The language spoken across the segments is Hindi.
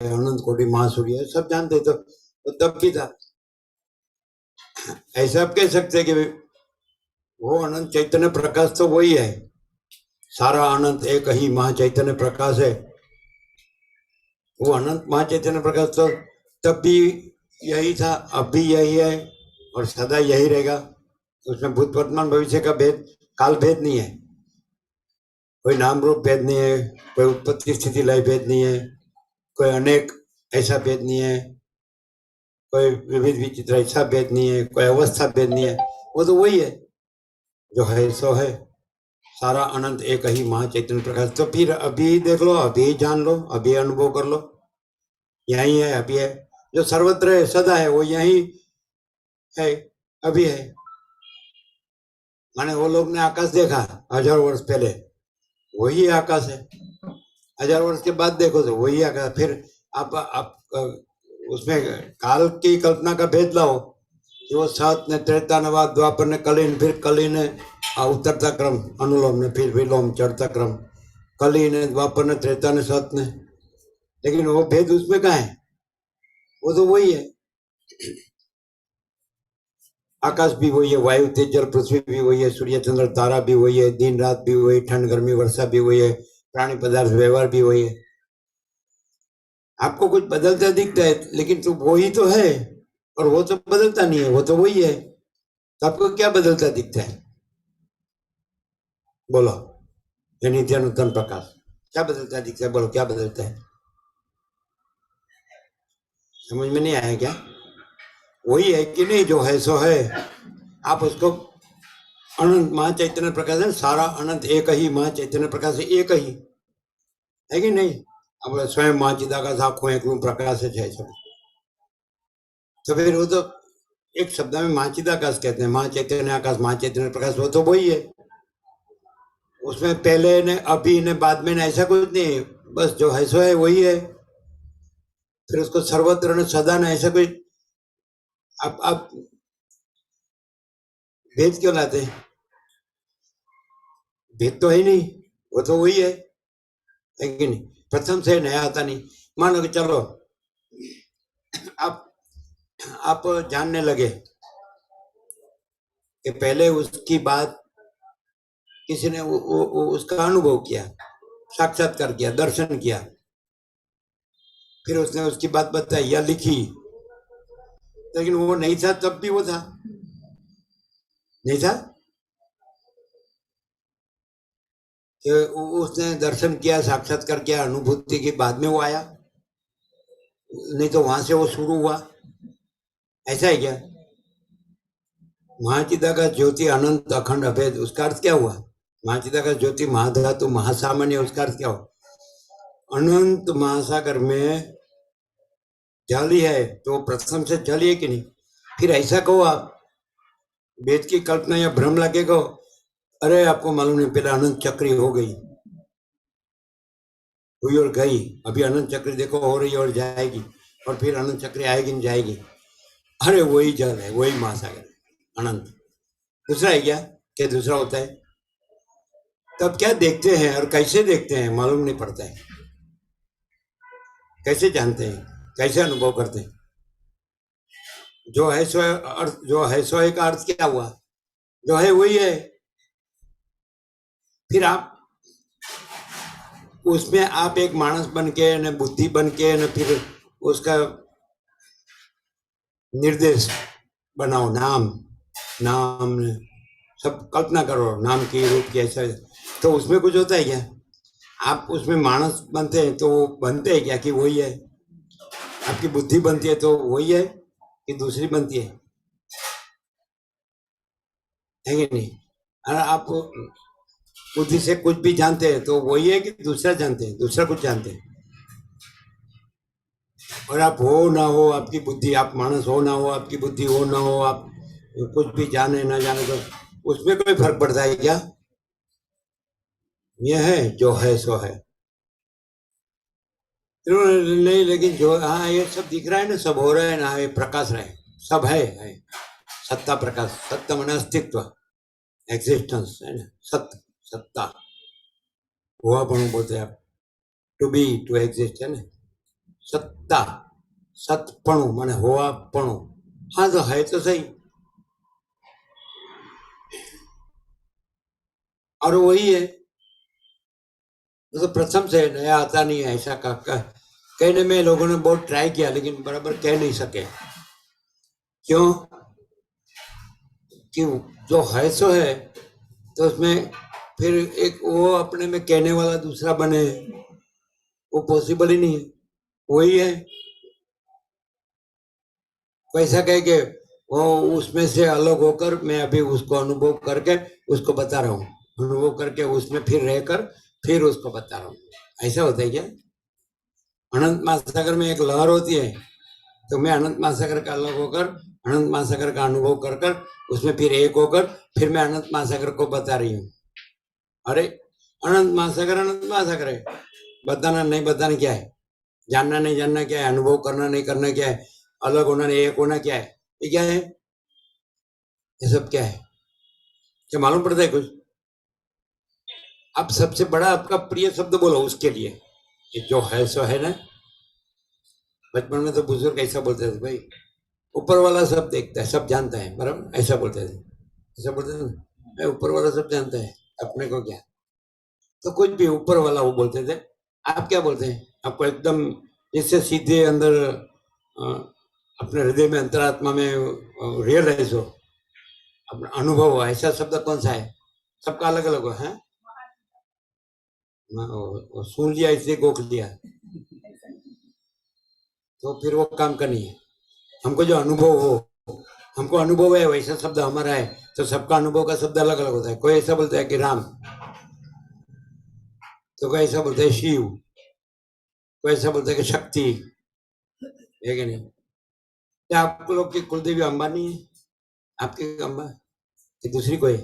अनंत कोटि महासूर्य, सब जानते तो तब भी था। ऐसा आप कह सकते हैं कि वो अनंत चैतन्य प्रकाश तो वही है, सारा अनंत एक ही महाचैतन्य प्रकाश है। वो अनंत महाचैतन्य प्रकाश तो तब भी यही था, अब भी यही है और सदा यही रहेगा। उसमें भूत वर्तमान भविष्य का भेद, काल भेद नहीं है, कोई नाम रूप भेद नहीं है, कोई उत्पत्ति स्थिति लय भेद नहीं है, कोई अनेक ऐसा भेद नहीं है, कोई विविध विचित्र ऐसा भेद नहीं है, कोई अवस्था भेद नहीं है। वो तो वही है, जो है सो है, सारा अनंत एक ही महाचैतन्य प्रकाश। तो फिर अभी देख लो, अभी जान लो, अभी अनुभव कर लो, यही है, अभी है, जो सर्वत्र है, सदा है, वो यही है, अभी है। माने वो लोग ने आकाश देखा 1000 वर्ष पहले, वही आकाश है। 1000 वर्ष के बाद देखो तो वही आकाश। फिर आप उसमें काल की कल्पना का भेद लाओ कि वो सत ने, त्रेता ने, बाद द्वापर ने, कलीन, फिर कलीन ने उतरता क्रम, अनुलोम ने, फिर विलोम चढ़ता क्रम, कलीन ने, द्वापर ने, त्रेता ने, सत ने। लेकिन वो भेद उसमें कहाँ है? वो तो वही है, आकाश भी वही है, वायु तेज जल पृथ्वी भी वही है, सूर्य चंद्र तारा भी वही है, दिन रात भी वही, ठंड गर्मी वर्षा भी वही है, प्राणी पदार्थ व्यवहार भी वही है। आपको कुछ बदलता दिखता है, लेकिन तो वही तो है, और वो तो बदलता नहीं है, वो तो वही है। तो आपको क्या बदलता दिखता है? बोलो, ये नित्यानूतन प्रकाश क्या बदलता दिखता है? बोलो, क्या बदलता है? समझ में नहीं आया क्या? वही है कि नहीं, जो है सो है। आप उसको अनंत महाचैतन्य प्रकाश है, सारा अनंत एक ही महाचैतन्य प्रकाश है, एक ही है कि नहीं? अब स्वयं माँ चिदाकाश, आंखों एक रूप प्रकाश है सब। तो फिर वो तो एक शब्द में माँ चिदाकाश कहते हैं, माँ चैतन्य आकाश, माँ चैतन्य प्रकाश, वो तो वही है। उसमें पहले ने, अभी ने, बाद में ने, ऐसा कुछ नहीं, बस जो है सो है वही है। फिर उसको सर्वत्र ने, सदा ने, ऐसा कोई आप भेद क्यों लाते हैं? भेद तो है नहीं, वो तो वही है कि नहीं? प्रथम से नया आता नहीं। मान लो कि चलो आप जानने लगे कि पहले उसकी बात किसी ने उसका अनुभव किया, साक्षात्कार किया, दर्शन किया, फिर उसने उसकी बात बताई या लिखी, लेकिन वो नहीं था, तब भी वो था, नहीं था कि उसने दर्शन किया, साक्षात्कार किया, अनुभूति के बाद में वो आया, नहीं तो वहां से वो शुरू हुआ, ऐसा है क्या? महाचिदाकाश ज्योति अनंत अखंड अभेद, उसका अर्थ क्या हुआ? महाचिदाकाश ज्योति महाधातु महासामान्य, उसका अर्थ क्या हुआ? अनंत महासागर में जल ही है, तो प्रथम से जल ही है कि नहीं? फिर ऐसा कहो आप, वेद की कल्पना या भ्रम लगे कहो, अरे आपको मालूम नहीं, पहले अनंत चक्री हो गई, हुई और गई, अभी अनंत चक्री देखो हो रही और जाएगी, और फिर अनंत चक्री आएगी नहीं जाएगी। अरे वही जल है, वही महासागर है, अनंत। दूसरा है क्या? क्या दूसरा होता है? तब क्या देखते हैं और कैसे देखते हैं मालूम नहीं पड़ता है, कैसे जानते हैं, कैसे अनुभव करते हैं? जो है सो अर्थ, जो है सो का अर्थ क्या हुआ? जो है वही है। फिर आप उसमें आप एक मानस बन के न, बुद्धि बन के न, फिर उसका निर्देश बनाओ, नाम नाम सब कल्पना करो, नाम की, रूप की, ऐसा, तो उसमें कुछ होता है क्या? आप उसमें मानस बनते हैं तो बनते हैं क्या कि वही है? आपकी बुद्धि बनती है तो वही है कि दूसरी बनती है कि नहीं? अगर आप बुद्धि से कुछ भी जानते हैं तो वही है कि दूसरा जानते हैं, दूसरा कुछ जानते हैं? और आप हो ना हो आपकी बुद्धि, आप मानस हो ना हो आपकी बुद्धि, हो ना हो आप कुछ भी जाने ना जाने, तो उसमें कोई फर्क पड़ता है क्या? यह है जो है सो है। नहीं, लेकिन जो, हाँ, ये सब दिख रहा है ना, सब हो रहा है ना, ये प्रकाश रहे, सब है। सत्ता प्रकाश, सत्ता मन अस्तित्व, एग्जिस्टेंस है ना, सत्य, सत्ता, हुआ पण बोलते हैं आप, टू बी, टू एग्जिस्ट है ना, सत्ता, सतपणु माने होवापणु। हाँ तो है तो सही, और वही है। तो प्रथम से नया आता नहीं है ऐसा कहने में लोगों ने बहुत ट्राई किया लेकिन बराबर कह नहीं सके। क्यों? कि जो है सो है, तो उसमें फिर एक वो अपने में कहने वाला दूसरा बने, वो पॉसिबल ही नहीं है। वही है, कैसा कह के वो उसमें से अलग होकर मैं अभी उसको अनुभव करके उसको बता रहा हूँ, अनुभव करके उसमें फिर रहकर फिर उसको बता रहा हूँ। ऐसा होता है क्या? अनंत महासागर में एक लहर होती है, तो मैं अनंत महासागर का अलग होकर अनंत महासागर का अनुभव कर कर उसमें फिर एक होकर फिर मैं अनंत महासागर को बता रही हूँ। अरे अनंत महासागर है, बताना नहीं बताना क्या है, जानना नहीं जानना क्या है, अनुभव करना नहीं करना क्या है, अलग होना नहीं एक होना क्या है, ये क्या है? ये सब क्या है? क्या मालूम पड़ता है कुछ? अब सबसे बड़ा आपका प्रिय शब्द बोलो उसके लिए, ये जो है सो है ना। बचपन में तो बुजुर्ग ऐसा बोलते थे, भाई ऊपर वाला सब देखता है, सब जानता है, बराबर ऐसा बोलते थे, ऐसा बोलते थे ना, ऊपर वाला सब जानता है, अपने को क्या। तो कुछ भी ऊपर वाला वो बोलते थे। आप क्या बोलते हैं? आपको एकदम इससे सीधे अंदर अपने हृदय में अंतरात्मा में रियलाइज हो, अपना अनुभव हो, ऐसा शब्द कौन सा है? सबका अलग अलग हो है। सुन लिया इसलिए गोख लिया, तो फिर वो काम करनी है। हमको जो अनुभव हो, हमको अनुभव है वैसा शब्द हमारा है, तो सबका अनुभव का शब्द अलग अलग होता है। कोई ऐसा बोलता है कि राम, तो कोई ऐसा बोलता है शिव, कोई ऐसा बोलता है कि शक्ति है कि नहीं? क्या आप लोग की कुलदेवी अंबानी है? आपकी अंबा कि दूसरी कोई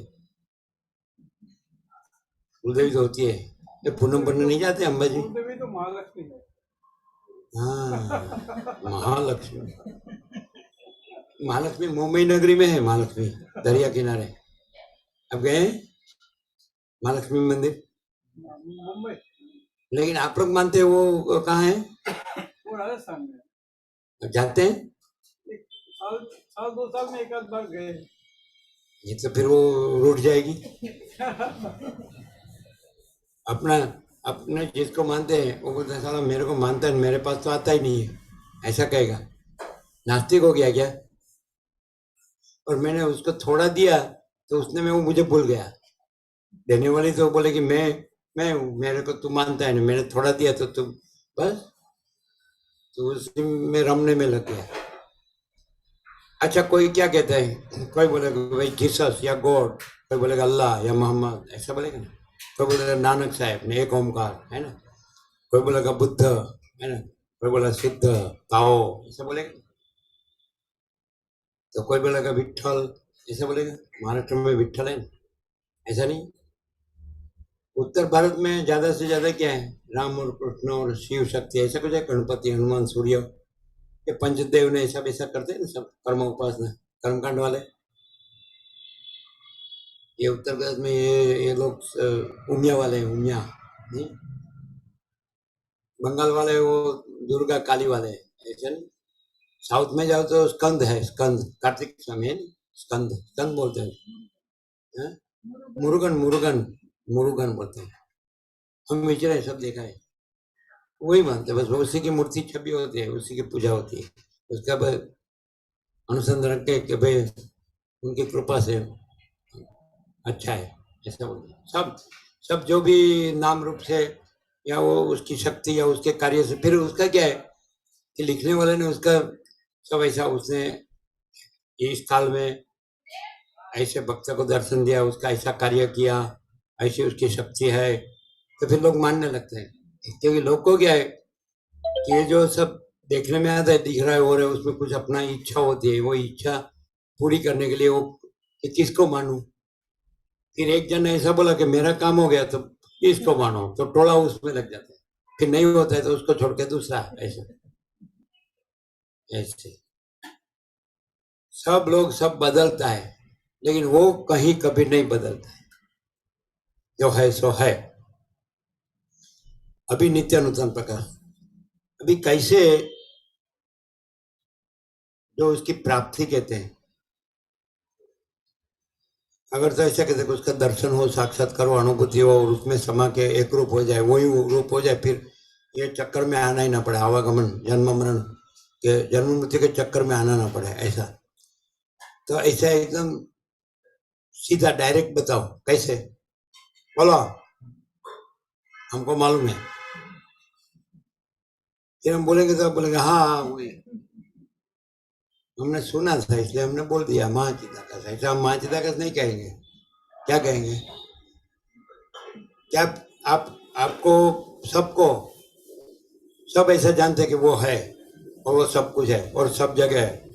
कुलदेवी तो होती है? ये पूनम बनने नहीं जाते अंबा जी? कुलदेवी तो महालक्ष्मी है। हाँ महालक्ष्मी, महालक्ष्मी मुंबई नगरी में है, महालक्ष्मी दरिया किनारे। अब गए महालक्ष्मी मंदिर? मुंबई। लेकिन आप लोग मानते हैं वो कहाँ है? वो राजस्थान में। जाते हैं? एक साल 2 साल में एक आध बार गए। ये तो फिर वो रूठ जाएगी। अपना अपने जिसको मानते हैं वो बोलते हैं साला मेरे को मानता है, मेरे पास तो आता ही नहीं है, ऐसा कहेगा। नास्तिक हो गया क्या? और मैंने उसको थोड़ा दिया तो उसने में वो मुझे भूल गया। देने वाली तो बोले कि मैं हूँ, मेरे को तू मानता है ना, मैंने थोड़ा दिया तो तुम बस, तो उसी में रमने में लग गया। अच्छा कोई क्या कहता है, कोई बोलेगा भाई जीसस या गॉड, कोई बोलेगा अल्लाह या मोहम्मद, ऐसा बोलेगा ना। कोई बोलेगा नानक साहब ने एक ओमकार, है ना। कोई बोलेगा बुद्ध, है ना। कोई बोला सिद्ध, ताओ, ऐसा बोलेगा। तो कोई बोलेगा विठल, ऐसा बोलेगा। महाराष्ट्र में विठल है ना, ऐसा नहीं। उत्तर भारत में ज्यादा से ज्यादा क्या है? राम और कृष्ण और शिव शक्ति, ऐसा कुछ है। गणपति, हनुमान, सूर्य, ये पंचदेव ने ऐसा वैसा करते हैं ना सब, कर्म उपासना कर्मकांड वाले। ये उत्तर प्रदेश में ये लोग उमिया वाले हैं, उमिया नहीं। बंगाल वाले वो दुर्गा काली वाले हैं, ऐसा नहीं। साउथ में जाओ तो स्कंद है, स्कंद कार्तिक स्वामी है, स्कंद स्कंद बोलते हैं। मुरुगन मुरुगन मुरुगन बोलते हैं। हम विचरे सब देखा है, वही मानते हैं। बस उसी की मूर्ति छवि होती है, उसी की पूजा होती है, उसका बस अनुसंधान के भाई उनकी कृपा से अच्छा है, ऐसा बोलते हैं। सब सब जो भी नाम रूप से या वो उसकी शक्ति या उसके कार्य से, फिर उसका क्या है कि लिखने वाले ने उसका सब ऐसा, उसने इस काल में ऐसे भक्त को दर्शन दिया, उसका ऐसा कार्य किया, ऐसी उसकी शक्ति है, तो फिर लोग मानने लगते हैं। क्योंकि लोग को क्या है कि ये जो सब देखने में आता है, दिख रहा है हो रहा है, उसमें कुछ अपना इच्छा होती है, वो इच्छा पूरी करने के लिए वो कि किसको मानूं। फिर एक जन ने ऐसा बोला कि मेरा काम हो गया तो किसको मानो, तो टोला उसमें लग जाता है। फिर नहीं होता है तो उसको छोड़ के दूसरा, ऐसे ऐसे सब लोग सब बदलता है, लेकिन वो कहीं कभी नहीं बदलता है। जो है सो है, अभी नित्य नूतन प्रकाश। अभी कैसे जो उसकी प्राप्ति कहते हैं, अगर तो ऐसा कहते उसका दर्शन हो, साक्षात्कार हो, अनुभूति हो और उसमें समा के एक रूप हो जाए, वही रूप हो जाए, फिर ये चक्कर में आना ही ना पड़े, आवागमन जन्म मरण के जन्म मृत्यु के चक्कर में आना ना पड़े, ऐसा। तो ऐसा एकदम सीधा डायरेक्ट बताओ कैसे, बोलो, हमको मालूम है। फिर हम बोलेंगे तो बोलेंगे हाँ हाँ वही हमने सुना था इसलिए हमने बोल दिया महाचिदाकाश। ऐसा हम महाचिदाकाश नहीं कहेंगे, क्या कहेंगे? क्या आप आपको सबको सब ऐसा जानते हैं कि वो है और वो सब कुछ है और सब जगह है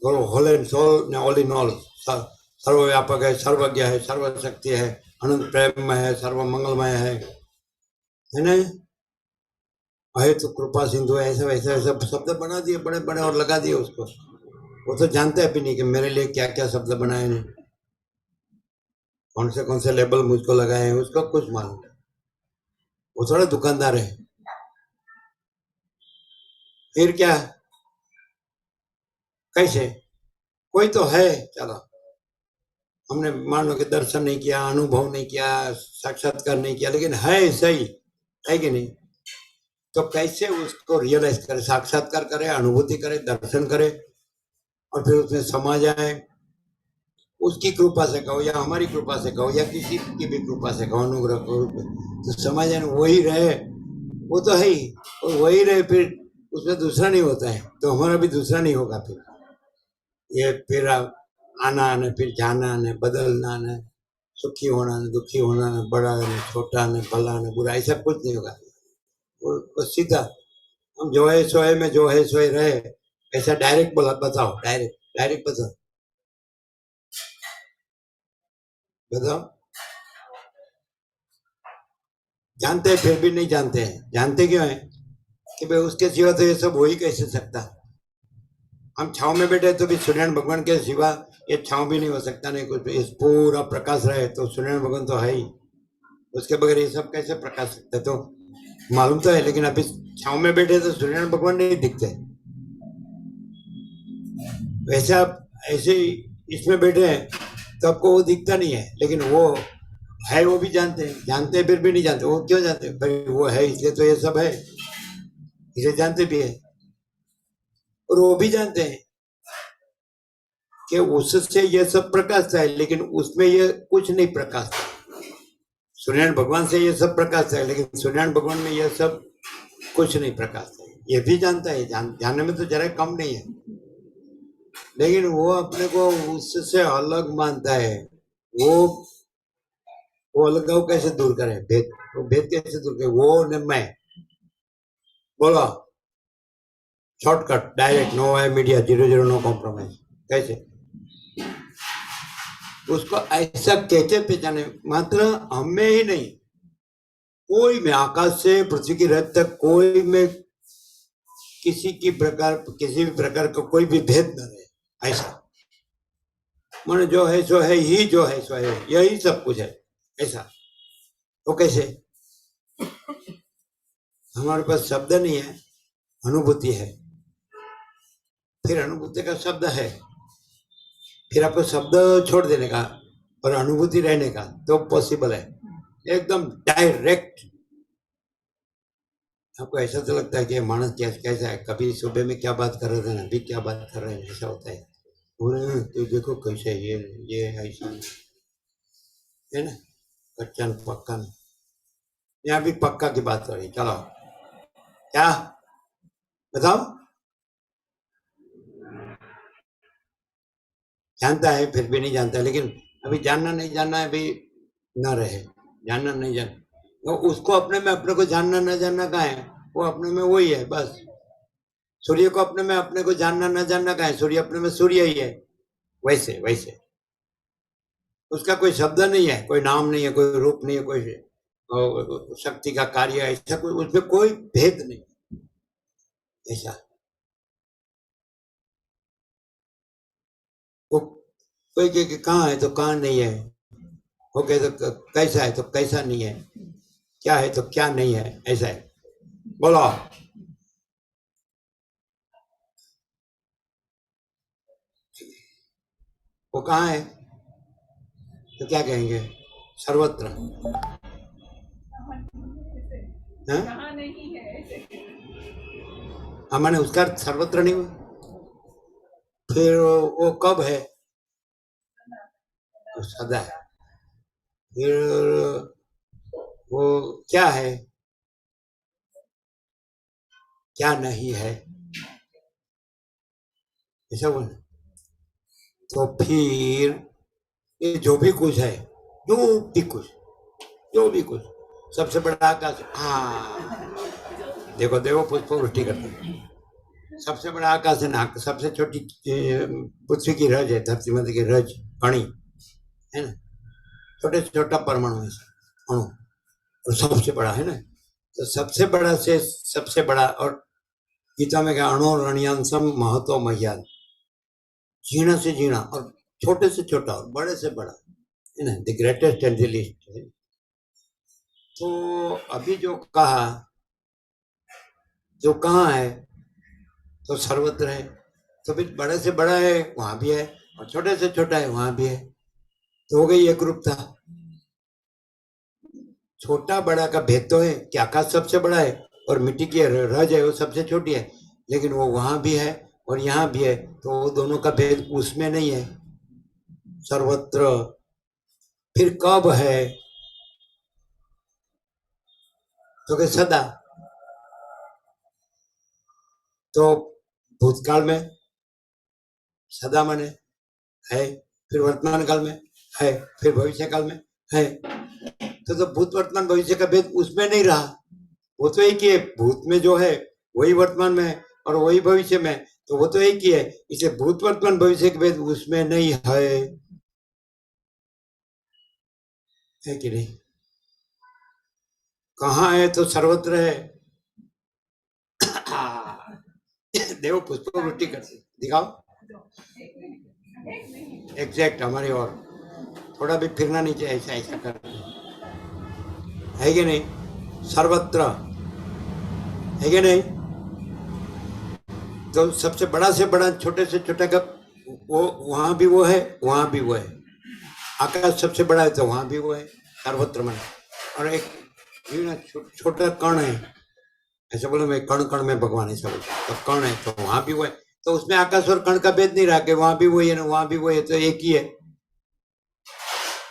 और whole and soul all in all, सर्वव्यापक है, सर्वज्ञ है, सर्वशक्ति है, अनंत प्रेम में है, सर्व मंगलमय है ना? है तो कृपा सिंधु, ऐसा वैसा ऐसा शब्द बना दिए बड़े बड़े और लगा दिए उसको। वो तो जानते हैं भी नहीं कि मेरे लिए क्या क्या शब्द बनाए हैं, कौन से लेबल मुझको लगाए हैं, उसको कुछ मालूम है। वो थोड़ा दुकानदार है। फिर क्या, कैसे? कोई तो है, चलो हमने मान लो कि दर्शन नहीं किया, अनुभव नहीं किया, साक्षात्कार नहीं किया, लेकिन है सही, है कि नहीं? तो कैसे उसको रियलाइज करे, साक्षात्कार करे, अनुभूति करे, दर्शन करे और फिर उसमें समा जाए। उसकी कृपा से कहो या हमारी कृपा से कहो या किसी की भी कृपा से कहो, अनुग्रह करो, तो समझ जाए वही रहे, वो तो है ही, और वही रहे, फिर उसमें दूसरा नहीं होता है, तो हमारा भी दूसरा नहीं होगा। फिर ये फिर आना न फिर जाना न बदलना न सुखी होना न दुखी होना न बड़ा न छोटा न भला न बुरा, ऐसा कुछ नहीं होगा। वो सीधा हम जो है सो है में जो है सो रहे, ऐसा डायरेक्ट बोला, बताओ, डायरेक्ट डायरेक्ट बताओ, बताओ। जानते हैं फिर भी नहीं जानते हैं, जानते क्यों है कि भाई उसके सिवा तो ये सब हो ही कैसे सकता। हम छाव में बैठे तो भी सूर्यनारायण भगवान के सिवा ये छाव भी नहीं हो सकता, नहीं कुछ भी। इस पूरा प्रकाश रहे तो सूर्यनारायण भगवान तो है ही, उसके बगैर ये सब कैसे प्रकाश सकते? तो मालूम तो है, लेकिन अभी छाव में बैठे तो सूर्यनारायण भगवान नहीं दिखते। वैसे आप ऐसे ही इसमें बैठे हैं तो आपको वो दिखता नहीं है, लेकिन वो है, वो भी जानते हैं, जानते हैं फिर भी नहीं जानते। वो क्यों जानते हैं? भाई वो है इसलिए तो ये सब है, इसे जानते भी है। और वो भी जानते हैं कि उससे ये सब प्रकाशता है, लेकिन उसमें ये कुछ नहीं प्रकाशता। सूर्यनारायण भगवान से ये सब प्रकाशता है, लेकिन सूर्यनारायण भगवान में ये सब कुछ नहीं प्रकाशता है। ये भी जानता है, जानने में तो जरा कम नहीं है, लेकिन वो अपने को उससे अलग मानता है। वो अलगाव कैसे दूर करे, भेद, वो भेद कैसे दूर करे? वो न मैं, बोलो, shortcut direct, no via media, 0 no compromise, कैसे? उसको ऐसा कैसे पहचाने? मात्र हमें ही नहीं, कोई में, आकाश से पृथ्वी की रेत तक कोई में किसी भी प्रकार का कोई भी भेद न रहे, ऐसा। मन जो है सो है ही, जो है सो है, यही सब कुछ है, ऐसा। तो कैसे? हमारे पास शब्द नहीं है, अनुभूति है। फिर अनुभूति का शब्द है, फिर आपको शब्द छोड़ देने का और अनुभूति रहने का तो पॉसिबल है, एकदम डायरेक्ट। आपको ऐसा तो लगता है कि मानस कैसा है, कभी सुबह में क्या बात कर रहे थे ना, अभी क्या बात कर रहे हैं, ऐसा होता है। तो देखो कैसे ये ऐसा है ना, कच्चा पक्का नहीं। यहाँ भी पक्का की बात हो रही, चलो क्या बताओ? जानता है फिर भी नहीं जानता, लेकिन अभी जानना नहीं जानना है, अभी न रहे, जानना नहीं जानना, तो उसको अपने में अपने को जानना न जानना कहाँ है? वो अपने में वही है बस। सूर्य को अपने में अपने को जानना न जानना कहाँ है? सूर्य अपने में सूर्य ही है, वैसे वैसे उसका कोई शब्द नहीं है, कोई नाम नहीं है, कोई रूप नहीं है, कोई शक्ति का कार्य, ऐसा कोई उसमें कोई भेद नहीं, ऐसा। वो कोई के कहाँ है तो कहाँ नहीं है, वो कहे तो कैसा है तो कैसा नहीं है, क्या है तो क्या नहीं है, ऐसा है। बोलो। वो कहाँ है तो क्या कहेंगे? सर्वत्र है। कहाँ नहीं है ऐसे। हाँ, माने उसका अर्थ सर्वत्र नहीं हुआ। फिर वो कब है? वो सदा है। फिर वो क्या है? क्या नहीं है, ऐसा बोल। तो फिर ये जो भी कुछ है, जो भी कुछ, जो भी कुछ, सबसे बड़ा आकाश। हाँ, देखो देखो, पुष्प वृष्टि करते हैं। सबसे बड़ा आकाश है ना, सबसे छोटी पृथ्वी की रज है, धरती माता की रज, कणी है ना, छोटे से छोटा परमाणु है अणु, और सबसे बड़ा है ना। तो सबसे बड़ा से सबसे बड़ा, और गीता में क्या, अणु रणयांसम महतो मह्याद, झीणा से झीणा और छोटे से छोटा और बड़े से बड़ा है ना, the greatest and the least है। तो अभी जो कहा, जो कहाँ है, तो सर्वत्र है। तो फिर बड़े से बड़ा है वहां भी है, और छोटे से छोटा है वहां भी है। तो हो गई एक रूपता। छोटा बड़ा का भेद तो है कि आकाश सबसे बड़ा है और मिट्टी की रज है वो सबसे छोटी है, लेकिन वो वहां भी है और यहाँ भी है, तो वो दोनों का भेद उसमें नहीं है, सर्वत्र। फिर कब है, तो कि सदा। तो भूतकाल में सदा माने है, फिर वर्तमान काल में है, फिर भविष्य काल में है। तो भूत वर्तमान भविष्य का भेद उसमें नहीं रहा, वो तो एक ही है। भूत में जो है वही वर्तमान में है और वही भविष्य में, तो वो तो एक ही है। इसे भूत वर्तमान भविष्य का भेद उसमें नहीं है कि नहीं? कहाँ है, तो सर्वत्र है। देव पुष्प वृष्टि करते, दिखाओ एग्जैक्ट हमारी ओर, थोड़ा भी फिरना नहीं चाहिए, ऐसा ऐसा करते है कि नहीं? सर्वत्र है कि नहीं? तो सबसे बड़ा से बड़ा, छोटे से छोटा का, वो वहां भी वो है, वहां भी वो है। आकाश सबसे बड़ा है तो वहां भी वो है, सर्वत्र मन। और एक छोटा कण है, ऐसे बोलो, मैं कण कण में भगवान, ऐसा बोलो, तो कण है तो वहां भी वो है। तो उसमें आकाश और कण का भेद नहीं रहा कि वहां भी वही है ना वहां भी वही है, तो एक ही है।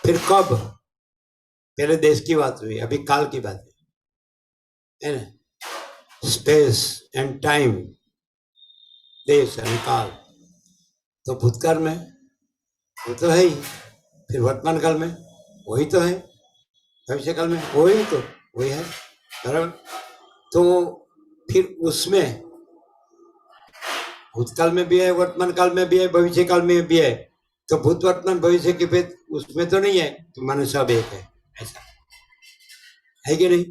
फिर कब, पहले देश की बात हुई, अभी काल की बात है ना, स्पेस एंड टाइम, देश एंड काल। तो भूतकाल में वो तो है ही, फिर वर्तमान काल में वही तो है, भविष्य काल में वही तो वही है, बराबर। तो फिर उसमें भूतकाल में भी है, वर्तमान काल में भी है, भविष्य काल में भी है। तो भूत वर्तमान भविष्य के भेद उसमें तो नहीं है, तो माने सब एक है, ऐसा है कि नहीं?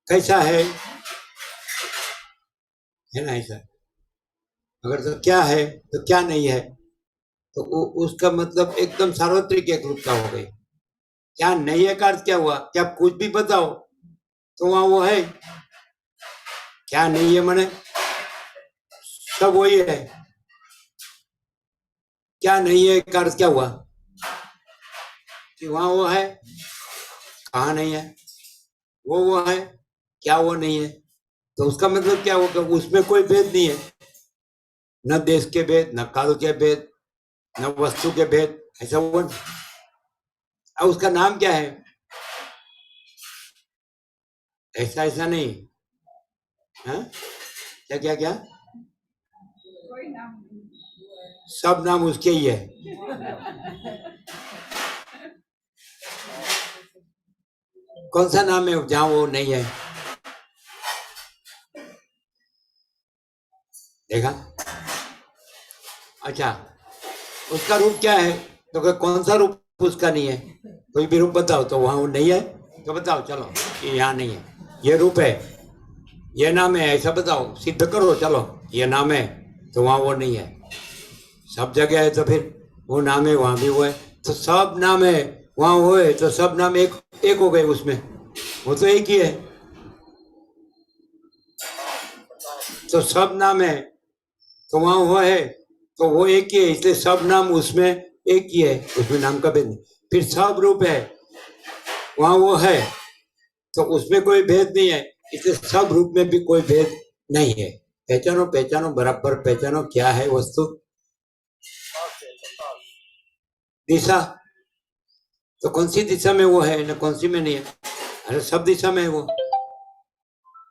कैसा है ना ऐसा? अगर तो क्या है तो क्या नहीं है, तो उसका मतलब एकदम सार्वत्रिक एक रूपता हो गई। क्या नहीं है का अर्थ क्या हुआ? क्या कुछ भी बताओ तो वहां वो है, क्या नहीं है माने सब वही है। क्या नहीं है का अर्थ क्या हुआ? कि वहां वो है, कहाँ नहीं है, वो है, क्या वो नहीं है। तो उसका मतलब क्या होगा? उसमें कोई भेद नहीं है, न देश के भेद, न काल के भेद, न वस्तु के भेद, ऐसा हुआ। अब उसका नाम क्या है? ऐसा ऐसा नहीं, हाँ? क्या क्या क्या? कोई नाम नहीं। सब नाम उसके ही है। कौन सा नाम है जहां वो नहीं है? देखा? अच्छा, उसका रूप क्या है? तो कौन सा रूप उसका नहीं है? कोई भी रूप बताओ तो वहां वो नहीं है, तो बताओ चलो ये यहाँ नहीं है, ये रूप है, ये नाम है, ऐसा बताओ, सिद्ध करो, चलो ये नाम है, तो वहां वो नहीं है। सब जगह है तो फिर वो नाम है, वहां भी वो है। तो सब नाम है, वहां वो है, तो सब नाम एक एक हो गए उसमें, वो तो एक ही है। तो सब नाम है, तो वहां वो है, तो वो एक ही है, इसलिए सब नाम उसमें एक ही है, उसमें नाम का भेद नहीं। फिर सब रूप है, वहां वो है, तो उसमें कोई भेद नहीं है, इसलिए सब रूप में भी कोई भेद नहीं है। पहचानो पहचानो, बराबर पहचानो क्या है वस्तु। दिशा, तो कौन सी दिशा में वो है ना कौन सी में नहीं है? अरे सब दिशा में है वो,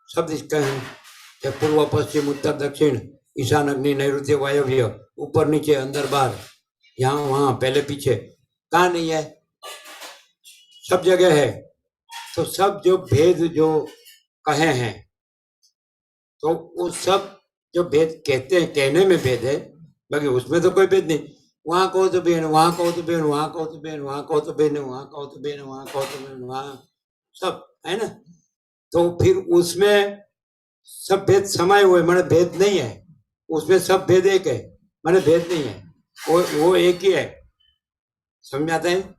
सब दिशा है, चाहे पूर्व पश्चिम उत्तर दक्षिण ईशान अग्नि नैऋत्य वायव्य, ऊपर नीचे अंदर बाहर, यहाँ वहां पहले पीछे, कहाँ नहीं है? सब जगह है। तो सब जो भेद जो कहे हैं, तो वो सब जो भेद कहते हैं, कहने में भेद है, बाकी उसमें तो कोई भेद नहीं। वहां कहो तो बहन, वहां कहो तो बहन, वहां कहो तो बहन, वहां कहो तो बहन, वहां कहो तो बहन, वहां कहो तो बहन, वहां सब है ना। तो फिर उसमें सब भेद समाये हुए, माने भेद नहीं है उसमें, सब भेद एक है, माने भेद नहीं है, वो एक ही है। समझ में आता है?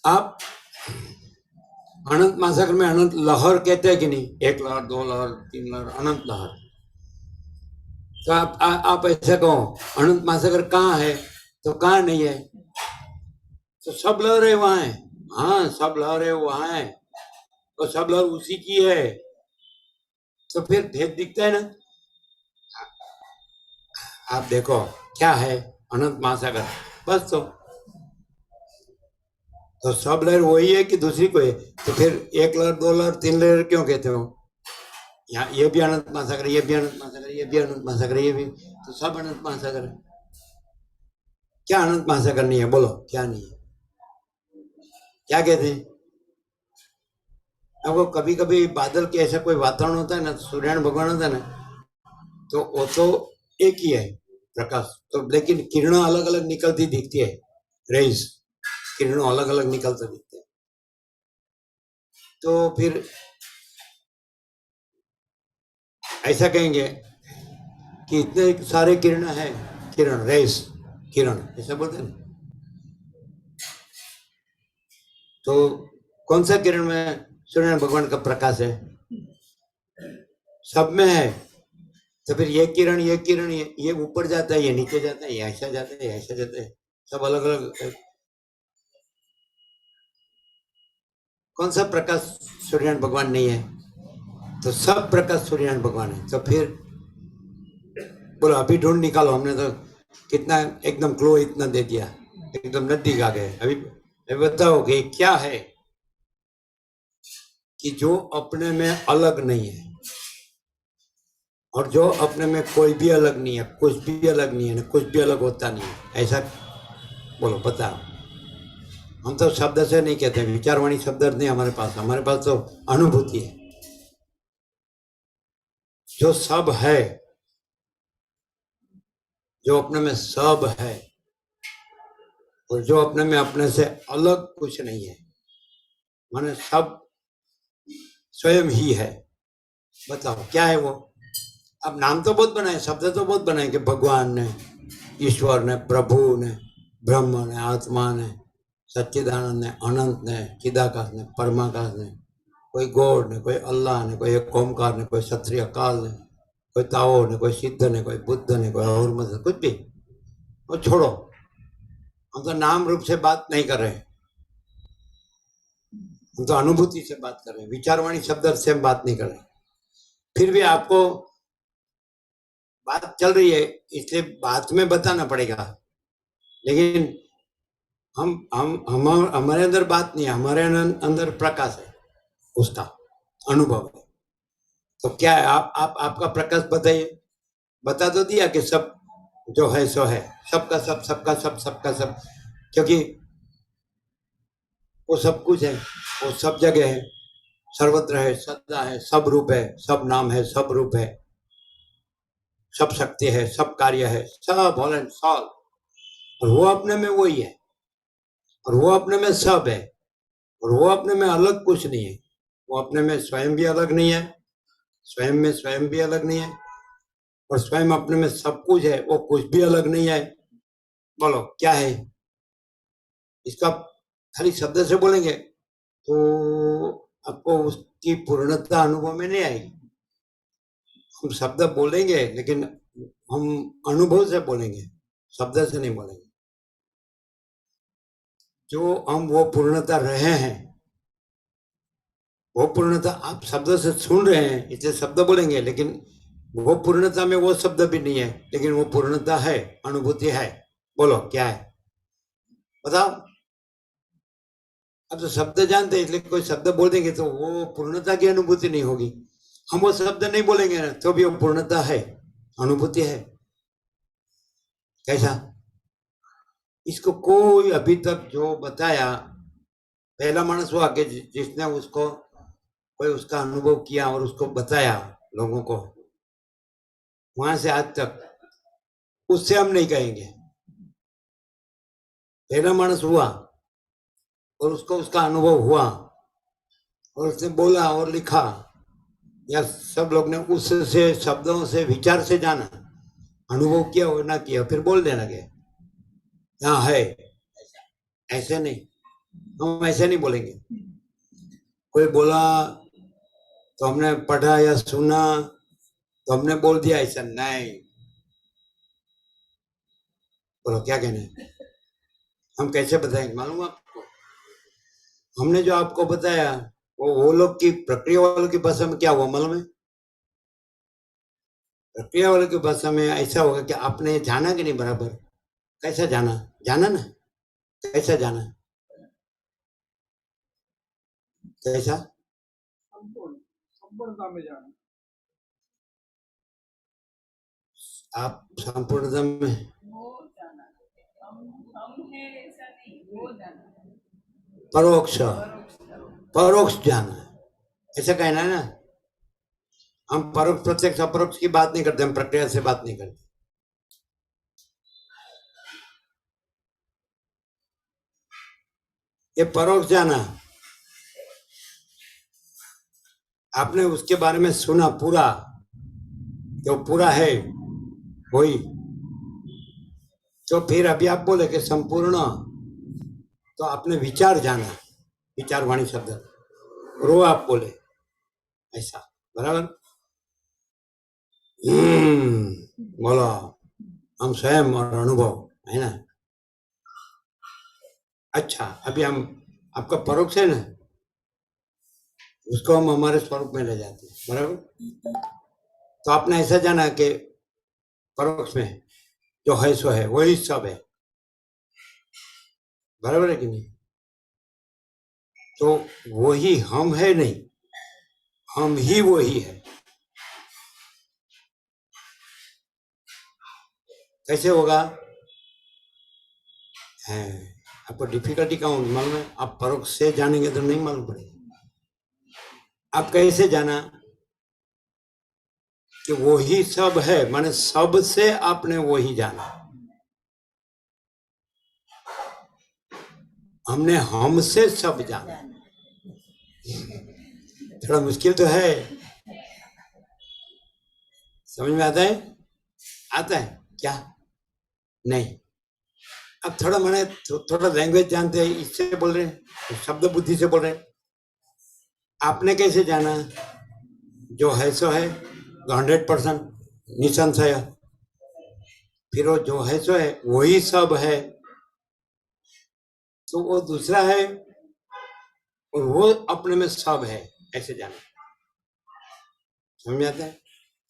आप अनंत महासागर में अनंत लहर कहते हैं कि नहीं? एक लहर, दो लहर, तीन लहर, अनंत लहर। तो आप ऐसा कहो अनंत महासागर कहाँ है, तो कहाँ नहीं है? तो सब लहरें वहां है। हाँ, सब लहरें वहां है, तो सब लहर उसी की है, तो फिर भेद दिखता है ना। आप देखो क्या है अनंत महासागर, बस। तो सब लहर वही है कि दूसरी कोई है? तो फिर एक लहर, दो लहर, तीन लहर क्यों कहते हो? यहाँ ये भी अनंत महासागर, ये भी अनंत महासागर, ये भी अनंत महासागर, ये भी, तो सब अनंत महासागर है। क्या अनंत महासागर नहीं है? बोलो क्या नहीं है? क्या कहते हैं? आपको कभी कभी बादल के ऐसा कोई वातावरण होता है ना, सूर्यनारायण भगवान होता है ना, तो वो तो एक ही है प्रकाश, तो लेकिन किरणों अलग अलग निकलती दिखती है, रेज किरणों अलग अलग निकलते दिखते हैं। तो फिर ऐसा कहेंगे कि इतने सारे किरण है, किरण रेस, किरण ऐसा बोलते हैं। तो कौन सा किरण में सूर्य भगवान का प्रकाश है? सब में है। तो फिर ये किरण, ये ऊपर जाता है, ये नीचे जाता है, ये ऐसा जाता है, ये ऐसा जाता है, सब अलग अलग। कौन सा प्रकाश सूर्यनारायण भगवान नहीं है? तो सब प्रकाश सूर्यनारायण भगवान है। तो फिर बोलो अभी ढूंढ निकालो, हमने तो कितना एकदम क्लो इतना दे दिया, एकदम नजदीक आ गए। अभी बताओ कि क्या है कि जो अपने में अलग नहीं है, और जो अपने में कोई भी अलग नहीं है, कुछ भी अलग नहीं है ना, कुछ भी अलग होता नहीं है, ऐसा बोलो बताओ। हम तो शब्द से नहीं कहते, विचारवाणी शब्द नहीं हमारे पास तो अनुभूति है। जो सब है, जो अपने में सब है, और जो अपने में अपने से अलग कुछ नहीं है, माने सब स्वयं ही है। बताओ क्या है वो? अब नाम तो बहुत बनाए, शब्द तो बहुत बनाए कि भगवान ने, ईश्वर ने, प्रभु ने, ब्रह्म ने, आत्मा ने, सच्चिदानंद ने, अनंत ने, चिदाकाश ने, परमाकाश ने, कोई गॉड ने, कोई अल्लाह ने, कोई एक ओमकार ने, कोई क्षत्रिय काल ने, कोई ताओ ने, कोई सिद्ध ने, कोई बुद्ध ने, कोई और मतलब कुछ भी, वो छोड़ो। हम तो नाम रूप से बात नहीं कर रहे, हम तो अनुभूति से बात कर रहे हैं, विचारवाणी शब्द से हम बात नहीं कर रहे। फिर भी आपको बात चल रही है, इसलिए बात में बताना पड़ेगा, लेकिन हमारे अंदर बात नहीं है, हमारे अंदर प्रकाश है, उसका अनुभव है। तो क्या है? आपका प्रकाश बताइए। बता तो दिया कि सब जो है सो है, सबका सब, सबका सब, सबका सब, क्योंकि वो सब कुछ है, वो सब जगह है, सर्वत्र है, सदा है, सब रूप है, सब नाम है, सब रूप है, सब शक्ति है, सब कार्य है, सब ऑल एंड सॉल। और वो अपने में वही है, और वो अपने में सब है, और वो अपने में अलग कुछ नहीं है। वो अपने में स्वयं भी अलग नहीं है, स्वयं में स्वयं भी अलग नहीं है, और स्वयं अपने में सब कुछ है, वो कुछ भी अलग नहीं है। बोलो क्या है? इसका खाली शब्द से बोलेंगे तो आपको उसकी पूर्णता अनुभव में नहीं आएगी। हम शब्द बोलेंगे लेकिन हम अनुभव से बोलेंगे, शब्द से नहीं बोलेंगे। जो हम वो पूर्णता रहे हैं, वो पूर्णता आप शब्द से सुन रहे हैं, इसे शब्द बोलेंगे, लेकिन वो पूर्णता में वो शब्द भी नहीं है, लेकिन वो पूर्णता है, अनुभूति है। बोलो क्या है, बताओ। अब तो शब्द जानते हैं, इसलिए कोई शब्द बोल देंगे तो वो पूर्णता की अनुभूति नहीं होगी। हम वो शब्द नहीं बोलेंगे ना तो भी वो पूर्णता है, अनुभूति है। कैसा? इसको कोई अभी तक जो बताया, पहला मानस हुआ कि जिसने उसको कोई उसका अनुभव किया और उसको बताया लोगों को, वहां से आज तक उससे हम नहीं कहेंगे। पहला मानस हुआ और उसको उसका अनुभव हुआ और उसने बोला और लिखा, या सब लोग ने उससे शब्दों से विचार से जाना, अनुभव किया और ना किया, फिर बोल देना लगे हाँ है। ऐसे नहीं, हम ऐसे नहीं बोलेंगे। कोई बोला तो हमने पढ़ा या सुना तो हमने बोल दिया, ऐसा नहीं। बोलो क्या कहना है? हम कैसे बताएंगे मालूम आपको? हमने जो आपको बताया वो लोग की प्रक्रिया वालों की भाषा में क्या हुआ मालूम है? प्रक्रिया वालों की भाषा में ऐसा होगा कि आपने जाना कि नहीं बराबर। कैसा जाना? जाना ना, कैसा जाना? कैसा? संपूर्ण संपूर्णता में जाना। आप संपूर्णता में वो जाना, हम है ऐसा नहीं, वो जाना, परोक्ष, परोक्ष परोक्ष जाना, ऐसा कहना है ना। हम परोक्ष प्रत्यक्ष अपरोक्ष की बात नहीं करते, हम प्रक्रिया से बात नहीं करते। ये परोक्ष जाना, आपने उसके बारे में सुना पूरा, जो पूरा है वही, तो फिर अभी आप बोले कि संपूर्ण, तो आपने विचार जाना, विचारवाणी शब्द रो आप बोले, ऐसा बराबर। बोलो हम स्वयं और अनुभव है ना। अच्छा, अभी हम आपका परोक्ष है ना, उसको हम हमारे स्वरूप में ले जाते हैं, बराबर। तो आपने ऐसा जाना कि परोक्ष में जो है सो है, वही सब है, बराबर है कि नहीं? तो वही हम है नहीं, हम ही वही है। कैसे होगा? है आपको डिफिकल्टी का मालूम है? आप परोक्ष से जानेंगे तो नहीं मालूम पड़ेगा। आप कैसे जाना कि वही सब है, माने सब से आपने वही जाना। हमने हमसे सब जाना, थोड़ा मुश्किल तो है, समझ में आता है? आता है क्या? नहीं। अब थोड़ा मैंने थोड़ा लैंग्वेज जानते हैं, इससे बोल रहे हैं, शब्द बुद्धि से बोल रहे हैं। आपने कैसे जाना? जो है सो है, 100% निसंशय, फिर वो जो है सो है वही सब है, तो वो दूसरा है और वो अपने में सब है, ऐसे जाना। समझ आता है?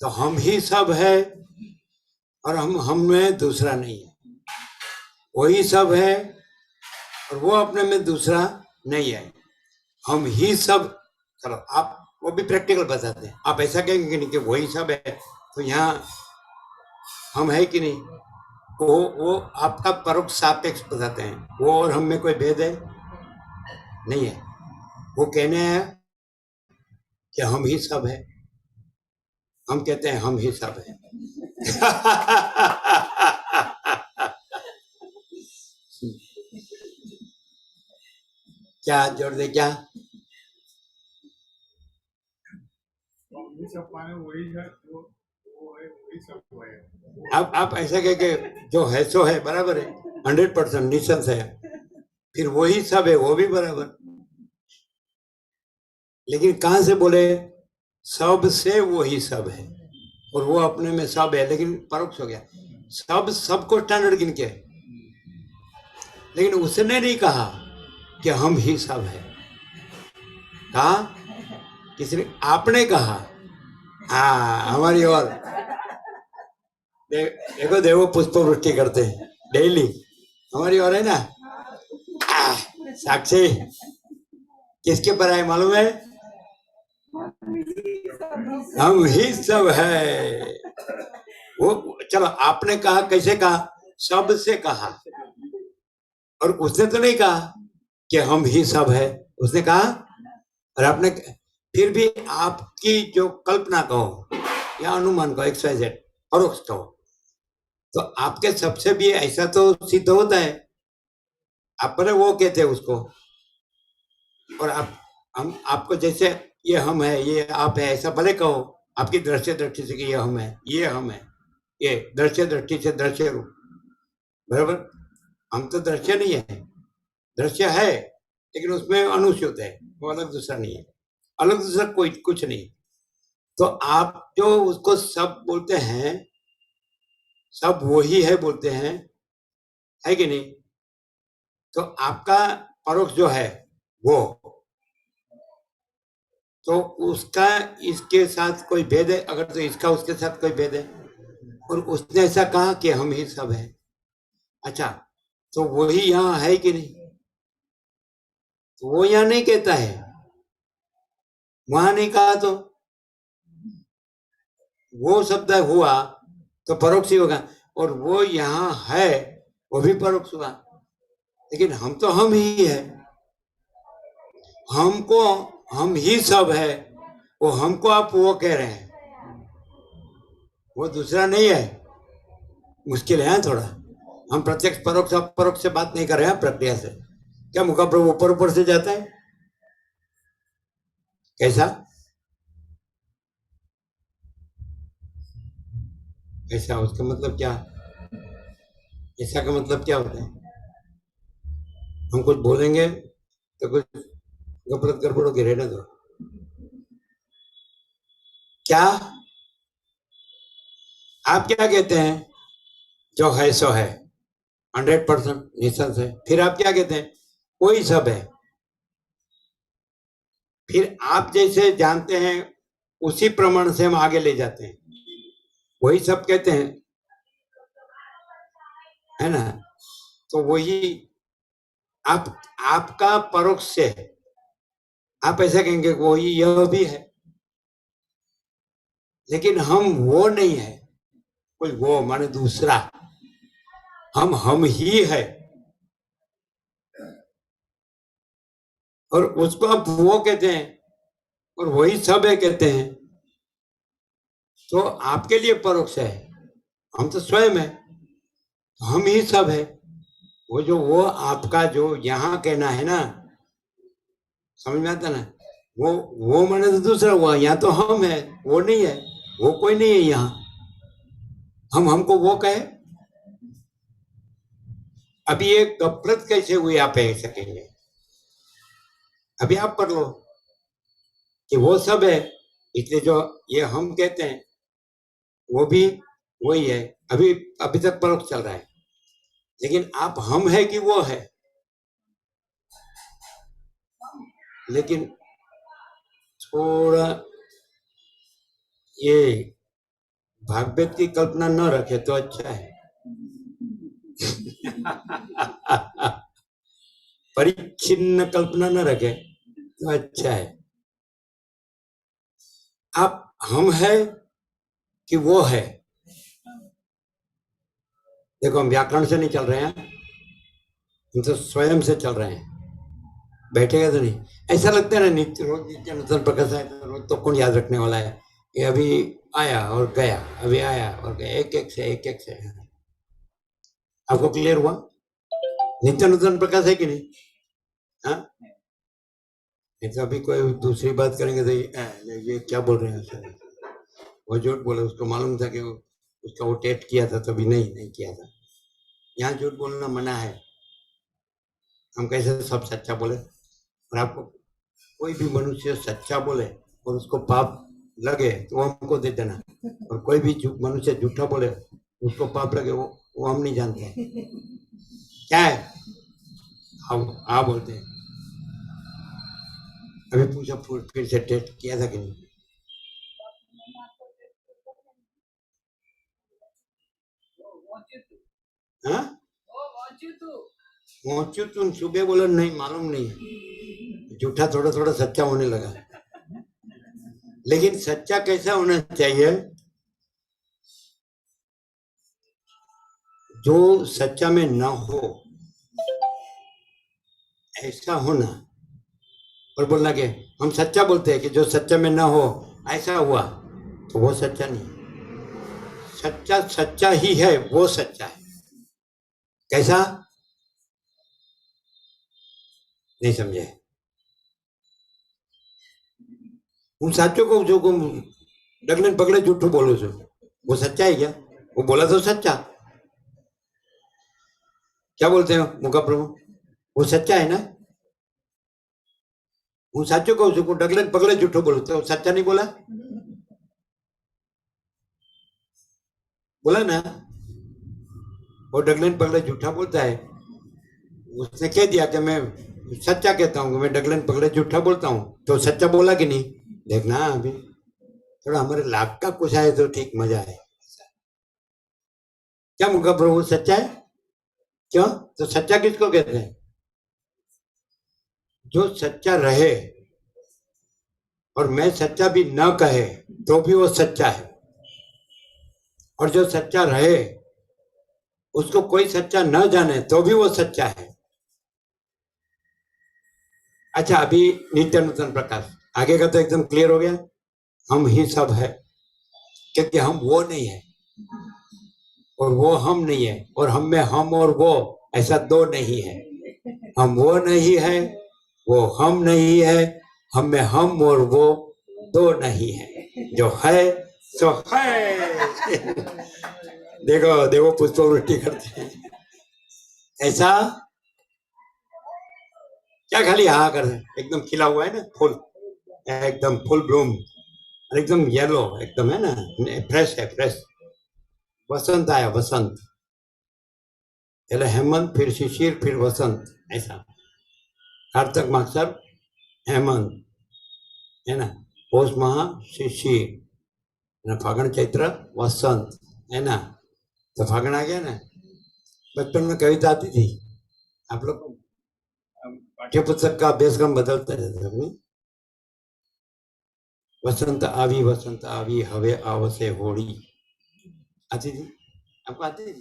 तो हम ही सब है और हम में दूसरा नहीं है, वही सब है और वो अपने में दूसरा नहीं है, हम ही सब। चलो आप वो भी प्रैक्टिकल बताते हैं। आप ऐसा कहेंगे कि नहीं कि वही सब है, तो यहाँ हम है कि नहीं? वो आपका परोक्ष सापेक्ष बताते हैं, वो और हम में कोई भेद है नहीं है। वो कहने हैं कि हम ही सब है, हम कहते हैं हम ही सब है। क्या जोड़ दे? क्या वही सब माने वही है, वो है वही सब है। आप ऐसा कह के जो है सो है, बराबर है, 100% निसंशय है, फिर वही सब है, वो भी बराबर। लेकिन कहां से बोले? सब से वही सब है, और वो अपने में सब है, लेकिन परोक्ष हो गया। सब सबको स्टैंडर्ड गिन के, लेकिन उसने नहीं कहा कि हम ही सब है। कहा किसी ने, आपने कहा। हाँ, हमारी ओर देखो देखो पुष्प वृष्टि करते हैं डेली, हमारी ओर है ना। साक्षी किसके पर आए मालूम है? हम ही सब है। वो चलो, आपने कहा, कैसे कहा? सबसे कहा। और उसने तो नहीं कहा कि हम ही सब है, उसने कहा। और आपने फिर भी आपकी जो कल्पना कहो या अनुमान कहो, XYZ परोक्ष कहो, तो आपके सबसे भी ऐसा तो सिद्ध होता है। अपने वो कहते हैं उसको, और आप हम आपको जैसे ये हम है, ये आप है, ऐसा भले कहो आपकी दृश्य दृष्टि से कि ये हम है, ये हम है, ये दृश्य दृष्टि से दृश्य रूप, बराबर। हम तो दृश्य नहीं है, दृश्य है लेकिन उसमें अनुस्यूत है, वो अलग दूसरा नहीं है, अलग दूसरा कोई कुछ नहीं। तो आप जो उसको सब बोलते हैं, सब वही है बोलते हैं, है कि नहीं? तो आपका परोक्ष जो है वो, तो उसका इसके साथ कोई भेद है? अगर तो इसका उसके साथ कोई भेद है, और उसने ऐसा कहा कि हम ही सब है। अच्छा, तो वही यहाँ है कि नहीं? तो वो यहाँ नहीं कहता है, वहां नहीं कहा, तो वो शब्द हुआ तो परोक्ष ही होगा, और वो यहाँ है वो भी परोक्ष हुआ। लेकिन हम तो हम ही है, हमको हम ही सब है, वो हमको आप वो कह रहे हैं, वो दूसरा नहीं है। मुश्किल है थोड़ा। हम प्रत्यक्ष परोक्ष अपरोक्ष से बात नहीं कर रहे हैं, प्रक्रिया से। क्या मुकाबला ऊपर ऊपर से जाता है? कैसा ऐसा? उसका मतलब क्या? ऐसा का मतलब क्या होता है? हम कुछ बोलेंगे तो कुछ गपलत गड़बड़ होगी, रहने दो। क्या आप क्या कहते हैं? जो है सो है, 100% निशंस है। फिर आप क्या कहते हैं? कोई सब है। फिर आप जैसे जानते हैं उसी प्रमाण से हम आगे ले जाते हैं, वही सब कहते हैं, है ना? तो वही आप, आपका परोक्ष से आप ऐसा कहेंगे वही यह भी है, लेकिन हम वो नहीं है। कोई वो माने दूसरा, हम ही है, और उसको आप वो कहते हैं और वही सब है कहते हैं। तो आपके लिए परोक्ष है, हम तो स्वयं है, हम ही सब है। वो जो वो आपका जो यहाँ कहना है ना, समझ में आता ना? वो माने तो दूसरा हुआ, यहाँ तो हम है, वो नहीं है, वो कोई नहीं है यहाँ। हम हमको वो कहे, अभी ये गफलत कैसे हुई आप कह सकेंगे? अभी आप पढ़ लो कि वो सब है, इसलिए जो ये हम कहते हैं वो भी वही है। अभी अभी तक परोक्ष चल रहा है, लेकिन आप हम है कि वो है? लेकिन थोड़ा ये भागवत की कल्पना न रखे तो अच्छा है। परिच्छिन्न कल्पना न रखे तो अच्छा है। आप हम है कि वो है? देखो, हम व्याकरण से नहीं चल रहे हैं, हम तो स्वयं से चल रहे हैं। बैठेगा तो नहीं, ऐसा लगता है ना नित्य रोज नित्य नूतन प्रकाश है, तो रोज तो कौन याद रखने वाला है? ये अभी आया और गया, अभी आया और गया, एक एक से। आपको क्लियर हुआ? नित्य नूतन प्रकाश है कि नहीं? हाँ, नहीं तो अभी कोई दूसरी बात करेंगे तो ये क्या बोल रहे हैं सर, वो झूठ बोले, उसको मालूम था कि उसका वो टेस्ट किया था, तभी नहीं किया था। यहाँ झूठ बोलना मना है। हम कैसे सब सच्चा बोले? और आपको कोई भी मनुष्य सच्चा बोले और उसको पाप लगे तो वो हमको दे देना, और कोई भी मनुष्य झूठा बोले उसको पाप लगे वो हम नहीं जानते हैं क्या है। हम हाँ बोलते हैं। अभी पूछा फिर से टेस्ट किया था कि नहीं? हाँ पहुंचू तुम सुबह बोला नहीं मालूम नहीं है, झूठा थोड़ा थोड़ा सच्चा होने लगा। लेकिन सच्चा कैसा होना चाहिए? जो सच्चा में न हो ऐसा होना, और बोलना कि हम सच्चा बोलते हैं कि जो सच्चा में न हो ऐसा हुआ, तो वो सच्चा नहीं। सच्चा सच्चा ही है, वो सच्चा है। कैसा? नहीं समझे? હું સાચું કહું છું કે ડગલે પગલે જૂઠું બોલું છું, वो सच्चा है क्या? वो बोला तो सच्चा। क्या बोलते हैं मुका प्रभु? वो सच्चा है ना? હું સાચું કહું છું, ડગલે પગલે જૂઠું બોલું તો सच्चा नहीं बोला? बोला ना? वो डगले पगले झूठा बोलता है, उसने कह दिया कि मैं सच्चा कहता हूँ, मैं डगले पगले झूठा बोलता हूँ, तो सच्चा बोला कि नहीं? देखना अभी थोड़ा हमारे लाभ का कुछ आए तो ठीक मजा है। क्या मुका प्रभु सच्चा है? क्यों? तो सच्चा किसको कहते हैं? जो सच्चा रहे और मैं सच्चा भी न कहे तो भी वो सच्चा है, और जो सच्चा रहे उसको कोई सच्चा न जाने तो भी वो सच्चा है। अच्छा अभी नित्य नूतन प्रकाश आगे का तो एकदम क्लियर हो गया। हम ही सब है, क्योंकि हम वो नहीं है और वो हम नहीं है, और हम में हम और वो ऐसा दो नहीं है। हम वो नहीं है, वो हम नहीं है, हम में हम और वो दो नहीं है। जो है सो है। देखो देखो पुष्प वृष्टि करते हैं ऐसा। क्या खाली हाँ कर एकदम खिला हुआ है ना फूल, एकदम फुल ब्लूम, एकदम येलो एकदम है ना, फ्रेश है फ्रेश। वसंत आया वसंत, पहले हेमंत फिर शिशिर फिर वसंत, ऐसा। कार्तक माक्षर हेमंत है ना, पौष माह शिशिर, फागण चैत्र वसंत है ना। तो फागण आ गया ना। बचपन में कविता आती थी, आप लोग पाठ्य पुस्तक का अभ्यासक्रम बदलते रहते अपने। वसंत आवी हवे आवसे होड़ी, आती थी? आपको आती थी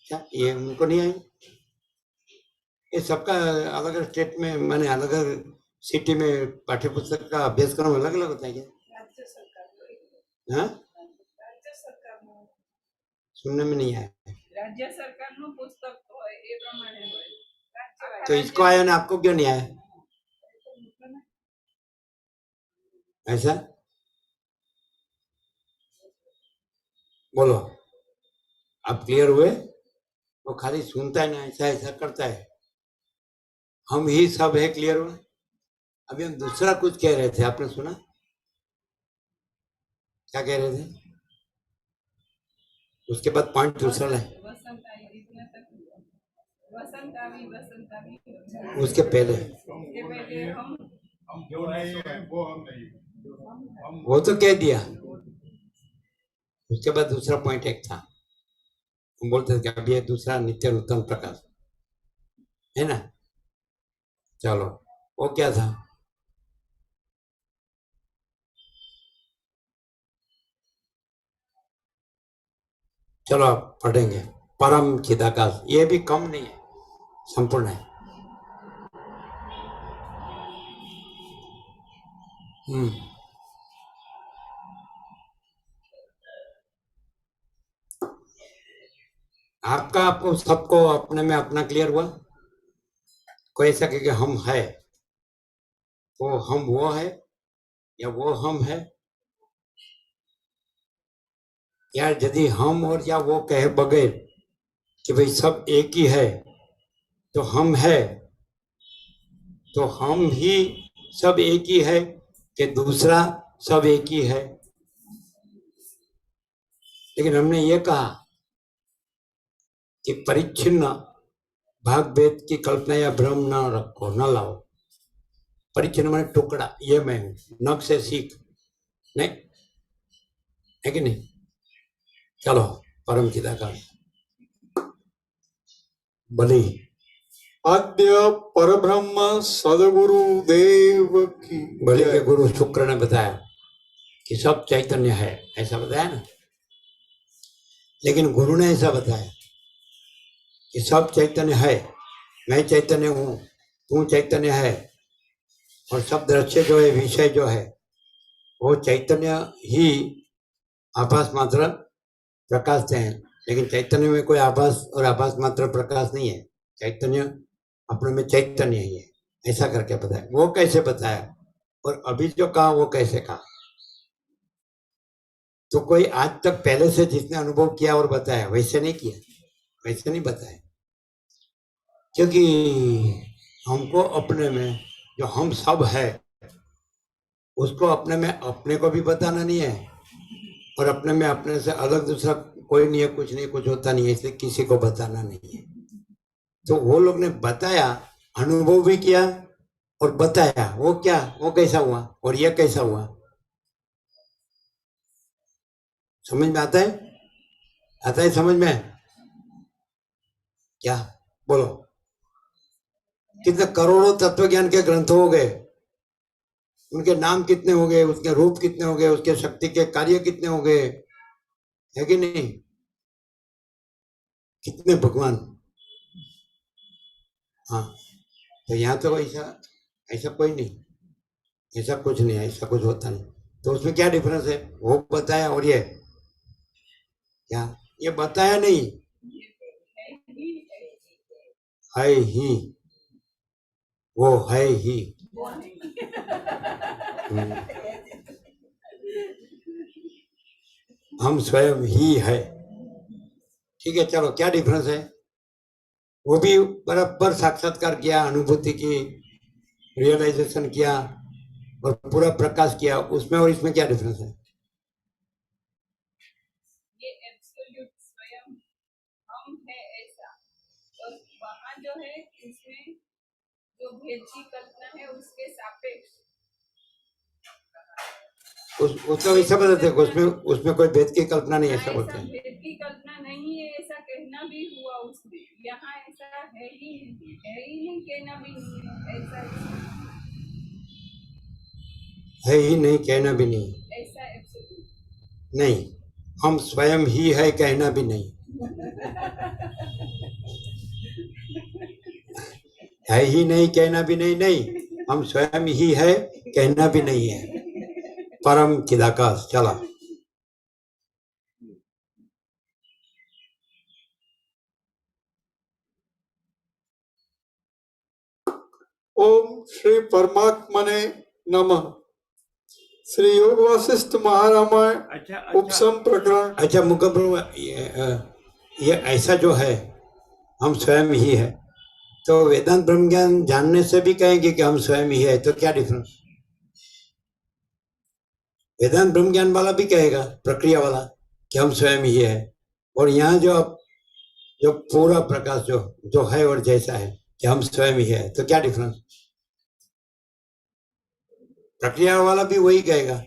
क्या? ये उनको नहीं आई? ये सबका अलग अलग स्टेट में, मैंने अलग अलग सिटी में पाठ्य पुस्तक का अभ्यासक्रम अलग अलग होता है क्या? हाँ सुनने में नहीं आया। राज्य सरकार નું પુસ્તક હોય એ પ્રમાણે હોય। तो इसको आया ना, आपको क्यों नहीं आया? ऐसा बोलो, आप क्लियर हुए? वो खाली सुनता है ना, ऐसा ऐसा करता है। हम ही सब है, क्लियर हुआ? अभी हम दूसरा कुछ कह रहे थे, आपने सुना? क्या कह रहे थे? उसके बाद पॉइंट दूसरा है, उसके पहले हम जो नहीं है वो हम नहीं है। वो तो कह दिया। उसके बाद दूसरा पॉइंट एक था, हम बोलते थे कि अभी दूसरा नित्य नूतन प्रकाश है ना। चलो वो क्या था? चलो आप पढ़ेंगे। परम चिदाकाश, ये भी कम नहीं है, संपूर्ण है। आपका आपको सबको अपने में अपना क्लियर हुआ? कोई ऐसा कहे कि हम है, तो हम वो है या वो हम है? यार यदि हम और या वो कहे बगैर कि भाई सब एक ही है तो हम है, तो हम ही सब एक ही है कि दूसरा सब एक ही है, लेकिन हमने ये कहा कि परिच्छिन्न भाग भेद की कल्पना या भ्रम न रखो, न लाओ। परिच्छिन्न माने टुकड़ा, ये मैं हूं, नख से सीख नहीं है कि नहीं। चलो परम चिदाकाश बलि आद्य परब्रह्म सदगुरु देव की बलि के गुरु शुक्र ने बताया कि सब चैतन्य है, ऐसा बताया ना। लेकिन गुरु ने ऐसा बताया कि सब चैतन्य है, मैं चैतन्य हूं, तू चैतन्य है, और सब दृश्य जो है, विषय जो है, वो चैतन्य ही आभास मात्र प्रकाश से है। लेकिन चैतन्य में कोई आभास और आभास मात्र प्रकाश नहीं है, चैतन्य अपने में चैतन्य ही है, ऐसा करके बताया। वो कैसे बताया और अभी जो कहा वो कैसे कहा? तो कोई आज तक पहले से जिसने अनुभव किया और बताया वैसे नहीं किया, वैसे नहीं बताया। क्योंकि हमको अपने में जो हम सब है उसको अपने में अपने को भी बताना नहीं है, और अपने में अपने से अलग दूसरा कोई नहीं है, कुछ नहीं, कुछ होता नहीं है, इसलिए किसी को बताना नहीं है। तो वो लोग ने बताया, अनुभव भी किया और बताया। वो क्या, वो कैसा हुआ और ये कैसा हुआ, समझ में आता है? आता है समझ में? क्या बोलो? कितने करोड़ों तत्व ज्ञान के ग्रंथ हो गए, उनके नाम कितने हो गए, उसके रूप कितने हो गए, उसके शक्ति के कार्य कितने हो गए, है कि नहीं? कितने भगवान। हाँ, तो यहाँ तो ऐसा ऐसा कोई नहीं, ऐसा कुछ नहीं है, ऐसा कुछ होता नहीं। तो उसमें क्या डिफरेंस है? वो बताया और ये क्या, ये बताया नहीं, है ही, वो है ही। हम स्वयं ही है। ठीक है, चलो क्या डिफरेंस है? वो भी बराबर साक्षात्कार किया, अनुभूति की, रियलाइजेशन किया और पूरा प्रकाश किया, उसमें और इसमें क्या डिफरेंस है? ये एब्सोल्यूट स्वयं हम है ऐसा, और वहाँ जो है इसमें जो भेद की कल्पना है उसके सापेक्ष उसका वैसा बताते हैं, उसमें उसमें कोई भेद की कल्पना नहीं, ऐसा बोलते हैं। भेद की कल्पना नहीं है ऐसा कहना भी हुआ उसमें, यहाँ ऐसा है ही नहीं, कहना भी नहीं है, ऐसा है ही नहीं, कहना भी नहीं, ऐसा एब्सोल्यूट नहीं, हम स्वयं ही है, कहना भी नहीं। है ही नहीं, कहना भी नहीं, नहीं, हम स्वयं ही है, कहना भी नहीं है। परम चिदाकाश। चला ओम श्री परमात्मने नमः। श्री योग वशिष्ठ महारामायण उपसम प्रकरण। अच्छा मुकब्बर, ये ऐसा जो है हम स्वयं ही है, तो वेदांत ब्रह्म ज्ञान जानने से भी कहेंगे कि हम स्वयं ही है, तो क्या डिफरेंस? वेदांत ब्रह्म ज्ञान वाला भी कहेगा, प्रक्रिया वाला, कि हम स्वयं ही है, और यहाँ जो पूरा प्रकाश जो है और जैसा है कि हम स्वयं ही है, तो क्या डिफरेंस? प्रक्रिया वाला भी वही कहेगा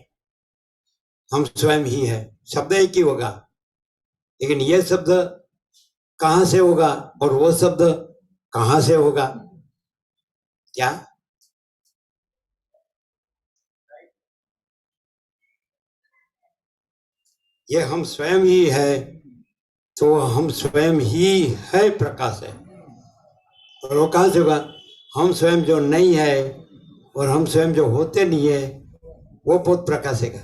हम स्वयं ही है, शब्द एक ही होगा, लेकिन ये शब्द कहां से होगा और वो शब्द कहां से होगा? क्या? ये हम स्वयं ही है, तो हम स्वयं ही है, प्रकाश है, और वो कहां से होगा? हम स्वयं जो नहीं है और हम स्वयं जो होते नहीं है, वो बहुत प्रकाशेगा।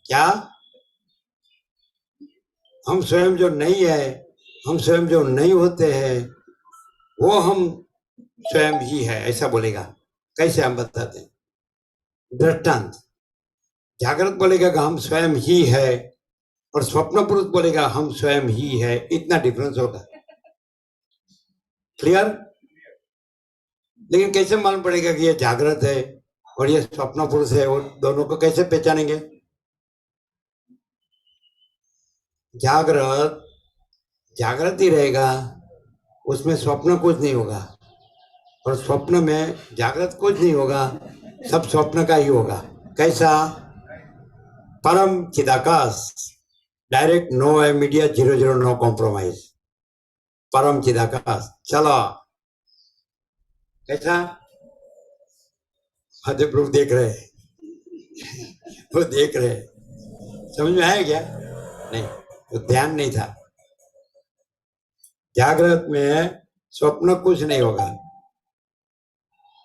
क्या? हम स्वयं जो नहीं है, हम स्वयं जो नहीं होते हैं, वो हम स्वयं ही है, ऐसा बोलेगा। कैसे हम बताते हैं? दृष्टांत। जागृत बोलेगा कि हम स्वयं ही है, और स्वप्न पुरुष बोलेगा हम स्वयं ही है, इतना डिफरेंस होगा। क्लियर? लेकिन कैसे मालूम पड़ेगा कि ये जागृत है और ये स्वप्न पुरुष है, वो दोनों को कैसे पहचानेंगे? जागृत जागृत ही रहेगा, उसमें स्वप्न कुछ नहीं होगा, और स्वप्न में जागृत कुछ नहीं होगा, सब स्वप्न का ही होगा। कैसा? परम चिदाकाश, direct, no immediate, 0 no compromise, परम चिदाकाश। चलो, कैसा? महादेव प्रभु देख रहे हैं, वो देख रहे हैं, समझ में आया क्या? नहीं, तो ध्यान नहीं था। जागृत में स्वप्न कुछ नहीं होगा,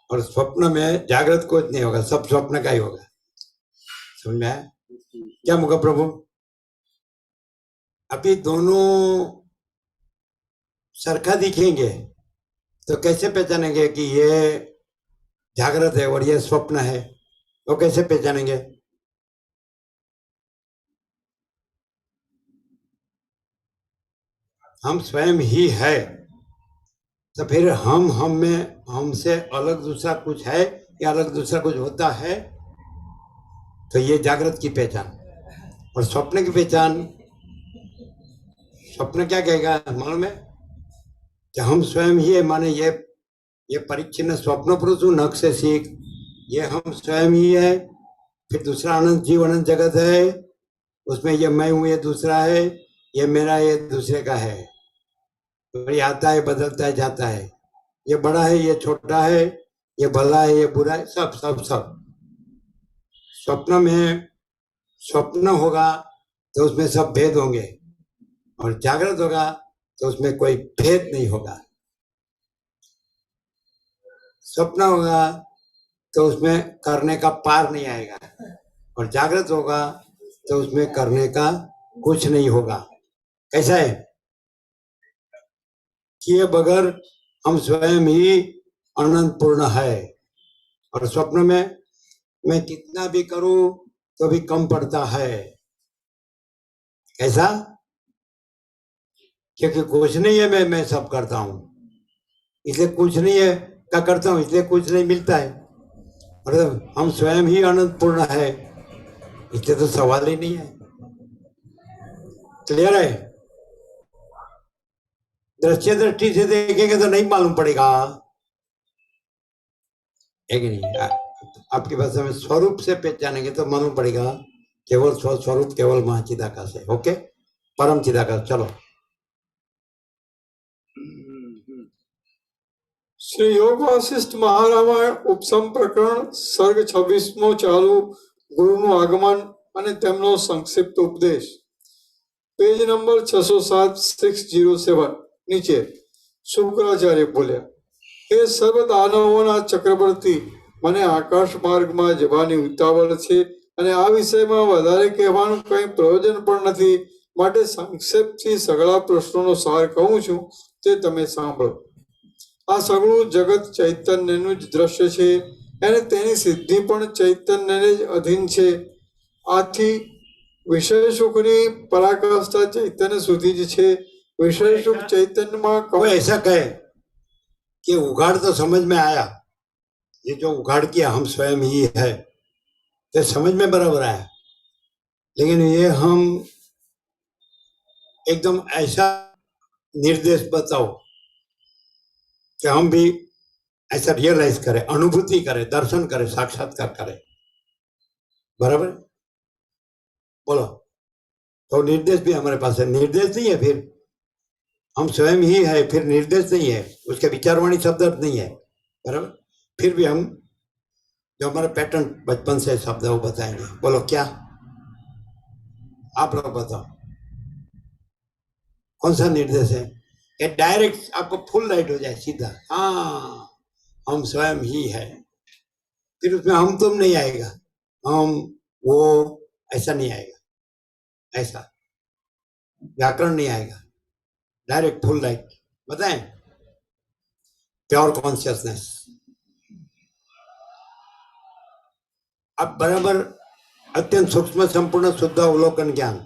और स्वप्न में जागृत कुछ नहीं होगा, सब स्वप्न का ही होगा। समझ में आया क्या मुखा प्रभु? अभी दोनों सरखा दिखेंगे तो कैसे पहचानेंगे कि ये जागृत है और ये स्वप्न है? तो कैसे पहचानेंगे? हम स्वयं ही है, तो फिर हम में हमसे अलग दूसरा कुछ है या अलग दूसरा कुछ होता है? तो ये जागृत की पहचान। और स्वप्न की पहचान, स्वप्न क्या कहेगा मालूम है? कि हम स्वयं ही है, माने ये परिच्छिन्न स्वप्न पुरुष हूं, नख से सीख, ये हम स्वयं ही है। फिर दूसरा अनंत जीव अनंत जगत है, उसमें ये मैं हूं, ये दूसरा है, ये मेरा, ये दूसरे का है। तो ये आता है, बदलता है, जाता है, ये बड़ा है, ये छोटा है, ये भला है, ये बुरा है, सब सब सब। स्वप्न में स्वप्न होगा तो उसमें सब भेद होंगे, और जागृत होगा तो उसमें कोई भेद नहीं होगा। स्वप्न होगा तो उसमें करने का पार नहीं आएगा, और जागृत होगा तो उसमें करने का कुछ नहीं होगा। कैसा है? किए बगैर हम स्वयं ही अनंत पूर्ण है, और स्वप्न में मैं कितना भी करूं तो भी कम पड़ता है। ऐसा? क्योंकि कुछ नहीं है, मैं सब करता हूं, इसलिए कुछ नहीं है क्या करता हूं, इसलिए कुछ नहीं मिलता है। और हम स्वयं ही अनंत पूर्ण है, इसलिए तो सवाल ही नहीं है। क्लियर है? दृश्य दृष्टि से देखेंगे तो नहीं मालूम पड़ेगा, है कि नहीं? आपकी भाषा में स्वरूप से पहचानेंगे तो मालूम पड़ेगा, केवल स्वरूप केवल महाचिदाकाश है। ओके, परम चिदाकाश। चलो, श्री योग वासिष्ठ महारामायण उपसम प्रकरण सर्ग 26મો ચાલુ ગુરુનું આગમન અને તેમનો સંક્ષિપ્ત ઉપદેશ પેજ નંબર 607 607 નીચે શુક્રાચાર્ય બોલ્યા, હે સર્વ દાનવોના ચક્રવર્તી, મને આકાશ માર્ગમાં જવાની ઉતાવળ છે અને આ વિષયમાં વધારે કહેવાનું કંઈ પ્રયોજન પણ નથી, માટે સંક્ષેપથી સઘળા પ્રશ્નોનો સાર કહું છું, તે તમે સાંભળો. આ સગળું જગત ચૈતન્યનું જ દ્રશ્ય છે અને તેની સિદ્ધિ પણ ચૈતન્યને જ અધીન છે. આથી વિષય સુખની પરાકાષ્ઠા ચૈતન્ય સુધી જ છે. વિષય સુખ ચૈતન્યમાં कोई ऐसा कहे कि उघाड़ तो समझ में आया, ये जो उघाड़ किया हम स्वयं ही है, तो समझ में बराबर आया, लेकिन ये हम एकदम ऐसा निर्देश बताओ कि हम भी ऐसा रियलाइज करें, अनुभूति करें, दर्शन करें, साक्षात्कार करें। बराबर? बोलो। तो निर्देश भी हमारे पास है, निर्देश नहीं है, फिर हम स्वयं ही है, फिर निर्देश नहीं है, उसके विचारवाणी शब्द अर्थ नहीं है। बराबर? फिर भी हम जो हमारा पैटर्न बचपन से शब्द है वो बताएंगे। बोलो क्या? आप लोग बताओ कौन सा निर्देश है? ये डायरेक्ट आपको फुल राइट हो जाए सीधा, हाँ हम स्वयं ही है, फिर उसमें हम तुम नहीं आएगा, हम वो ऐसा नहीं आएगा, ऐसा व्याकरण नहीं आएगा, डायरेक्ट फुल राइट। बताएं? Pure consciousness. अब बराबर अत्यंत सूक्ष्म संपूर्ण शुद्ध अवलोकन ज्ञान।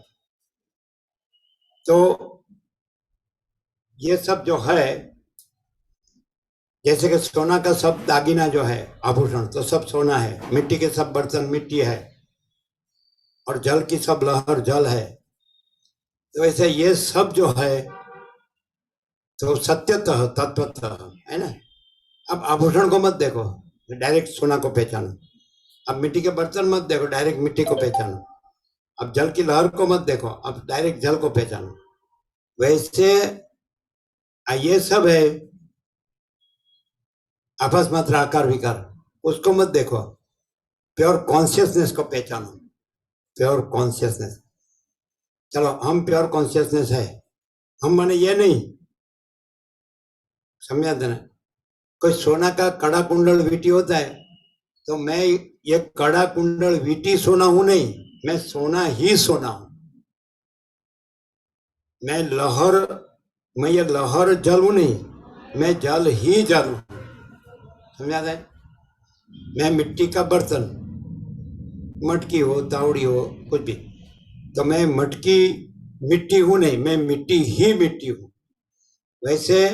तो ये सब जो है, जैसे कि सोना का सब दागिना जो है आभूषण तो सब सोना है, मिट्टी के सब बर्तन मिट्टी है, और जल की सब लहर जल है। तो वैसे ये सब जो है तो सत्यतः तत्वतः है ना। अब आभूषण को मत देखो, डायरेक्ट सोना को पहचानो। अब मिट्टी के बर्तन मत देखो, डायरेक्ट मिट्टी को पहचानो। अब जल की लहर को मत देखो, अब डायरेक्ट जल को पहचानो। वैसे ये सब है आपस मात्र आकार विकार, उसको मत देखो, प्योर कॉन्शियसनेस को पहचानो। प्योर कॉन्शियसनेस, चलो हम प्योर कॉन्शियसनेस है, हम माने ये नहीं, समझा देना। कोई सोना का कड़ा कुंडल वीटी होता है तो मैं ये कड़ा कुंडल वीटी सोना हूं नहीं, मैं सोना ही सोना हूं। मैं ये लहर जल हूं नहीं, मैं जल ही जल हूं। समझा है। मैं मिट्टी का बर्तन, मटकी हो तावड़ी हो कुछ भी, तो मैं मटकी मिट्टी हूं नहीं, मैं मिट्टी ही मिट्टी हूं। वैसे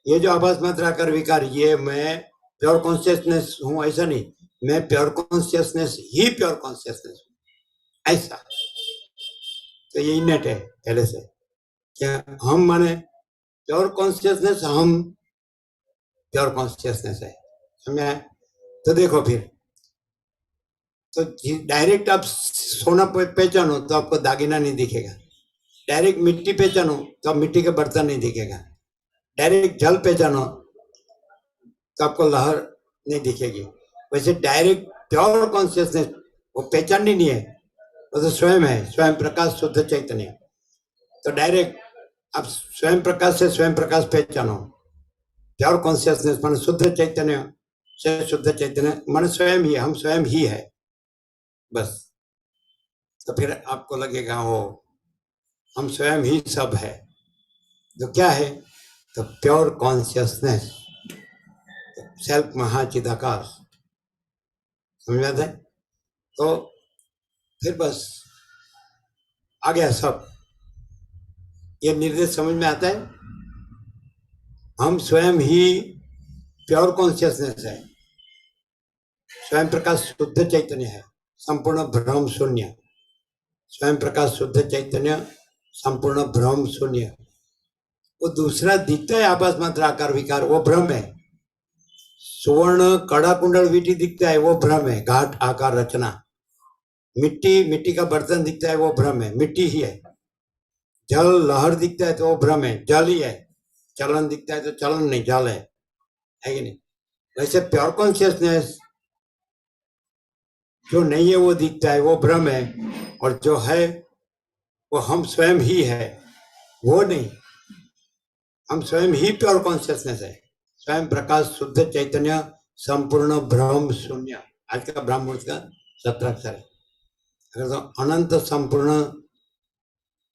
ये जो आभास मात्रा आकार विकार, ये मैं प्योर कॉन्शियसनेस हूं ऐसा नहीं, मैं प्योर कॉन्शियसनेस ही प्योर कॉन्शियसनेस हूं ऐसा। तो ये इनेट है पहले से, क्या हम माने प्योर कॉन्शियसनेस, हम प्योर कॉन्शियसनेस है, समझा। तो देखो फिर, तो डायरेक्ट आप सोना पहचानो तो आपको दागिना नहीं दिखेगा, डायरेक्ट मिट्टी पहचानो तो आप मिट्टी के बर्तन नहीं दिखेगा, डायरेक्ट जल पहचानो तो आपको लहर नहीं दिखेगी। वैसे डायरेक्ट प्योर कॉन्शियसनेस वो पहचाननी नहीं है, वो तो स्वयं है, स्वयं प्रकाश शुद्ध चैतन्य। तो डायरेक्ट आप स्वयं प्रकाश से स्वयं प्रकाश पहचानो। प्योर कॉन्शियसनेस मान शुद्ध चैतन्य से शुद्ध चैतन्य मान स्वयं ही, हम स्वयं ही है बस। तो फिर आपको लगेगा हो हम स्वयं ही सब है। तो क्या है, तो प्योर कॉन्शियसनेस, सेल्फ महाचिदाकाश, समझ आते। तो फिर बस आ गया सब, ये निर्देश समझ में आता है। हम स्वयं ही प्योर कॉन्शियसनेस है, स्वयं प्रकाश शुद्ध चैतन्य है, संपूर्ण भ्रम शून्य। स्वयं प्रकाश शुद्ध चैतन्य संपूर्ण भ्रम शून्य। वो दूसरा दिखता है आभास मात्र आकार विकार, वो भ्रम है। सुवर्ण कड़ा कुंडल वीटी दिखता है, वो भ्रम है, घाट आकार रचना। मिट्टी का बर्तन दिखता है, वो भ्रम है, मिट्टी ही है। जल लहर दिखता है तो वो भ्रम है, जल ही है। चलन दिखता है तो चलन नहीं, जल है कि नहीं। वैसे प्योर कॉन्शियसनेस जो नहीं है वो दिखता है, वो भ्रम है, और जो है वो हम स्वयं ही है, वो नहीं। हम स्वयं ही प्योर कॉन्शियसनेस है, स्वयं प्रकाश शुद्ध चैतन्य संपूर्ण भ्रम शून्य। आज का ब्रह्म मुहूर्त का 17 अक्षर है। अगर तो अनंत संपूर्ण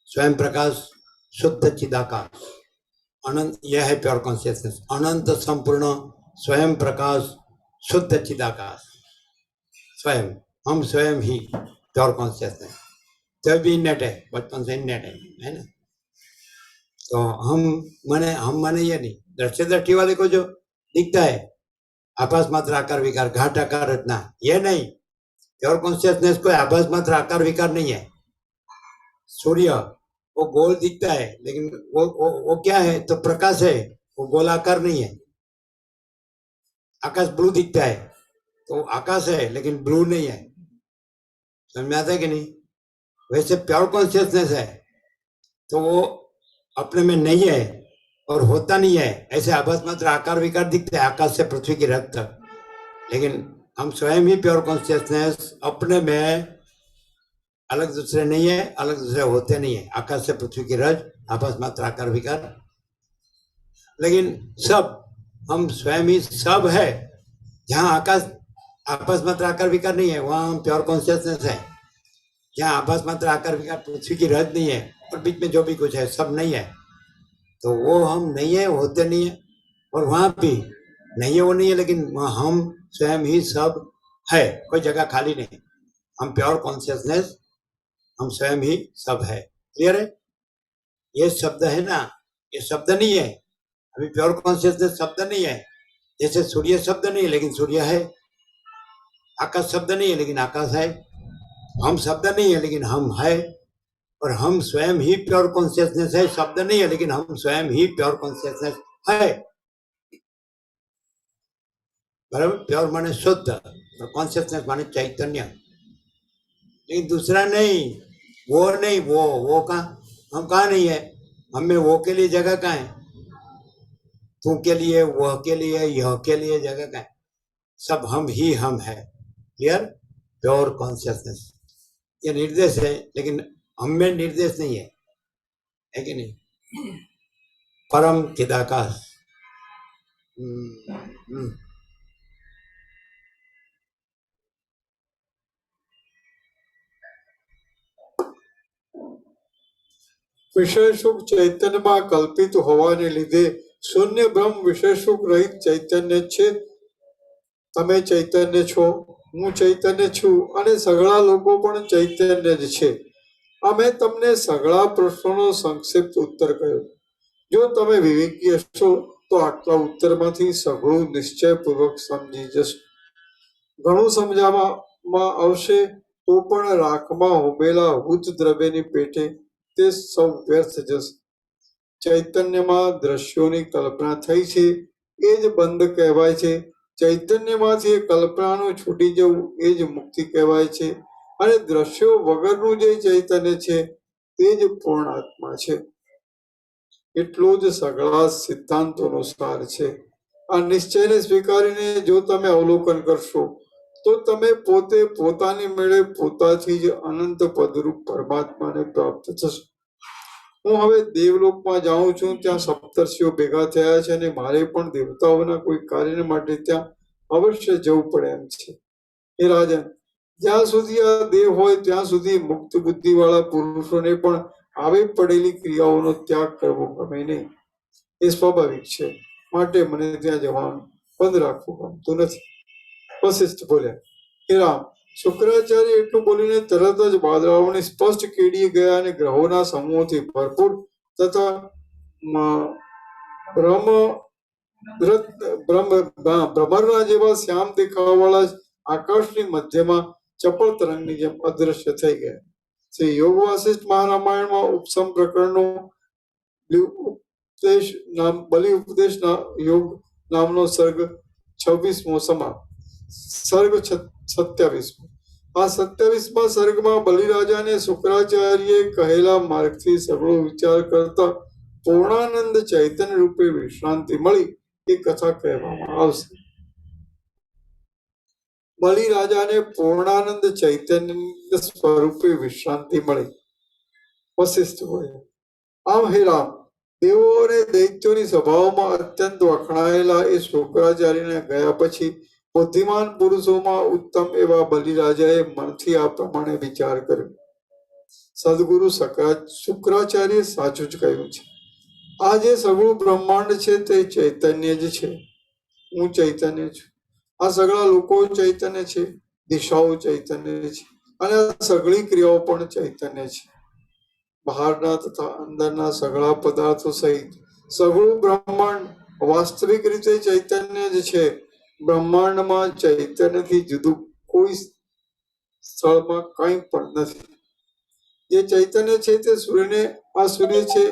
स्वयं प्रकाश शुद्ध चिदाकाश, अनंत, यह है प्योर कॉन्शियसनेस। अनंत संपूर्ण स्वयं प्रकाश शुद्ध चिदाकाश, स्वयं, हम स्वयं ही प्योर कॉन्शियसनेस। तो भी नेट है, बचपन से नेट है ना। तो हम माने ये नहीं, दृष्टि वाले को जो दिखता है आभास मात्र आकार विकार, घाट आकार रचना, ये नहीं। प्योर कॉन्शियसनेस को आभास मात्र आकार विकार नहीं है। सूर्य वो गोल दिखता है, लेकिन वो क्या है, तो प्रकाश है, वो गोलाकार नहीं है। आकाश ब्लू दिखता है तो आकाश है, लेकिन ब्लू नहीं है। समझ में आता है कि नहीं। वैसे प्योर कॉन्शियसनेस है तो वो अपने में नहीं है और होता नहीं है। ऐसे आभास मात्र आकार विकार दिखते हैं आकाश से पृथ्वी की रत तक, लेकिन हम स्वयं ही प्योर कॉन्शियसनेस अपने में अलग दूसरे नहीं है, अलग दूसरे होते नहीं है। आकाश से पृथ्वी की रज, आभास मात्र आकार विकार, लेकिन सब हम स्वयं ही सब है। जहाँ आकाश आभास मात्र आकार विकार नहीं है, वहां हम प्योर कॉन्शियसनेस है। जहाँ आभास मात्र आकार विकार पृथ्वी की रज नहीं है, और बीच में जो भी कुछ है सब नहीं है, तो वो हम नहीं है, होते नहीं है। और वहां भी नहीं है, वो नहीं है, लेकिन हम स्वयं ही सब है, कोई जगह खाली नहीं। हम प्योर कॉन्शियसनेस, हम स्वयं ही सब है। क्लियर है। ये शब्द है ना, ये शब्द नहीं है, अभी प्योर कॉन्शियसनेस शब्द नहीं है, जैसे सूर्य शब्द नहीं है लेकिन सूर्य है, आकाश शब्द नहीं है लेकिन आकाश है, हम शब्द नहीं है लेकिन हम है, और हम स्वयं ही प्योर कॉन्शियसनेस है, शब्द नहीं है लेकिन हम स्वयं ही प्योर कॉन्शियसनेस है। बराबर, प्योर माने शुद्ध और कॉन्शियसनेस माने चैतन्य, लेकिन दूसरा नहीं, वो नहीं, वो कहाँ, हम कहाँ नहीं है, हमें वो के लिए जगह कहाँ है, तू के लिए, वह के लिए, यह के लिए जगह कहाँ है, सब हम ही हम है। क्लियर, प्योर कॉन्शियसनेस, ये निर्देश है लेकिन हम में निर्देश नहीं है कि नहीं? परम चिदाकाश। વિષય સુખ ચૈતન્યમાં કલ્પિત હોવાને લીધે શૂન્ય બ્રહ્મ વિષય સુખ રહિત ચૈતન્ય છે. તમે ચૈતન્ય છો, હું ચૈતન્ય છું અને સઘળા લોકો પણ ચૈતન્ય જ છે. આ મેં તમને સઘળા પ્રશ્નોનો સંક્ષિપ્ત ઉત્તર કહ્યો. જો તમે વિવેકી હશો તો આટલા ઉત્તરમાંથી સઘળું નિશ્ચયપૂર્વક સમજી જશો. ઘણું સમજાવવામાં આવશે તો પણ રાખમાં હોમેલા ભૂત દ્રવ્યની પેટે તે સૌ વ્યર્થ જશે. ચૈતન્યમાં દ્રશ્યોની કલ્પના થઈ છે એ જ બંધ કહેવાય છે. ચૈતન્યમાંથી એ કલ્પનાનું છૂટી જવું એ જ મુક્તિ કહેવાય છે. અને દ્રશ્યો વગરનું જે ચૈતન્ય છે તે જ પૂર્ણ આત્મા છે. એટલો જ સઘળા સિદ્ધાંતોનો સાર છે. આ નિશ્ચયને સ્વીકારીને જો તમે અવલોકન કરશો તો તમે પોતે પોતાની મેળે પોતાથી જ અનંત પદરૂપ પરમાત્માને પ્રાપ્ત થશો. હું હવે દેવલોકમાં જાઉં છું, ત્યાં સપ્તર્ષિઓ ભેગા થયા છે અને મારે પણ દેવતાઓના કોઈ કાર્ય માટે ત્યાં અવશ્ય જવું પડે એમ છે. હે રાજન, જ્યાં સુધી આ દેહ હોય ત્યાં સુધી મુક્ત બુદ્ધિ વાળા પુરુષોને પણ આવી પડેલી ક્રિયાઓનો ત્યાગ કરવો ગમે નહીં. એ સ્વાભાવિક છે, માટે મને ત્યાં જવાનું બંધ રાખવું ગમતું નથી. વશિષ્ઠ બોલ્યા, હે રામ, શુક્રાચાર્ય એટલું બોલીને તરત જ વાદળાઓને સ્પષ્ટ કેડી ગયા અને ગ્રહોના સમૂહોથી ભરપૂર તથા ભ્રમરના જેવા શ્યામ દેખાવાવાળા આકાશની મધ્યમાં ચપળ તરંગની જેમ અદ્રશ્ય થઈ ગયા. શ્રી યોગ વાસિષ્ઠ મહારામાયણમાં ઉપસમ પ્રકરણનો બલિ ઉપદેશ યોગ નામનો સર્ગ 26મો સમાપ્ત. સર્ગ 27. આ 27મા સર્ગમાં બલિરાજાને શુક્રાચાર્યએ કહેલા માર્ગથી સઘળો વિચાર કરતા પૂર્ણાનંદ ચૈતન્ય રૂપે વિશ્રાંતિ મળી એ કથા કહેવામાં આવશે. બલિરાજાને પૂર્ણાનંદ ચૈતન્ય સ્વરૂપે વિશ્રાંતિ મળી. વશિષ્ઠ બોલ્યા, આમ હે રામ, દેવો અને દૈત્યોની સભાઓમાં અત્યંત વખણાયેલા એ શુક્રાચાર્યને ગયા પછી બુદ્ધિમાન પુરુષોમાં ઉત્તમ એવા બલિરાજાએ મનથી આ પ્રમાણે વિચાર કર્યો. સદગુરુ શુક્રાચાર્ય સાચું જ કહ્યું છે. આ જે સગળું બ્રહ્માંડ છે તે ચૈતન્ય જ છે. હું ચૈતન્ય છું. આ સગળા લોકો ચૈતન્ય છે, દિશાઓ ચૈતન્ય છે અને આ સગળી ક્રિયાઓ પણ ચૈતન્ય છે. બહારના તથા અંદરના સગળા પદાર્થો સહિત સગળું બ્રહ્માંડ વાસ્તવિક રીતે ચૈતન્ય જ છે. બ્રહ્માંડમાં ચૈતન્યથી જુદું કોઈ સ્થળમાં કંઈ પણ નથી. જે ચૈતન્ય છે તે સૂર્યને આ સૂર્ય છે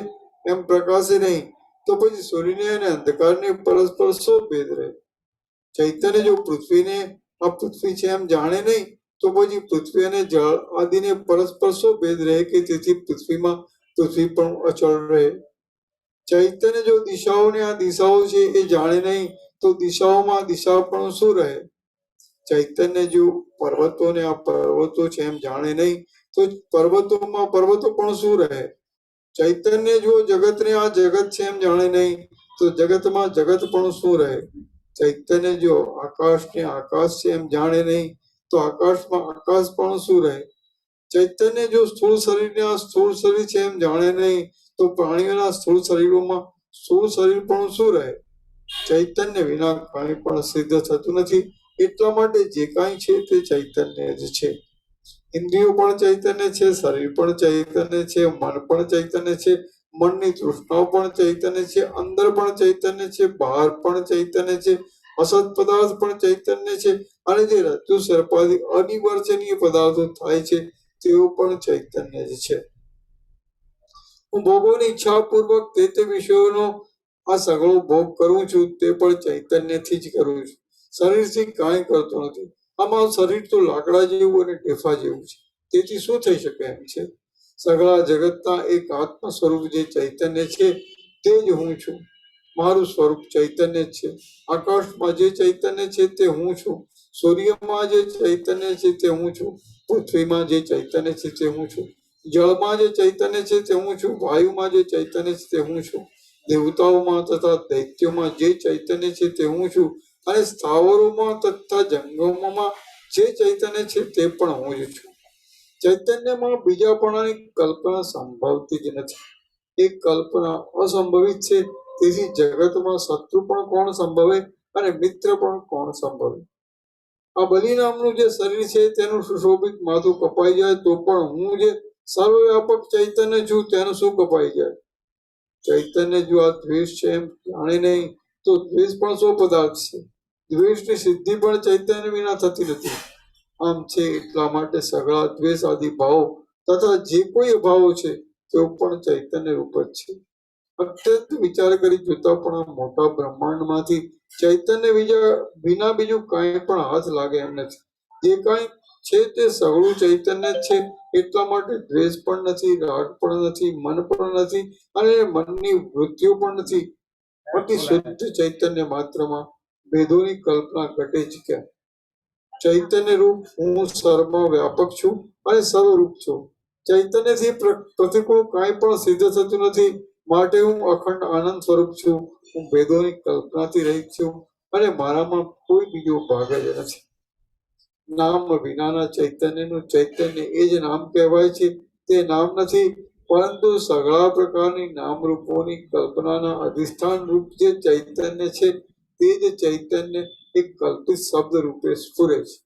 એમ પ્રકાશે નહીં તો પછી સૂર્યને અને અંધકારને પરસ્પર શો ભેદ રહે? ચૈતન્ય જો પૃથ્વીને આ પૃથ્વી છે એમ જાણે નહીં તો પછી પૃથ્વી અને જળ આદિને પરસ્પર શો ભેદ રહે કે તેથી પૃથ્વીમાં પૃથ્વી પણ અચળ રહે? ચૈતન્ય જો દિશાઓને આ દિશાઓ છે એ જાણે નહીં તો દિશાઓમાં દિશા પણ શું રહે? ચૈતન્ય જો પર્વતોને આ પર્વતો છે એમ જાણે નહીં તો પર્વતોમાં પર્વતો પણ શું રહે? ચૈતન્ય જો જગતને આ જગત છે એમ જાણે નહીં તો જગતમાં જગત પણ શું રહે? ચૈતન્ય જો આકાશને આકાશ છે એમ જાણે નહીં તો આકાશમાં આકાશ પણ શું રહે? ચૈતન્ય જો સ્થૂળ શરીરને આ સ્થૂળ શરીર છે એમ જાણે નહીં તો પ્રાણીઓના સ્થૂળ શરીરોમાં સ્થૂળ શરીર પણ શું રહે? ચૈતન્ય વિના કાંઈ પણ સિદ્ધ થતું નથી. એટલા માટે જે કાંઈ છે તે ચૈતન્ય જ છે. ઇન્દ્રિયો પણ ચૈતન્ય છે, શરીર પણ ચૈતન્ય છે, મન પણ ચૈતન્ય છે, મનની તૃષ્ણાઓ પણ ચૈતન્ય છે, અંદર પણ ચૈતન્ય છે, બહાર પણ ચૈતન્ય છે અસત પદાર્થ પણ ચૈતન્ય છે અને જે રજ્જુ સર્પાદી અનિવાર્ચનીય પદાર્થો થાય છે તેઓ પણ ચૈતન્ય જ છે. હું ભોગોની ઈચ્છાપૂર્વક તે વિષયોનો આ સઘળો ભોગ કરું છું તે પણ ચૈતન્યથી જ કરું છું. શરીરથી કાંઈ કરતો નથી. આમાં શરીર તો લાકડા જેવું અને ટેફા જેવું છે, તેથી શું થઈ શકે એમ છે? સઘળા જગતના એક આત્મ સ્વરૂપ જે ચૈતન્ય છે તે જ હું છું. મારું સ્વરૂપ ચૈતન્ય જ છે. આકાશમાં જે ચૈતન્ય છે તે હું છું. સૂર્યમાં જે ચૈતન્ય છે તે હું છું. પૃથ્વીમાં જે ચૈતન્ય છે તે હું છું. જળમાં જે ચૈતન્ય છે તે હું છું. વાયુમાં જે ચૈતન્ય છે તે હું છું. દેવતાઓમાં તથા દૈત્યોમાં જે ચૈતન્ય છે તે હું છું. અને સ્થાવરોમાં તથા જંગમોમાં જે ચૈતન્ય છે તે પણ હું જ છું. ચૈતન્યમાં બીજાપણાની કલ્પના સંભવતી જ નથી. એક કલ્પના અસંભવિત છે. તેથી જગતમાં શત્રુ પણ કોણ સંભવે અને મિત્ર પણ કોણ સંભવે? આ બલિ નામનું જે શરીર છે તેનું સુશોભિત માથું કપાઈ જાય તો પણ હું જે સર્વવ્યાપક ચૈતન્ય છું તેનું શું કપાઈ જાય? ચૈતન્ય જો આ દ્વેષ છે એમ જાણે નહીં તો દ્વેષ પણ શો પદાર્થ છે? દ્વેષની સિદ્ધિ પણ ચૈતન્ય વિના થતી નથી. આમ છે એટલા માટે સઘળા દ્વેષ આદિ ભાવો તથા જે કોઈ અભાવો છે તેઓ પણ ચૈતન્ય રૂપ જ છે. અત્યંત વિચાર કરી જોતા પણ આ મોટા બ્રહ્માંડમાંથી ચૈતન્ય વિના બીજું કાંઈ પણ હાથ લાગે એમ નથી. જે કાંઈ છે તે સઘળું ચૈતન્ય જ છે. એટલા માટે દ્વેષ પણ નથી, રાગ પણ નથી, મન પણ નથી અને મનની વૃત્તિઓ પણ નથી. અતિ શુદ્ધ ચૈતન્ય માત્રમાં ભેદોની કલ્પના ઘટે જ ક્યાં? ચૈતન્ય રૂપ હું સર્વમાં વ્યાપક છું અને સર્વરૂપ છું. ચૈતન્યથી પ્રતિકૂળ કાંઈ પણ સિદ્ધ થતું નથી. માટે હું અખંડ આનંદ સ્વરૂપ છું. હું ભેદોની કલ્પનાથી રહિત છું અને મારામાં કોઈ બીજો ભાગ જ નથી. નામ વિનાના ચૈતન્યનું ચૈતન્ય એ જ નામ કહેવાય છે. તે નામ નથી, પરંતુ સઘળા પ્રકારની નામરૂપોની કલ્પનાના અધિષ્ઠાન રૂપ જે ચૈતન્ય છે તે જ ચૈતન્ય એક કલ્પિત શબ્દ રૂપે સ્ફુરે છે.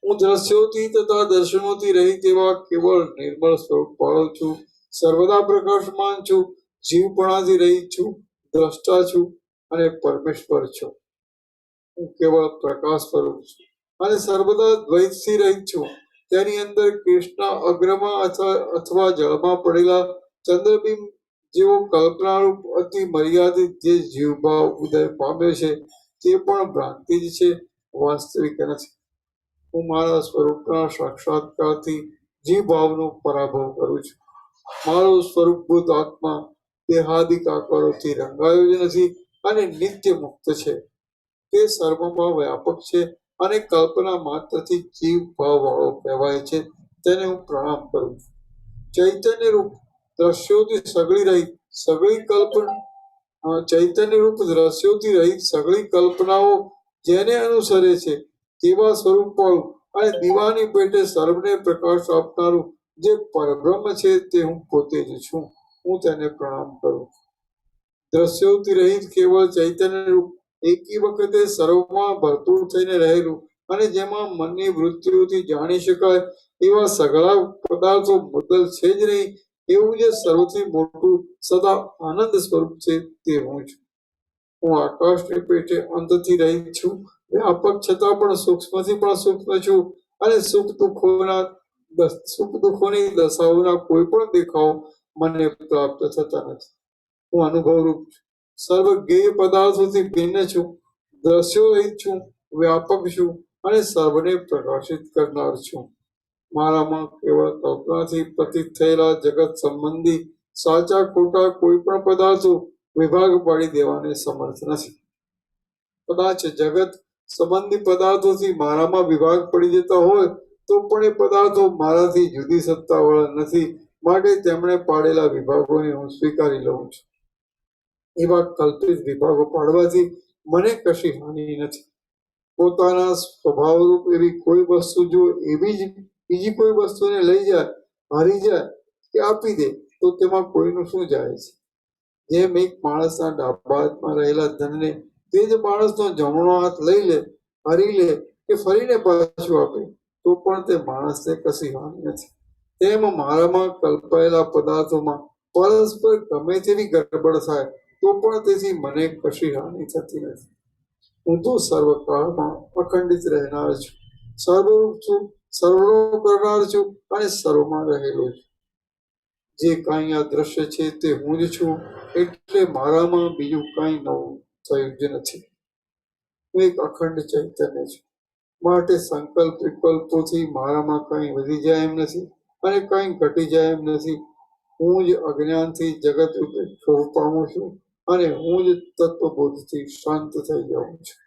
હું દ્રશ્યોથી તથા દર્શનોથી રહિત એવા કેવળ નિર્મળ સ્વરૂપ વાળો છું. સર્વદા પ્રકાશમાન છું. જીવપણાથી રહિત છું. દ્રષ્ટા છું અને પરમેશ્વર છું. હું કેવળ પ્રકાશ સ્વરૂપ છું અને સર્વદા દ્વૈતથી રહિત છું. તેની અંદર કૃષ્ણ અગ્રમાં અથવા જળમાં પડેલા ચંદ્રબિંબ જેવો કલ્પનારૂપ અતિ મર્યાદિત જે જીવભાવ ઉદય પામ્યો છે તે પણ ભ્રાંતિ જ છે, વાસ્તવિક નથી. હું મારા સ્વરૂપના સાક્ષાત્કારથી જીવભાવનો પરાભવ કરું છું. મારો સ્વરૂપભૂત આત્મા દેહાદિક આકારોથી રંગાયો જ નથી અને નિત્ય મુક્ત છે. તે સર્વમાં વ્યાપક છે અને કલ્પના માત્રથી જીવ ભાવ વાળો કહેવાય છે. તેને હું પ્રણામ કરું છું. ચૈતન્ય રૂપ દ્રશ્યોથી સગળી રહિત સગળી કલ્પના ચૈતન્ય રૂપ દ્રશ્યોથી રહિત સગળી કલ્પનાઓ જેને અનુસરે છે તેવા સ્વરૂપ વાળું અને દીવાની પેટે સર્વને પ્રકાશ આપનારું જે પરબ્રહ્મ છે તે હું પોતે જ છું. હું તેને પ્રણામ કરું. દ્રશ્યોથી રહિત કેવળ ચૈતન્ય રૂપ એકી વખતે સર્વમાં ભરપૂર થઈને રહેલું અને જેમાં મનની વૃત્તિઓથી જાણી શકાય એવા સઘળા પદાર્થો મુદ્દલ છે જ નહીં એવું જે સર્વથી મોટું સદા આનંદ સ્વરૂપ છે તે હું છું. હું આકાશની પેટે અંતથી રહિત છું. વ્યાપક છતાં પણ સૂક્ષ્મથી પણ સૂક્ષ્મ છું અને સુખ દુઃખોની દશાઓના કોઈ પણ દેખાવ મને પ્રાપ્ત થતા નથી. હું અનુભવરૂપ છું. સર્વજ્ઞેય પદાર્થોથી ભિન્ન છું. દ્રશ્યો રહિત છું. વ્યાપક છું અને સર્વને પ્રકાશિત કરનાર છું. મારામાં કેવળ કલ્પનાથી પ્રતીત થયેલા જગત સંબંધી સાચા ખોટા કોઈ પણ પદાર્થો વિભાગ પાડી દેવાને સમર્થ નથી. કદાચ જગત સંબંધી પદાર્થોથી મારામાં વિભાગ પડી જતા હોય તો પણ એ પદાર્થો મારાથી જુદી સત્તાવાળા નથી. માટે તેમણે પાડેલા વિભાગોને હું સ્વીકારી લઉં છું. એવા કલ્પિત વિભાગો પાડવાથી મને કશી હાનિ નથી. પોતાના સ્વભાવરૂપ એવી કોઈ વસ્તુ જો એવી જ બીજી કોઈ વસ્તુને લઈ જાય, હારી જાય કે આપી દે તો તેમાં કોઈનું શું જાય છે? જેમ એક માણસના ડાબા હાથમાં રહેલા ધનને તે જ માણસનો જમણો હાથ લઈ લે, હરી લે કે ફરીને પાછું આપે તો પણ તે માણસને કશી હાનિ નથી. તેમ મારામાં કલ્પાયેલા પદાર્થોમાં પરસ્પર ગમે તેવી ગડબડ થાય તો પણ તેથી મને કશી હાનિ થતી નથી. હું તો સર્વકાળમાં અખંડિત રહેનાર છું, સર્વરૂપ છું, સર્વનો કરનાર છું અને સર્વમાં રહેલો છું. જે કાંઈ આ દ્રશ્ય છે તે હું જ છું, એટલે મારામાં બીજું કાંઈ નવું થયું જ નથી. હું એક અખંડ ચૈતન્ય છું, માટે સંકલ્પ વિકલ્પોથી મારામાં કંઈ વધી જાય એમ નથી અને કંઈ ઘટી જાય એમ નથી. હું જ અજ્ઞાનથી જગત રૂપે ક્ષોભ પામું છું અને હું જ તત્વબોધથી શાંત થઈ જાઉં છું.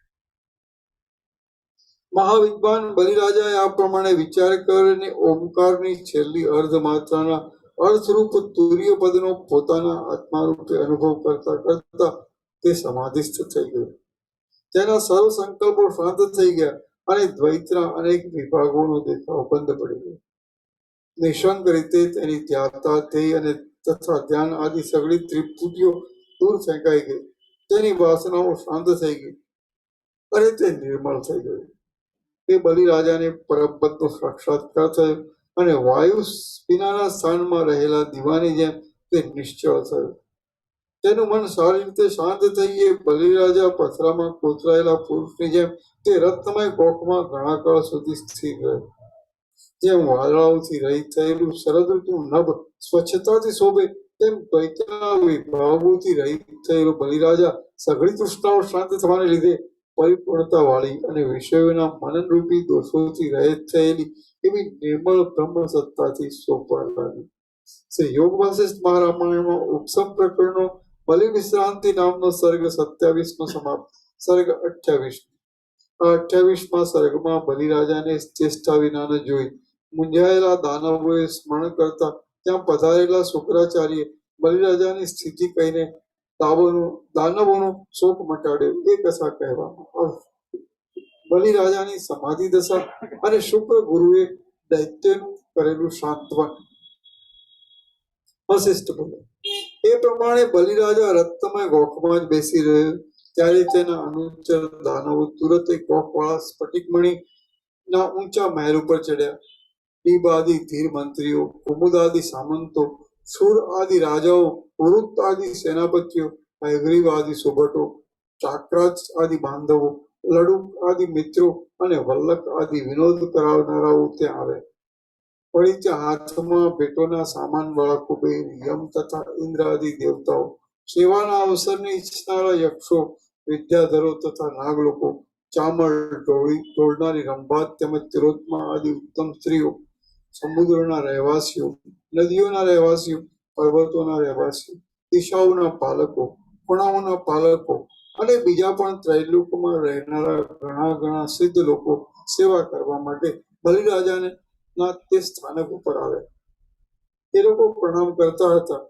મહાવિદ્વાન બલિરાજાએ આ પ્રમાણે વિચાર કરીને ઓમકારની છેલ્લી અર્ધ માત્રાના અર્થરૂપ તુર્ય પદનો પોતાના આત્મા રૂપે અનુભવ કરતા કરતા તે સમાધિસ્થ થઈ ગયો. તેના સર્વ સંકલ્પો શાંત થઈ ગયા અને દ્વૈતના અનેક વિભાગોનો દેખાવ બંધ પડી ગયો. નિશંક રીતે તેની ધ્યાતા ધ્યેય અને તથા ધ્યાન આદિ સગળી ત્રિપુટીઓ દૂર ફેંકાઈ ગઈ. તેની વાસનાઓ શાંત થઈ ગઈ અને તે નિર્મળ થઈ ગયું. તે બલિરાજાને પરમપદનો સાક્ષાત્કાર થયો અને વાયુ વિનાના સ્થાનમાં રહેલા દીવાની જેમ તે નિશ્ચળ થયો. તેનું મન સારી રીતે શાંત થઈએ બલિરાજા પથરામાં કોતરાયેલા પુરુષની જેમ તે રત્નમય ગોખમાં ઘણા કાળ સુધી સ્થિર રહ્યો. જેમ વાદળાઓથી રહિત થયેલું શરદ ઋતુ નભ સ્વચ્છતાથી શોભે, તેમ દ્વૈતના વિભાગોથી રહિત થયેલો બલિરાજા સઘળી તૃષ્ણાઓ શાંત થવાને લીધે પરિપૂર્ણતા વાળી અને વિષયોના મનનરૂપી દોષોથી રહિત થયેલી એવી નિર્મળ બ્રહ્મ સત્તાથી શોભવા લાગ્યો. શ્રી યોગ વાસિષ્ઠ મહારામાયણમાં ઉપસમ પ્રકરણનો બલિ વિશ્રાંતિ નામનો સર્ગ 27 નો સમાપ્ત. સર્ગ 28. આ 28મા સર્ગમાં બલિરાજાને ચેષ્ટા વિના ન જોઈ મૂંઝાયેલા દાનવોએ સ્મરણ કરતા ત્યાં પધારેલા શુક્રાચાર્ય બલિરાજાની સ્થિતિ કહીને દાનવોનો શોક મટાડ્યો એ કથા કહેવામાં આવે. બલિરાજાની સમાધિ દશા અને શુક્ર ગુરુએ દૈત્યનું કરેલું સાંત્વન. વશિષ્ઠ બોલે, એ પ્રમાણે બલિરાજા રત્નમય ગોખમાં જ બેસી રહ્યો ત્યારે તેના અનુચર દાનવો તુરત એક ગોખવાળા સ્ફટિકમણિ ના ઊંચા મહેલ ઉપર ચડ્યા. દીબાદિ ધીર મંત્રીઓ, કુમુદાદિ સામંતો, સુર આદિ રાજાઓ, વૃત્ત આદિ સેનાપતિઓ, હયગ્રીવ આદિ સુભટો, ચાક્રાજ આદિ બાંધવો, લડુક આદિ મિત્રો અને વલ્લક આદિ વિનોદ કરાવનારાઓ ત્યાં આવે. વળી ત્યાં હાથમાં ભેટોના સામાન વાળા કુબેર, યમ તથા ઇન્દ્ર આદિ દેવતાઓ, સેવાના અવસરને ઈચ્છનારા યક્ષો, વિદ્યાધરો તથા નાગલોકો, ચામર ઢોળનારી રંભાત તેમજ તિરોત્મા આદિ ઉત્તમ સ્ત્રીઓ, સમુદ્રના રહેવાસીઓ, નદીઓના રહેવાસીઓ, પર્વતોના રહેવાસીઓ, દિશાઓના પાલકો, ખૂણાઓના પાલકો અને બીજા પણ ત્રૈલોકમાં રહેનારા ઘણા સિદ્ધ લોકો સેવા કરવા માટે બલિરાજાને તે સ્થાનક ઉપર આવે. એ લોકો પ્રણામ કરતા હતા,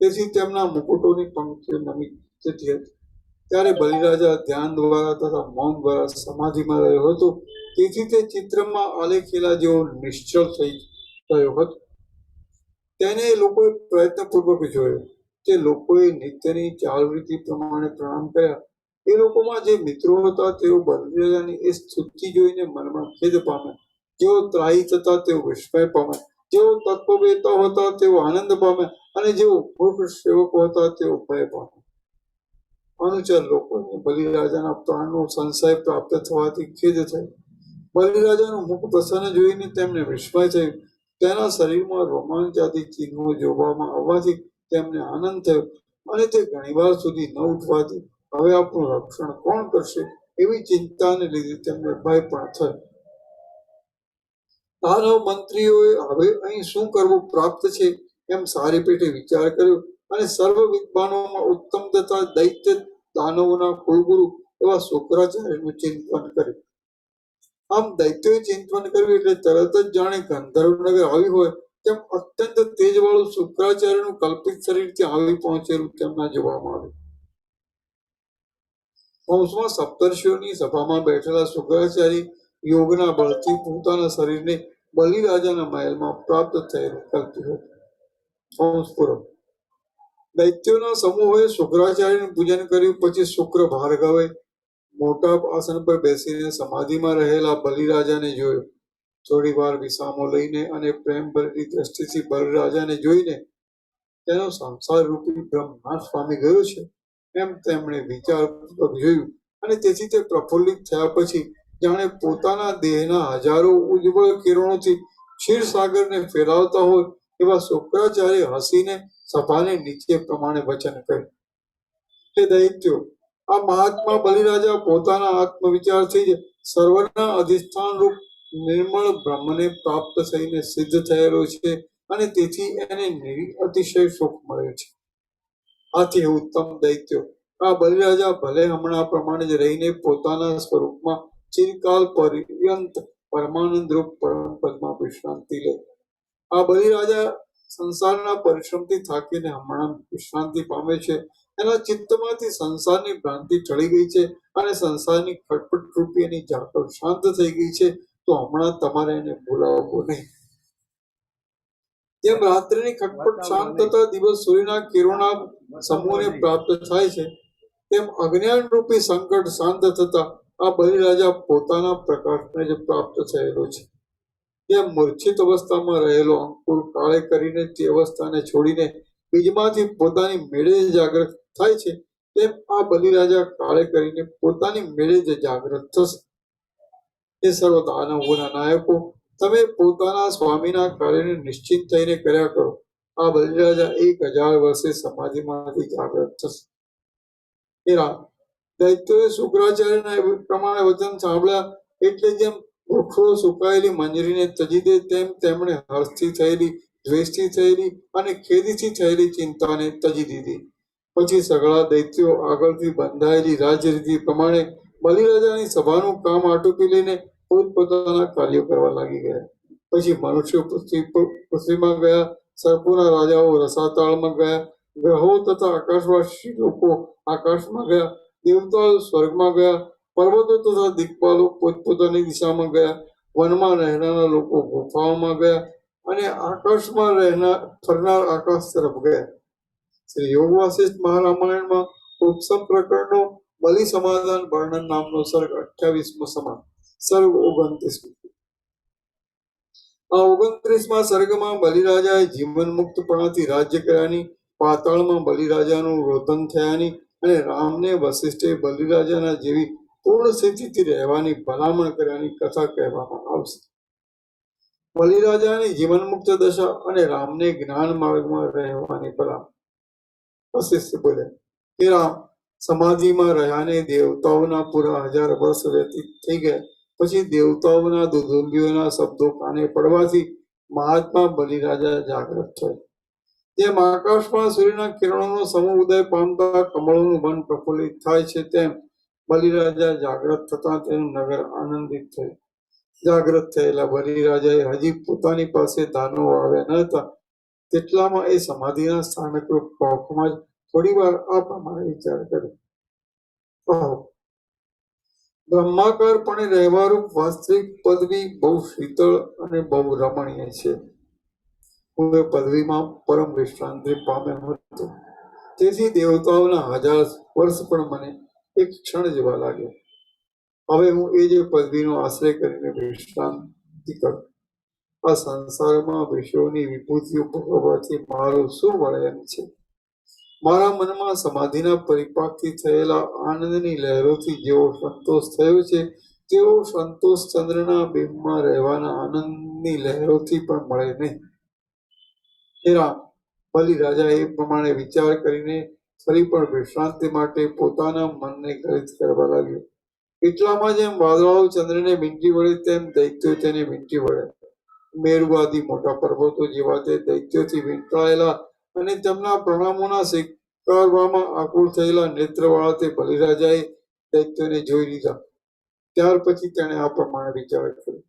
તેથી તેમના મુકુટોની પંક્તિઓ નમી જતી હતી. ત્યારે બલિરાજા ધ્યાન દ્વારા તથા મૌન દ્વારા સમાધિમાં રહ્યો હતો, તેથી તે ચિત્રમાં આલેખેલા જેવો નિશ્ચળ થઈ ગયો હતો. તેને એ લોકોએ પ્રયત્નપૂર્વક જોયો. તે લોકોએ નિત્યની ચાલરીતિ પ્રમાણે પ્રણામ કર્યા. એ લોકોમાં જે મિત્રો હતા તેઓ બલિરાજાની એ સ્તુતિ જોઈને મનમાં ખેદ પામ્યા. જેઓ ત્રાહી થતા તેઓ વિસ્મય પામ્યા, જેઓ તત્વવેતા હતા તેઓ આનંદ પામ્યા અને જેઓ મૂર્ખ સેવકો હતા તેઓ ભય પામ્યા. અનુચર લોકોને બલિરાજાના પ્રાણનો સંશય પ્રાપ્ત થવાથી ખેદ થયો. બલિરાજાનું મુખ પ્રસન્ન જોઈને તેમને વિસ્મય થયું. તેના શરીરમાં રોમાંચ આદિ ચિહ્નો જોવામાં આવવાથી તેમને આનંદ થયો અને તે ઘણીવાર સુધી ન ઉઠવાથી હવે આપણું રક્ષણ કોણ કરશે એવી ચિંતાને લીધે તેમને ભય પણ થયો. દાનવ મંત્રીઓએ હવે અહીં શું કરવું પ્રાપ્ત છે એમ સારી પેટે વિચાર કર્યો અને સર્વ વિદ્વાનોમાં ઉત્તમ તથા દૈત્ય દાનવોના કુલગુરુ એવા શુક્રાચાર્યનું ચિંતન કર્યું. આમ દૈત્યોએ ચિંતન કર્યું એટલે તરત જ જાણે ગંધર્વનગર આવી હોય તેમ અત્યંત તેજવાળું શુક્રાચાર્યનું કલ્પિત શરીર ત્યાં આવી પહોંચેલું તેમના જોવામાં આવ્યું. કૌંસમાં સપ્તર્ષિઓની સભામાં બેઠેલા શુક્રાચાર્ય યોગના બળથી પોતાના શરીરને બલિરાજાના મહેલમાં પ્રાપ્ત થયેલું કલ્પ્યું હતું. દૈત્યોના સમૂહોએ શુક્રાચાર્યનું પૂજન કર્યું. પછી શુક્ર ભાર્ગવે મોટા આસન પર બેસીને સમાધિમાં રહેલા બલિરાજાને જોયો. થોડી વાર વિસામો લઈને અને પ્રેમ ભરેલી દ્રષ્ટિથી બલિરાજાને જોઈને તેનો સંસાર રૂપી બ્રહ્મ નાશ પામી ગયો છે એમ તેમણે વિચારપૂર્વક જોયું અને તેથી તે પ્રફુલ્લિત થયા પછી જાણે પોતાના દેહના હજારો ઉજ્જવળ કિરણોથી ક્ષીરસાગરને ફેલાવતા હોય એવા શુક્રાચાર્ય હસીને સભાને નીચે પ્રમાણે વચન કર્યું. હે દૈત્યો, આ મહાત્મા બલિરાજા પોતાના આત્મવિચારથી જ સર્વના અધિષ્ઠાન રૂપ નિર્મળ બ્રહ્મને પ્રાપ્ત થઈને સિદ્ધ થયેલો છે અને તેથી એને અતિશય સુખ મળે છે. આથી હે ઉત્તમ દૈત્યો, આ બલિરાજા ભલે હમણાં પ્રમાણે જ રહીને પોતાના સ્વરૂપમાં ચિરકાલ પર્યંત પરમાનંદ રૂપ પરમ પદમાં વિશ્રાંતિ લે. આ બલિરાજા સંસારના પરિશ્રમથી થાકીને હમણાં વિશ્રાંતિ પામે છે. એના ચિત્તમાંથી સંસારની ભ્રાંતિ ટળી ગઈ છે અને સંસારની ખટપટ રૂપી એની ઝાકળ શાંત થઈ ગઈ છે. તો હમણાં તમારે એને ભૂલાવવો નહીં. જેમ રાત્રિની ખટપટ શાંત થતા દિવસ સૂર્યના કિરણોના સમૂહને પ્રાપ્ત થાય છે, તેમ અજ્ઞાન રૂપી સંકટ શાંત થતા આ બલિરાજા પોતાના પ્રકાશને જ પ્રાપ્ત થયેલો છે. જેમ મૂર્છિત અવસ્થામાં રહેલો અંકુર કાળે કરીને તે અવસ્થાને છોડીને બીજમાંથી પોતાની મેળે જાગૃત થાય છે, તેમ આ બલિરાજા કાળે કરીને પોતાની મેળે જ જાગૃત થશે. એ સર્વ દાનવોના નાયકો, તમે પોતાના સ્વામીના કાર્યને નિશ્ચિત થઈને કર્યા કરો. આ બલિરાજા 1000 વર્ષે સમાધિમાંથી જાગૃત થશે. હે રામ, દૈત્યોએ શુક્રાચાર્યના પ્રમાણે વચન સાંભળ્યા એટલે જેમ વૃક્ષો સુકાયેલી મંજરીને તજી દે તેમ તેમણે હર્ષથી થયેલી, દ્વેષથી થયેલી અને ખેદથી થયેલી ચિંતાને તજી દીધી. પછી સઘળા દૈત્યો આગળથી બંધાયેલી રાજરીતિ પ્રમાણે બલિરાજાની સભાનું કામ આટોપી લઈને પોતપોતાના કાર્યો કરવા લાગી ગયા. પછી મનુષ્યો પૃથ્વીમાં ગયા, સર્પોના રાજાઓ રસાતાળમાં ગયા, ગ્રહો તથા આકાશવાસી લોકો આકાશમાં ગયા, દેવતાઓ સ્વર્ગમાં ગયા, પર્વતો તથા દિક્પાલો પોતપોતાની દિશામાં ગયા, વનમાં રહેનારા લોકો ગુફાઓમાં ગયા અને આકાશમાં ફરનાર આકાશ તરફ ગયા. શ્રી યોગ વાસિષ્ઠ મહારામાયણમાં ઉપસમ પ્રકરણનો બલિ સમાધાન વર્ણન નામનો સર્ગ 28મો સમાન, સર્ગ 29. આ 29મા સર્ગમાં બલિરાજાએ જીવન મુક્તપણાથી રાજ્ય કર્યાની, પાતાળમાં બલિરાજાનું રોદન થયાની અને રામને વસિષ્ઠે બલિરાજાના જેવી પૂર્ણ સ્થિતિથી રહેવાની ભલામણ કર્યાની કથા કહેવામાં આવશે. બલિરાજાની જીવન મુક્ત દશા અને રામને જ્ઞાન માર્ગમાં રહેવાની ભલામણ. વસિષ્ઠ બોલ્યા, હે રામ, સમાધિમાં રહ્યાને દેવતાઓના પૂરા 1000 વર્ષ વ્યતીત થઈ ગયા. પછી દેવતાઓના દુદુંબીઓના શબ્દો કાને પડવાથી મહાત્મા બલિરાજા જાગૃત થયા. જેમ આકાશમાં સૂર્યના કિરણોનો સમૂહ ઉદય પામતા કમળોનું મન પ્રફુલ્લિત થાય છે, તેમ બલિરાજા જાગૃત થતા તેનું નગર આનંદિત થયું. જાગૃત થયેલા બલિરાજાએ હજી પોતાની પાસે દાનવો આવ્યા ન હતા તેટલામાં એ સમાધિના સ્થાનકરૂપ કોખમાં જ થોડી વાર આ પ્રમાણે વિચાર કર્યો. બ્રહ્માકારપણે રહેવારૂપ વાસ્તવિક પદવી બહુ શીતળ અને બહુ રમણીય છે. હું એ પદવીમાં પરમ વિશ્રાંતિ પામ્યો હતો. તેથી દેવતાઓના 1000 વર્ષ પણ મને એક ક્ષણ જેવા લાગ્યા. હવે હું એ જ પદવીનો આશ્રય કરીને વિશ્રાંતિ કરું. આ સંસારમાં વિષયોની વિભૂતિઓ ભોગવવાથી મારું શું વળે એમ છે? મારા મનમાં સમાધિના પરિપાકથી થયેલા આનંદની લહેરોથી જેવો સંતોષ થયો છે, તેવો સંતોષ ચંદ્રના બિંબમાં રહેવાના આનંદની લહેરોથી પણ મળે નહીં. હે રામ, બલિરાજા એ પ્રમાણે વિચાર કરીને ફરી પણ વિશ્રાંતિ માટે પોતાના મનને ગલિત કરવા લાગ્યો. એટલામાં જેમ વાદળાઓ ચંદ્રને વીંટી વળે તેમ દૈત્યો તેને વીંટી વળ્યા. મેરુ આદિ મોટા પર્વતો જેવા તે દૈત્યોથી વીંટાળેલા અને તેમના પ્રણામોના સ્વીકારવામાં આકુળ થયેલા નેત્રવાળા તે બલિરાજાએ દૈત્યોને જોઈ લીધા. ત્યાર પછી તેણે આ પ્રમાણે વિચાર કર્યો,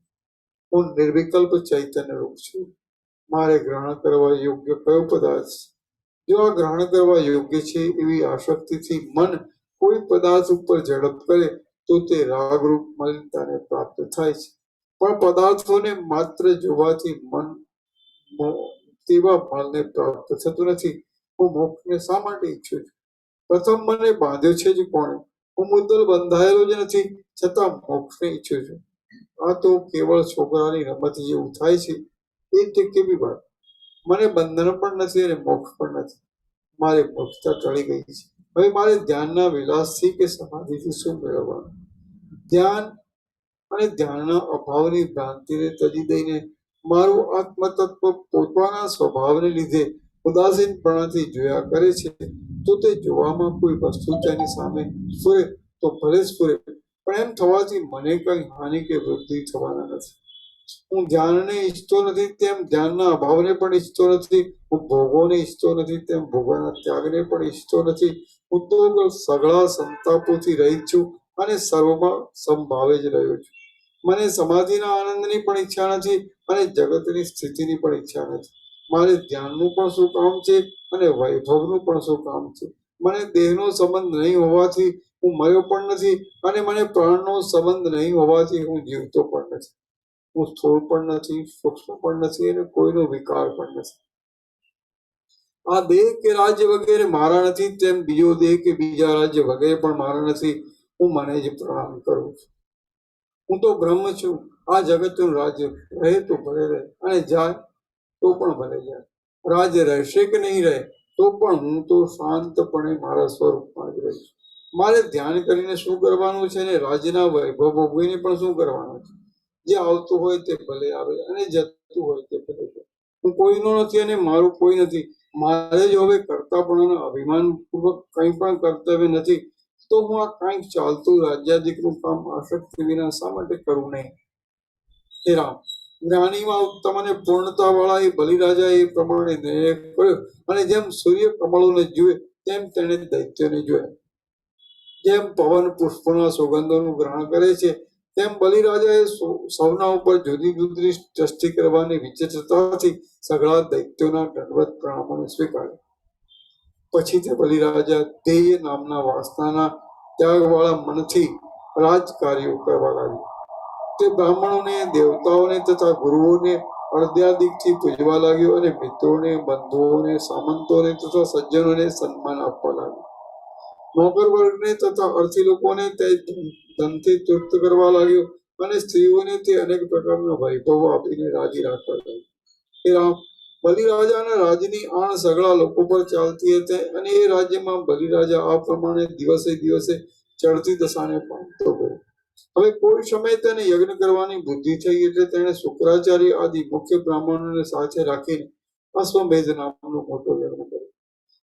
હું નિર્વિકલ્પ ચૈતન્ય રૂપ છું. મારે ગ્રહણ કરવા યોગ્ય કયો પદાર્થ છે? જો આ ગ્રહણ કરવા યોગ્ય છે એવી આસક્તિથી મન કોઈ પદાર્થ ઉપર ઝડપ કરે તો તે રાગરૂપ મલિનતાને પ્રાપ્ત થાય છે. પણ પદાર્થોને માત્ર જોવાથી મન તેવા ફળને પ્રાપ્ત થતું નથી. હું મોક્ષને શા માટે ઈચ્છું છું? પ્રથમ મને બાંધ્યો છે જ કોણે? હું મુદ્દલ બંધાયેલો જ નથી, છતાં મોક્ષને ઈચ્છું છું. આ તો કેવળ છોકરાની રમત જેવું થાય છે. એ તે કેવી વાત? મને બંધન પણ નથી અને મોક્ષ પણ નથી. મારી મોક્ષતા ટળી ગઈ છે હવે મારે ધ્યાનના વિલાસથી કે સમાધિથી શું મેળવવાનું? ધ્યાન અને ધ્યાનના અભાવની ભ્રાંતિને તજી દઈને મારું આત્મતત્વ પોતાના સ્વભાવને લીધે ઉદાસીનપણાથી જોયા કરે છે, તો તે જોવામાં કોઈ વસ્તુ તેની સામે સ્ફુરે તો ભલે સ્ફુરે, પણ એમ થવાથી મને કઈ હાનિ કે વૃદ્ધિ થવાના નથી. હું ધ્યાનને ઈચ્છતો નથી તેમ ધ્યાનના અભાવને પણ ઈચ્છતો નથી. હું ભોગોને ઈચ્છતો નથી તેમ ભોગોના ત્યાગને પણ ઈચ્છતો નથી. હું તો સઘળા સંતાપોથી રહિત છું અને સર્વમાં સમભાવે જ રહ્યો છું. મને સમાધિના આનંદની પણ ઈચ્છા નથી અને જગતની સ્થિતિની પણ ઈચ્છા નથી. મારે ધ્યાનનું પણ શું કામ છે અને વૈભવનું પણ શું કામ છે? મને દેહનો સંબંધ નહીં હોવાથી હું મર્યો પણ નથી અને મને પ્રાણનો સંબંધ નહીં હોવાથી હું જીવતો પણ નથી. હું સ્થૂળ પણ નથી, સૂક્ષ્મ પણ નથી અને કોઈનો વિકાર પણ નથી. આ દેહ કે રાજ્ય વગેરે મારા નથી, તેમ બીજો દેહ કે બીજા રાજ્ય વગેરે પણ મારા નથી. હું મને જ પ્રણામ કરું છું. હું તો બ્રહ્મ છું. આ જગતનું રાજ્ય રહે તો ભલે રહે અને જાય તો પણ ભલે જાય. રાજ્ય રહેશે કે નહીં રહે તો પણ હું તો શાંતપણે મારા સ્વરૂપમાં જ રહીશ. મારે ધ્યાન કરીને શું કરવાનું છે ને રાજ્યના વૈભવ ભોગવીને પણ શું કરવાનું છે? જે આવતું હોય તે ભલે આવે અને જતું હોય તે ભલે જાય. હું કોઈનો નથી અને મારું કોઈ નથી. મારે જો હવે કરતાપણાના અભિમાનપૂર્વક કંઈ પણ કર્તવ્ય નથી, તો હું આ કાંઈક ચાલતું રાજ્યાધિકનું કામ આસક્તિ વિના શા માટે કરું નહીં? હે રામ, જ્ઞાનીમાં ઉત્તમ અને પૂર્ણતા વાળા એ બલિરાજા એ પ્રમાણે નિર્ણય કર્યો અને જેમ સૂર્ય કમળોને જુએ તેમ તેણે દૈત્યોને જોયા. જેમ પવન પુષ્પોના સુગંધોનું ગ્રહણ કરે છે તેમ બલિરાજાએ સૌના ઉપર જુદી જુદી દ્રષ્ટિ કરવાની વિચિત્રતાથી સઘળા દૈત્યોના દંડવત પ્રણામોને સ્વીકાર્યા. પછી તે બલિરાજા ધ્યેય નામના વાસનાના ત્યાગવાળા મનથી રાજકાર્યો કરવા લાગ્યો. તે બ્રાહ્મણોને, દેવતાઓને તથા ગુરુઓને અર્ધ્યાદિકથી પૂજવા લાગ્યો અને મિત્રોને, બંધુઓને, સામંતોને તથા સજ્જનોને સન્માન આપવા લાગ્યો. નોકર વર્ગને તથા અર્થી લોકોને તે ધનથી તૃપ્ત કરવા લાગ્યો અને સ્ત્રીઓને તે અનેક પ્રકારના વૈભવ આપીને રાજી રાખવા લાગ્યો. હે રામ, બલિરાજાના રાજ્યની આણ સઘળા લોકો પર ચાલતી હતી અને એ રાજ્યમાં બલિરાજા આ પ્રમાણે દિવસે દિવસે ચડતી દશાને પામતો ગયો. હવે કોઈ સમય તેને યજ્ઞ કરવાની બુદ્ધિ થઈ એટલે તેણે શુક્રાચાર્ય આદિ મુખ્ય બ્રાહ્મણોને સાથે રાખીને અશ્વમેધ નામનો મોટો યજ્ઞ કર્યો.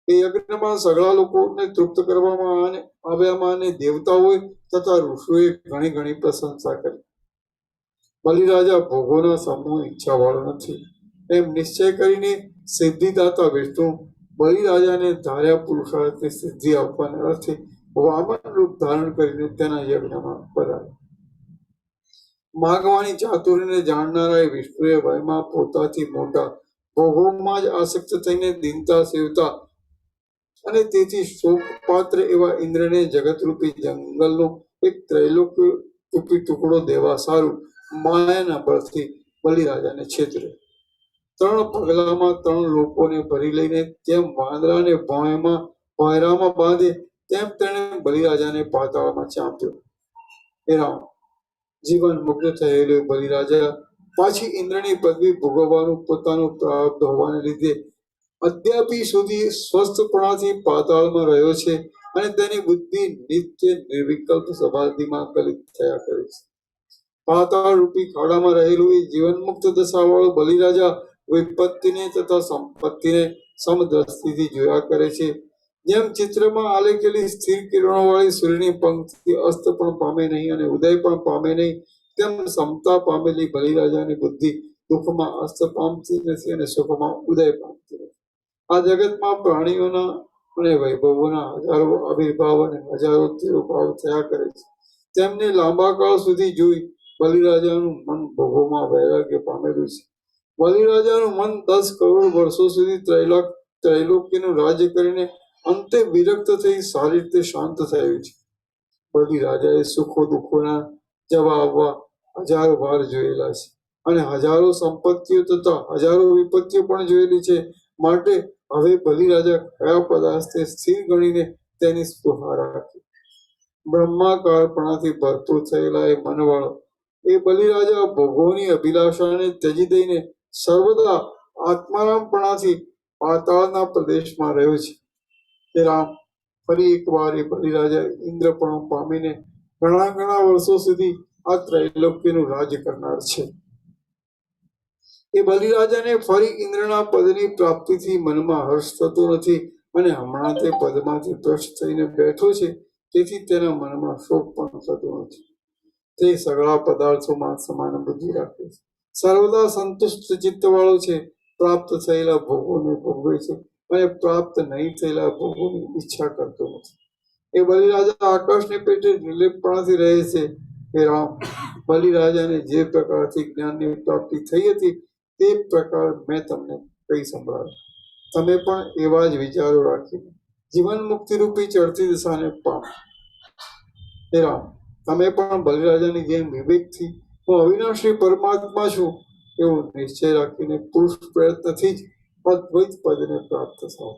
એ યજ્ઞમાં સઘળા લોકોને તૃપ્ત કરવામાં આવ્યામાં અને દેવતાઓએ તથા ઋષિઓએ ઘણી ઘણી પ્રશંસા કરી. બલિરાજા ભોગોના સમૂહ ઈચ્છા વાળો નથી એમ નિશ્ચય કરીને સિદ્ધિદાતા વિષ્ણુ બલિરાજાને ધાર્યા પુરુષાર્થની સિદ્ધિ આપવાને અર્થે વામન રૂપ ધારણ કરીને તેના યજ્ઞમાં પધાર્યા. માગવાની ચાતુરીને જાણનારા એ વિષ્ણુએ વયમાં પોતાથી મોટા, ભોગોમાં જ આસક્ત થઈને દીનતા સેવતા અને તેથી શોકપાત્ર એવા ઇન્દ્રને જગતરૂપી જંગલનો એક ત્રૈલોક રૂપી ટુકડો દેવા સારું માયાના બળથી બલિરાજાને છેતર્યો. 3 પગલામાં 3 લોકોને ભરી લઈને જેમ વાંદરાને ભોંયરામાં બાંધે તેમ તેણે બલિરાજાને પાતાળમાં ચાંપ્યો. હે રામ, જીવન મુક્ત થયેલો બલિરાજા પાછી ઇન્દ્રની પદવી ભોગવવાનું પોતાનું પ્રારબ્ધ હોવાને લીધે અત્યાપી સુધી સ્વસ્થપણાથી પાતાળમાં રહ્યો છે અને તેની બુદ્ધિ નિત્ય નિર્વિકલ્પ સમાધિમાં કલિત થયા કરે છે. પાતાળ રૂપી ખાડામાં રહેલું એ જીવન મુક્ત દશાવાળો બલિરાજા વિપત્તિને તથા સંપત્તિને સમદ્રષ્ટિથી જોયા કરે છે. જેમ ચિત્રમાં આલેખેલી સ્થિર કિરણોવાળી સૂર્યની પંક્તિ અસ્ત પણ પામે નહીં અને ઉદય પણ પામે નહીં, તેમ સમતા પામેલી બલિરાજાની બુદ્ધિ દુઃખમાં અસ્ત પામતી નથી અને સુખમાં ઉદય પામતી નથી. આ જગતમાં પ્રાણીઓના અને વૈભવોના હજારો આવિર્ભાવ અને હજારો તિરોભાવ થયા કરે છે. તેમને લાંબા કાળ સુધી જોઈ બલિરાજાનું મન ભોગોમાં વૈરાગ્ય પામેલું છે. બલિરાજાનું મન 10 કરોડ વર્ષો સુધી ત્રૈલોક્યનું રાજ્ય કરીને અંતે વિરક્ત થઈ સારી રીતે શાંત થયું છે. બલિરાજાએ સુખો દુઃખોના જવા આવવા હજારો વાર જોયેલા છે અને હજારો સંપત્તિઓ તથા હજારો વિપત્તિઓ પણ જોયેલી છે. માટે હવે બલિરાજા કયા પદાર્થને સ્થિર ગણીને તેની સ્પૃહા રાખે? બ્રહ્માકારપણાથી ભરપૂર થયેલા એ મનવાળો એ બલિરાજા ભોગોની અભિલાષાને ત્યજી દઈને સર્વદા આત્મારામપણાથી પાતાળના પ્રદેશમાં રહ્યો છે. હે રામ, ફરી એકવાર એ બલિરાજા ઇન્દ્રપણું પામીને ઘણા ઘણા વર્ષો સુધી આ ત્રૈલોક્યનું રાજ કરનાર છે. એ બલિરાજાને ફરી ઇન્દ્રના પદની પ્રાપ્તિથી મનમાં હર્ષ થતો નથી અને હમણાં તે પદમાંથી ભ્રષ્ટ થઈને બેઠો છે, તેથી તેના મનમાં શોક પણ થતો નથી. તે સગળા પદાર્થોમાં સમાન બુદ્ધિ રાખે છે, સર્વદા સંતુષ્ટ ચિત્તવાળો છે, પ્રાપ્ત થયેલા ભોગોને ભોગવે છે અને પ્રાપ્ત નહીં થયેલા ભોગોની ઈચ્છા કરતો નથી. એ બલિરાજા આકાશની પેટે નિર્લેપણાથી રહે છે. હે રામ, બલિરાજાને જે પ્રકારથી જ્ઞાનની પ્રાપ્તિ થઈ હતી તે પ્રકાર મેં તમને કહી સંભળાવ્યું. તમે પણ એવા જ વિચારો રાખીને જીવન મુક્તિ રૂપી ચડતી દિશાને પામો. હે રામ, તમે પણ બલિરાજાની જેમ વિવેકથી હું અવિનાશી પરમાત્મા છું એવો નિશ્ચય રાખીને પુરુષ પ્રયત્નથી જ અદ્વૈત પદને પ્રાપ્ત થાઓ.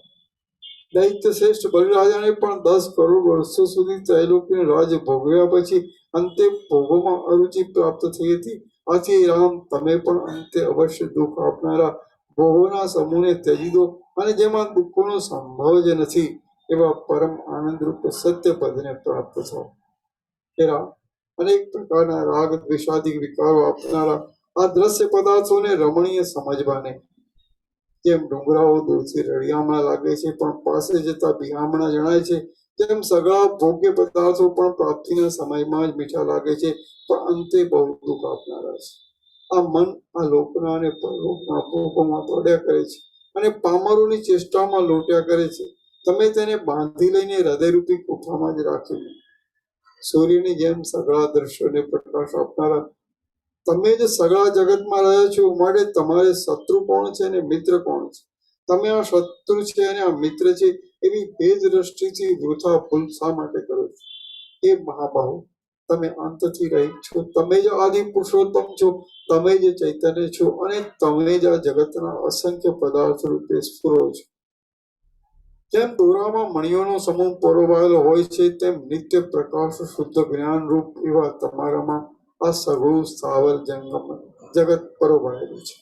દૈત્ય શ્રેષ્ઠ બલિરાજાને પણ 10 કરોડ વર્ષો સુધી ત્રૈલોક્યનું રાજ ભોગવ્યા પછી અંતે ભોગોમાં અરુચિ પ્રાપ્ત થઈ હતી. આથી રામ, તમે પણ અંતે અવશ્ય દુઃખ આપનારા ભોગોના સમૂહને ત્યજી દો અને જેમાં દુઃખોનો સંભવ જ નથી એવા પરમ આનંદરૂપ સત્ય પદને પ્રાપ્ત થાઓ. હે રામ, અનેક પ્રકારના રાગ દ્વેષાદિક વિકારો આપનારા આ દ્રશ્ય પદાર્થોને રમણીય સમજવાને, જેમ ડુંગરાઓ દૂરથી રળિયામણા લાગે છે પણ પાસે જતા બિહામણા જણાય છે, તેમ સગળા ભોગ્ય પદાર્થો પણ પ્રાપ્તિના સમયમાં જ મીઠા લાગે છે પણ અંતે બહુ દુઃખ આપનારા છે. આ મન આ લોકના અને પરલોકના ભોગોમાં દોડ્યા કરે છે અને પામરોની ચેષ્ટામાં લોટ્યા કરે છે. તમે તેને બાંધી લઈને હૃદયરૂપી ગુફામાં જ રાખ્યું. સૂર્યની જેમ સગળા દ્રશ્યોને પ્રકાશ આપનારા તમે જ સગળા જગતમાં રહ્યા છો, માટે તમારે શત્રુ કોણ છે અને મિત્ર કોણ છે? તમે આ શત્રુ છે અને આ મિત્ર છે એવી ભેદ દ્રષ્ટિથી વૃથા ભૂલ શા માટે કરો છો? એ મહાબાહુ, તમે અંતથી રહી છો, તમે જ આદિ પુરુષોત્તમ છો, તમે જ ચૈતન્ય છો અને તમે જ આ જગતના અસંખ્ય પદાર્થ રૂપે સ્ફુરો છો. જેમ દોરામાં મણીઓનો સમૂહ પરોવાયેલો હોય છે, તેમ નિત્ય પ્રકાશ શુદ્ધ જ્ઞાન રૂપ એવા તમારામાં આ સગળું સ્થાવર જંગમ જગત પરોવાયેલું છે.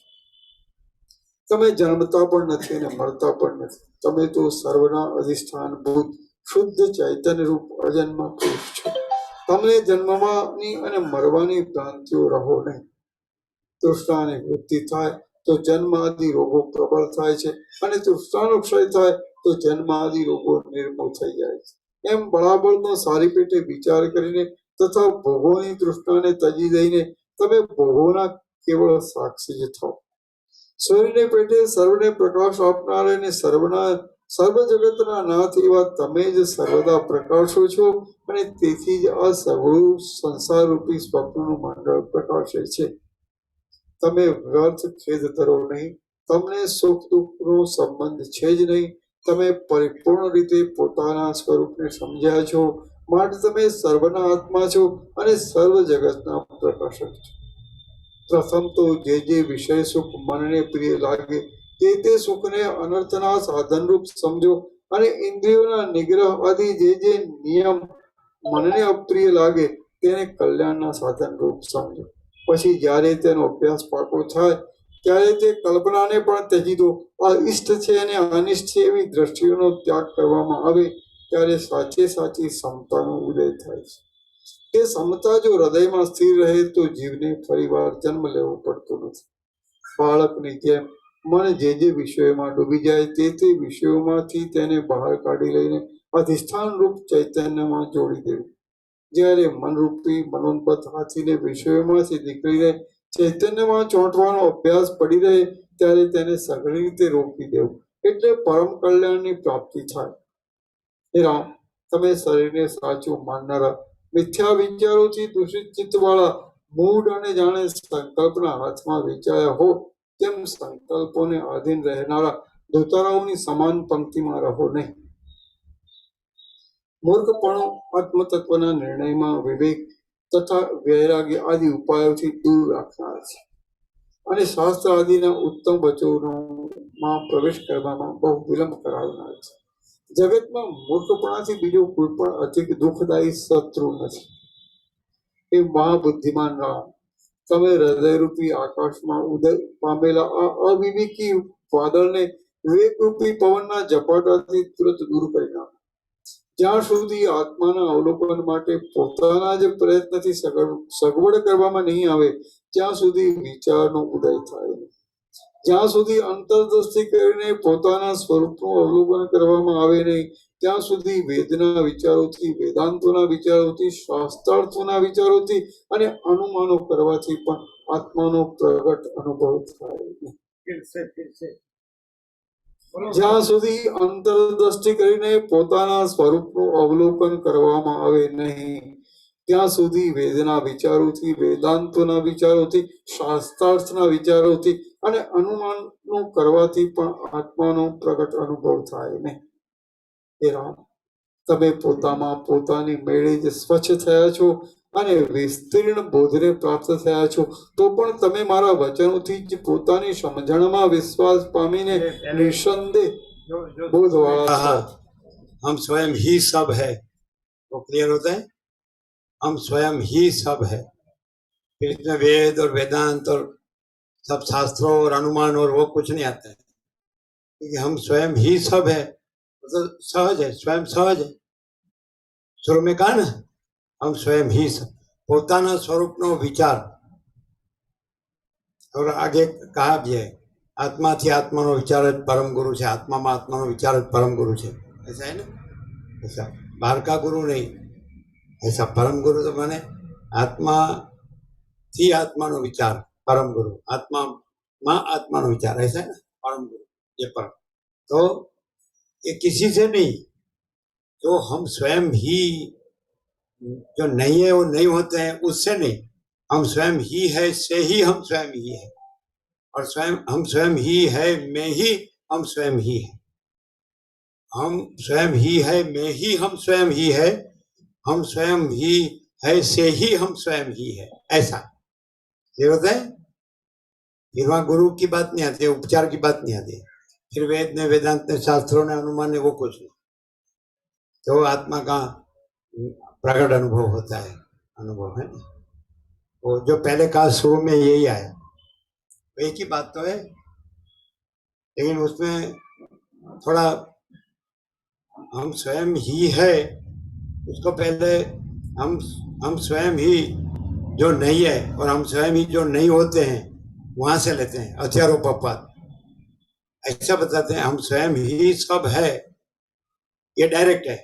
તમે જન્મતા પણ નથી અને મરતા પણ નથી. તમે તો સર્વના અધિષ્ઠાન ભૂત શુદ્ધ ચૈતન્ય રૂપ અજન્મ પુરુષ છો. તમને જન્મવાની અને મરવાની ભ્રાંતિઓ રહો નહીં. તૃષ્ણાની વૃદ્ધિ થાય તો જન્મ આદિ રોગો પ્રબળ થાય છે અને તૃષ્ણાનો ક્ષય થાય તો જન્મ આદિ રોગો નિર્મૂળ થઈ જાય છે. એમ બરાબરનો સારી પેટે વિચાર કરીને તથા ભોગોની તૃષ્ણાને તજી દઈને તમે ભોગોના કેવળ સાક્ષી જ થાઓ. સૂર્યને પેટે સર્વને પ્રકાશ આપનાર અને સર્વ જગતના નાથ એવા તમે જ સર્વદા પ્રકાશો છો અને તેથી જ આ સગળું સંસાર રૂપી સ્વપ્નનું મંડળ પ્રકાશે છે. તમે વ્યર્થ ખેદ ધરો નહીં. તમને સુખ દુઃખનો સંબંધ છે જ નહીં. તમે પરિપૂર્ણ રીતે પોતાના સ્વરૂપને સમજ્યા છો, માટે તમે સર્વના આત્મા છો અને સર્વ જગતના પ્રકાશક છો. પ્રથમ તો જે વિષય સુખ મનને પ્રિય લાગે તે સુખને અનર્થના સાધનરૂપ સમજો અને ઇન્દ્રિયોના નિગ્રહ આદિ જે નિયમ મનને અપ્રિય લાગે તેને કલ્યાણના સાધનરૂપ સમજો. પછી જ્યારે તેનો અભ્યાસ પાકો થાય ત્યારે તે કલ્પનાને પણ ત્યજી દો. આ ઇષ્ટ છે અને અનિષ્ટ છે એવી દ્રષ્ટિઓનો ત્યાગ કરવામાં આવે ત્યારે સાચી સમતાનો ઉદય થાય છે. એ સમતા જો હૃદયમાં સ્થિર રહે તો જીવને ફરીવાર જન્મ લેવો પડતો નથી. બાળકની જેમ મન જે વિષયોમાં ડૂબી જાય તે વિષયોમાંથી તેને બહાર કાઢી લઈને અધિષ્ઠાન રૂપ ચૈતન્યમાં જોડી દેવું. જ્યારે મનરૂપી મનોન્મત્ત હાથીને વિષયોમાંથી નીકળીને ચૈતન્યમાં ચોંટવાનો અભ્યાસ પડી રહે ત્યારે તેને સઘળી રીતે રોકી દેવું, એટલે પરમ કલ્યાણની પ્રાપ્તિ થાય. હે રામ, તમે શરીરને સાચું માનનારા મિથ્યા વિચારોથી દૂષિત ચિત્તવાળા મૂઢ અને જાણે સંકલ્પના હાથમાં વેચાયા હો તેમ સંકલ્પોને આધીન રહેનારા દોતારાઓની સમાન પંક્તિમાં રહો નહીં. મૂર્ખપણું આત્મતત્વના નિર્ણયમાં વિવેક તથા વૈરાગ્ય આદિ ઉપાયોથી દૂર રાખનાર છે અને શાસ્ત્ર આદિના ઉત્તમ વચનોમાં પ્રવેશ કરવામાં બહુ વિલંબ કરાવનાર છે. જગતમાં મૂર્ખપણાથી બીજો કોઈ પણ અધિક દુઃખદાયી શત્રુ નથી. એ મહાબુદ્ધિમાન રામ, તમે હૃદયરૂપી આકાશમાં ઉદય પામેલા આ અવિવેકી વાદળને વિવેકરૂપી પવનના ઝપાટાથી તુરંત દૂર કરી નાખો. જ્યાં સુધી આત્માના અવલોકન માટે પોતાના જ પ્રયત્નથી સગવડ કરવામાં નહીં આવે ત્યાં સુધી વિચારનો ઉદય થાય નહીં. જ્યાં સુધી અંતરદ્રષ્ટિ કરીને પોતાના સ્વરૂપનું અવલોકન કરવામાં આવે નહીં ત્યાં સુધી વેદના વિચારોથી, વેદાંતોના વિચારોથી, શાસ્ત્રાર્થોના વિચારોથી અને અનુમાનો કરવાથી પણ આત્માનો પ્રગટ અનુભવ થાય નહીં. જ્યાં સુધી અંતરદ્રષ્ટિ કરીને પોતાના સ્વરૂપનું અવલોકન કરવામાં આવે નહીં ત્યાં સુધી વેદના વિચારોથી, વેદાંતોના વિચારોથી, શાસ્ત્રાર્થના વિચારોથી અને અનુમાનનું કરવાથી પણ આત્માનો પ્રગટ અનુભવ થાય નહીં. હે રામ, તમે પોતામાં પોતાની મેળે જ સ્વચ્છ થયા છો અને વિસ્તીર્ણ બોધને પ્રાપ્ત થયા છો, તો પણ તમે મારા વચનોથી જ પોતાની સમજણમાં વિશ્વાસ પામીને નિસંદેહ બોધવાળા છો. हम स्वयं ही सब है, वो क्लियर होता है. हम स्वयं ही सब है. फिर इसमें वेद और वेदांत और सब शास्त्रों और अनुमान और वो कुछ नहीं आता है, क्योंकि हम स्वयं ही सब है. तो सहज है, स्वयं सहज है. शुरू में कहा ना, हम स्वयं ही सब, પોતાના સ્વરૂપનો વિચાર. और आगे कहा भी है, आत्माથી આત્માનો વિચાર જ પરમ ગુરુ છે, આત્મામાં આત્માનો વિચાર જ પરમ गुरु છે. ऐसा है ना, ऐसा बाहर का गुरु नहीं, ऐसा परम गुरु तो माने आत्मा थी आत्मा नो विचार परम गुरु, आत्मा माँ आत्मा नो विचार, ऐसा है ना परम गुरु, ये परम. तो ये किसी से नहीं, जो हम स्वयं ही, जो नहीं है वो नहीं होते हैं उससे नहीं, हम स्वयं ही है से ही हम स्वयं ही है, और स्वयं हम स्वयं ही है में ही हम स्वयं ही है. हम स्वयं ही है में ही हम स्वयं ही है, हम स्वयं ही है से ही हम स्वयं ही है. ऐसा ये होता है. फिर वहां गुरु की बात नहीं आती, उपचार की बात नहीं आती. फिर वेद ने, वेदांत ने, शास्त्रों ने, अनुमान ने, वो कुछ नहीं. तो आत्मा का प्रकट अनुभव होता है, अनुभव है ना. वो जो पहले कहा शुरू में यही आया, एक ही बात तो है, लेकिन उसमें थोड़ा हम स्वयं ही है, उसको पहले हम स्वयं ही जो नहीं है और हम स्वयं ही जो नहीं होते हैं वहां से लेते हैं अत्यारोपपात. ऐसा बताते हैं हम स्वयं ही सब है, ये डायरेक्ट है,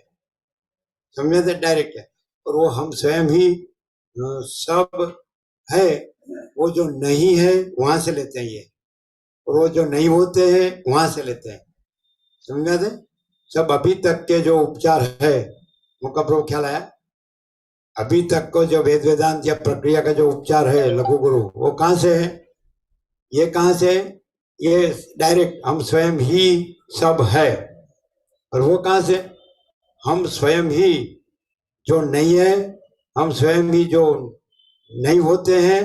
समझे थे, डायरेक्ट है. और वो हम स्वयं ही सब है, वो जो नहीं है वहां से लेते हैं ये, और वो जो नहीं होते हैं वहां से लेते हैं. समझा थे. सब अभी तक के जो उपचार है उनका प्रभु ख्याल आया. अभी तक को जो वेद वेदांत या प्रक्रिया का जो उपचार है लघु गुरु, वो कहाँ से है, ये कहाँ से है, ये डायरेक्ट हम स्वयं ही सब है. और वो कहाँ से, हम स्वयं ही जो नहीं है, हम स्वयं ही जो नहीं होते हैं.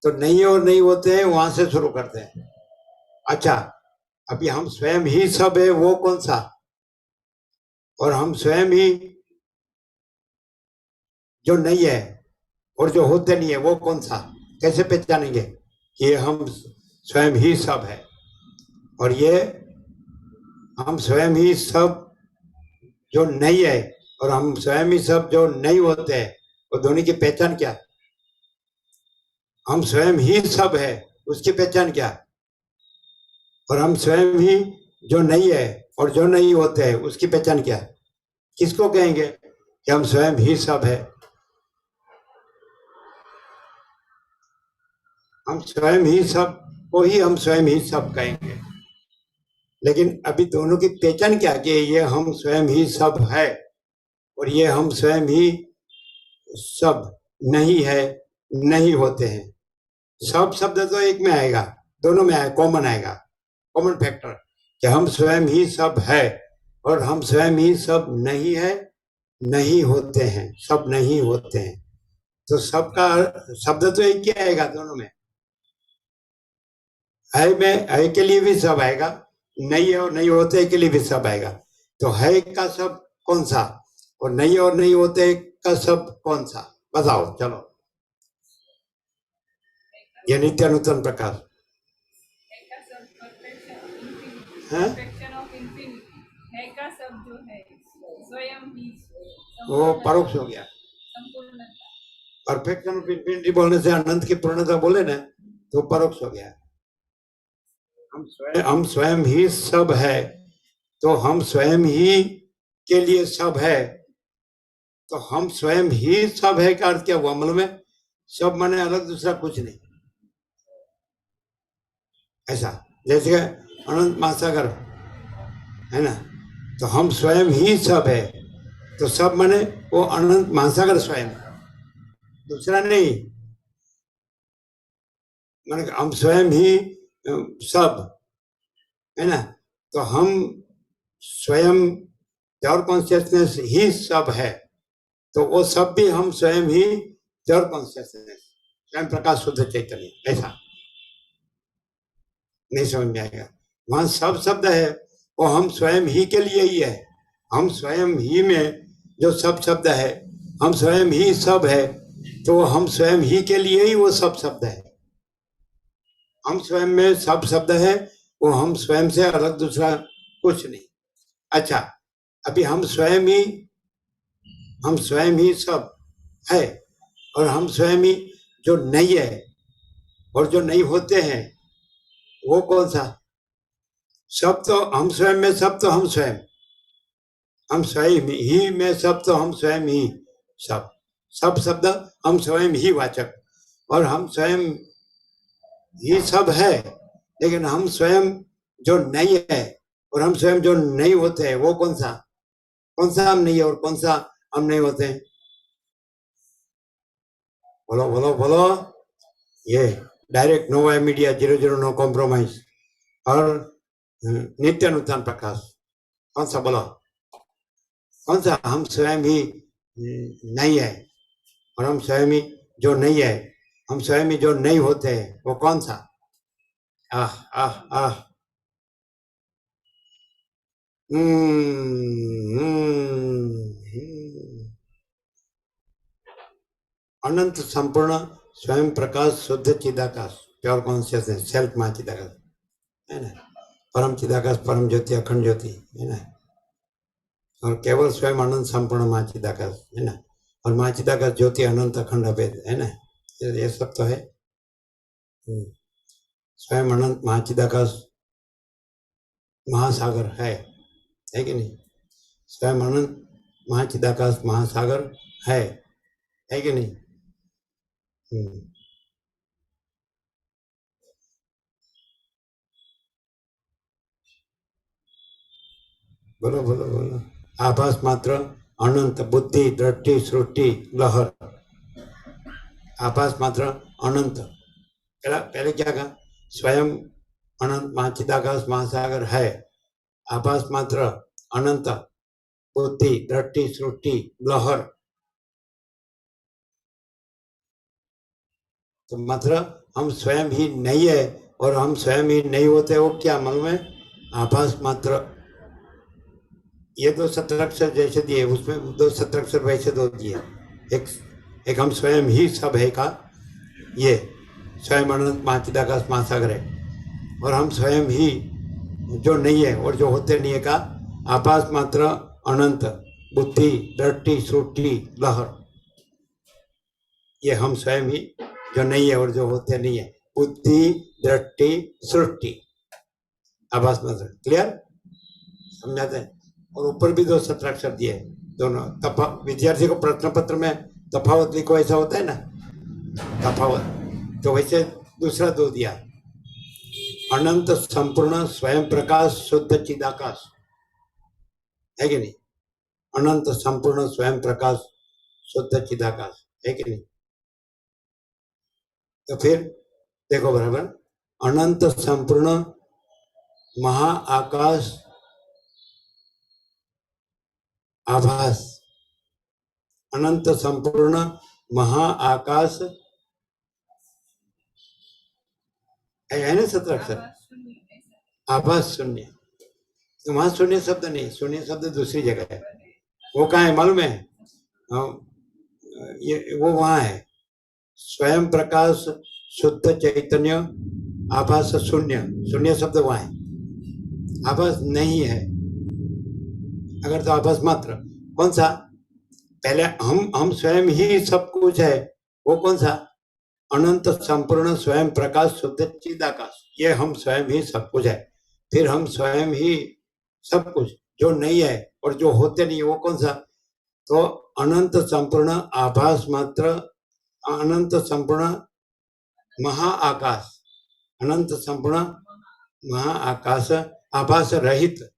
तो नहीं और नहीं होते हैं वहां से शुरू करते हैं. अच्छा, अभी हम स्वयं ही सब है, वो कौन सा, और हम स्वयं ही जो नहीं है और जो होते नहीं है वो कौन सा, कैसे पहचानेंगे कि ये हम स्वयं ही सब है और ये हम स्वयं ही सब जो नहीं है और हम स्वयं ही सब जो नहीं होते हैं, वो दोनों की पहचान क्या. हम स्वयं ही सब है, उसकी पहचान क्या, और हम स्वयं ही जो नहीं है और जो नहीं होते हैं उसकी पहचान क्या. किसको कहेंगे कि हम स्वयं ही सब है. हम स्वयं ही सब को ही हम स्वयं ही सब कहेंगे. लेकिन अभी दोनों की पहचान क्या, कि ये हम स्वयं ही सब है और ये हम स्वयं ही सब नहीं है, नहीं होते हैं. सब शब्द तो एक में आएगा, दोनों में आएगा, कॉमन आएगा, कॉमन फैक्टर, कि हम स्वयं ही सब है और हम स्वयं ही सब नहीं है, नहीं होते हैं, सब नहीं होते हैं. तो सबका शब्द तो एक ही आएगा दोनों में. है में है के लिए भी सब आएगा, नहीं है और नहीं होते के लिए भी सब आएगा. तो है का सब कौन सा और नहीं और नहीं होते का सब कौन सा, बताओ. चलो, ये नित्य नूतन प्रकाश है. perfection of infinity है का सब जो है स्वयं ही वो परोक्ष हो गया। संपूर्णता। परफेक्शन ऑफ इंफिनिटी बोलने से अनंत की पूर्णता बोले ना तो परोक्ष हो गया। हम स्वयं ही सब है, तो हम स्वयं ही के लिए सब है, तो हम स्वयं ही सब है का अर्थ क्या हुआ? मतलब में सब माने अलग दूसरा कुछ नहीं, ऐसा जैसे अनंत महासागर है ना, तो हम स्वयं ही सब है, तो सब माने वो अनंत महासागर स्वयं, दूसरा नहीं। माने हम स्वयं ही सब है ना, तो हम स्वयं प्योर कॉन्शियसनेस ही सब है, तो वो सब भी हम स्वयं ही प्योर कॉन्शियसनेस, स्वयं प्रकाश शुद्ध चैतन्य, ऐसा नहीं समझ में आएगा। वहां सब शब्द है वो हम स्वयं ही के लिए ही है, हम स्वयं ही में जो सब शब्द है, हम स्वयं ही सब है, तो हम स्वयं ही के लिए ही वो सब शब्द है। हम स्वयं में सब शब्द है, वो हम स्वयं से अलग दूसरा कुछ नहीं। अच्छा, अभी हम स्वयं ही सब है, और हम स्वयं ही जो नहीं है और जो नहीं होते हैं वो कौन सा? सब तो हम स्वयं में, सब तो हम स्वयं ही में, सब तो हम स्वयं ही सब शब्द हम स्वयं ही वाचक, और हम स्वयं ही सब है, लेकिन हम स्वयं जो नहीं है और हम स्वयं जो नहीं होते हैं वो कौन सा हम नहीं है और कौन सा हम नहीं होते हैं? बोलो बोलो बोलो। ये direct no via media 00 no compromise और नित्य नूतन प्रकाश, कौन सा बोलो? कौन सा? हम स्वयं ही नहीं है और हम स्वयं ही जो नहीं है, हम स्वयं ही जो नहीं होते हैं वो कौन सा? आह आह आह अनंत संपूर्ण स्वयं प्रकाश शुद्ध चिदाकाश, प्योर कॉन्शियसनेस, सेल्फ मां चिदाकाश है ना, परम चिदाकाश, परम ज्योति, अखंड ज्योति है ना, और केवल स्वयं अनंत संपूर्ण मां चिदाकाश है ना, और मां चिदाकाश ज्योति अनंत अखंड अभेद है ना, ये सब तो है। स्वयं अनंत मां चिदाकाश महासागर है कि नहीं? स्वयं अनंत मां चिदाकाश महासागर है कि नहीं? बोलो बोलो बोलो। आभास मात्र अनंत बुद्धि दृष्टि सृष्टि लहर, आभास मात्र अनंत। पहले क्या कहा? स्वयं अनंत महाचिदाकाश महासागर है, आभास मात्र अनंत बुद्धि दृष्टि सृष्टि लहर, तो मतलब हम स्वयं ही नहीं है और हम स्वयं ही नहीं होते, वो क्या मालूम है? आभास मात्र। ये दो सत्राक्षर जैसे दिए उसमें दो सत्राक्षर वैसे दो दिए, एक हम स्वयं ही सब है का, ये स्वयं अनंत महाचिदाकाश महासागर है, और हम स्वयं ही जो नहीं है और जो होते नहीं है का आभास मात्र अनंत बुद्धि दृष्टि सृष्टि लहर, ये हम स्वयं ही जो नहीं है और जो होते नहीं है, बुद्धि दृष्टि सृष्टि आभास मात्र। क्लियर? समझाते हैं? और ऊपर भी दो सत्राक्षर दिए, दोनों विद्यार्थी को प्रश्न पत्र में तफावत लिखो ऐसा होता है ना, तफावत, तो वैसे दूसरा दो दिया, अनंत संपूर्ण स्वयं प्रकाश शुद्ध चिदाकाश है कि नहीं? अनंत संपूर्ण स्वयं प्रकाश शुद्ध चिदाकाश है कि नहीं? तो फिर देखो बराबर, अनंत संपूर्ण महाआकाश आभास, अनंत संपूर्ण महाआकाश है ना सत्राक्षर, आभास शून्य। तो वहां शून्य शब्द नहीं, शून्य शब्द दूसरी जगह है, वो कहाँ है मालूम है? ये वो वहां है, स्वयं प्रकाश शुद्ध चैतन्य आभास शून्य, शून्य शब्द वहां है, आभास नहीं है। अगर तो आभास मात्र, कौन सा? पहले हम स्वयं ही सब कुछ है, वो कौन सा? अनंत संपूर्ण स्वयं प्रकाश शुद्ध चिदाकाश, ये हम स्वयं ही सब कुछ है। फिर हम स्वयं ही सब कुछ जो नहीं है और जो होते नहीं है, वो कौन सा? तो अनंत संपूर्ण आभास मात्र, अनंत संपूर्ण महाआकाश, अनंत संपूर्ण महाआकाश, आभास रहित,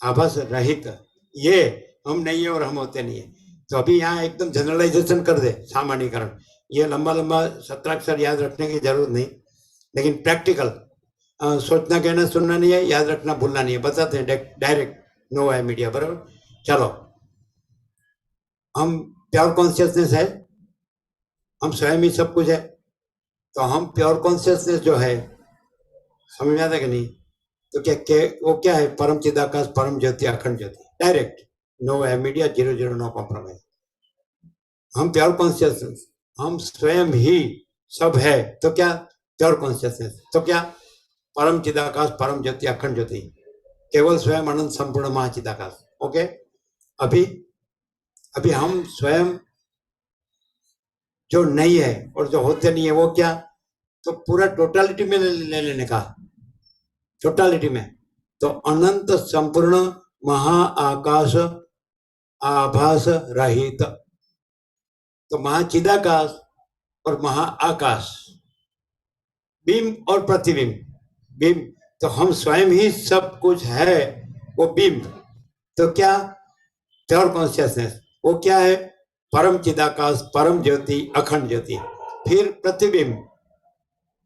आभास रहित, ये हम नहीं है और हम होते नहीं है। तो अभी यहाँ एकदम जनरलाइजेशन कर दे, सामान्यकरण। ये लंबा लंबा 17 अक्षर याद रखने की जरूरत नहीं, लेकिन प्रैक्टिकल सोचना कहना सुनना नहीं है, याद रखना भूलना नहीं है, बताते हैं डायरेक्ट, नो है मीडिया, बराबर। चलो, हम प्योर कॉन्शियसनेस है, हम स्वयं ही सब कुछ है। तो हम प्योर कॉन्शियसनेस जो है, समझ में आता कि नहीं? तो वो क्या है? परम चिदाकाश, परम ज्योति, अखंड ज्योति, डायरेक्ट, नो है मीडिया, 0 नो कॉम्प्रोमाइज। हम प्योर कॉन्शियसनेस, हम स्वयं ही सब है, तो क्या? प्योर कॉन्शियसनेस, तो क्या? परम चिदाकाश, परम ज्योति, अखंड ज्योति, केवल स्वयं अनंत संपूर्ण महाचिदाकाश। ओके, अभी हम स्वयं जो नहीं है और जो होते नहीं है, वो क्या? तो पूरा टोटालिटी में ले लेने का, टोटालिटी में। तो अनंत संपूर्ण महाआकाश आभास रहित, तो महाचिदाकाश और महाआकाश, बिंब और प्रतिबिंब, बिंब, तो हम स्वयं ही सब कुछ है, वो बिंब। तो क्या? प्योर कॉन्शियसनेस, वो क्या है? परम चिदाकाश, परम ज्योति, अखंड ज्योति। फिर प्रतिबिंब,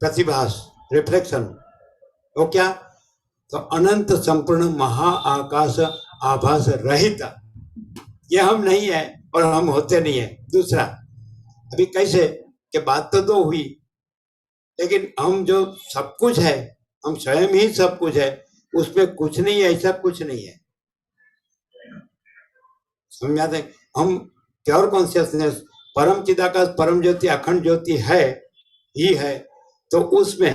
प्रतिभास, रिफ्लेक्शन, वो क्या? तो अनंत संपूर्ण महाआकाश आभास रहित, ये हम नहीं है और हम होते नहीं है। दूसरा, अभी कैसे कि बात तो दो हुई, लेकिन हम जो सब कुछ है, हम स्वयं ही सब कुछ है, उसमें कुछ नहीं है, ऐसा कुछ नहीं है। समझ आते? हम प्योर कॉन्शियसनेस, परम चिदाकाश, परम ज्योति, अखंड ज्योति है ही है, तो उसमें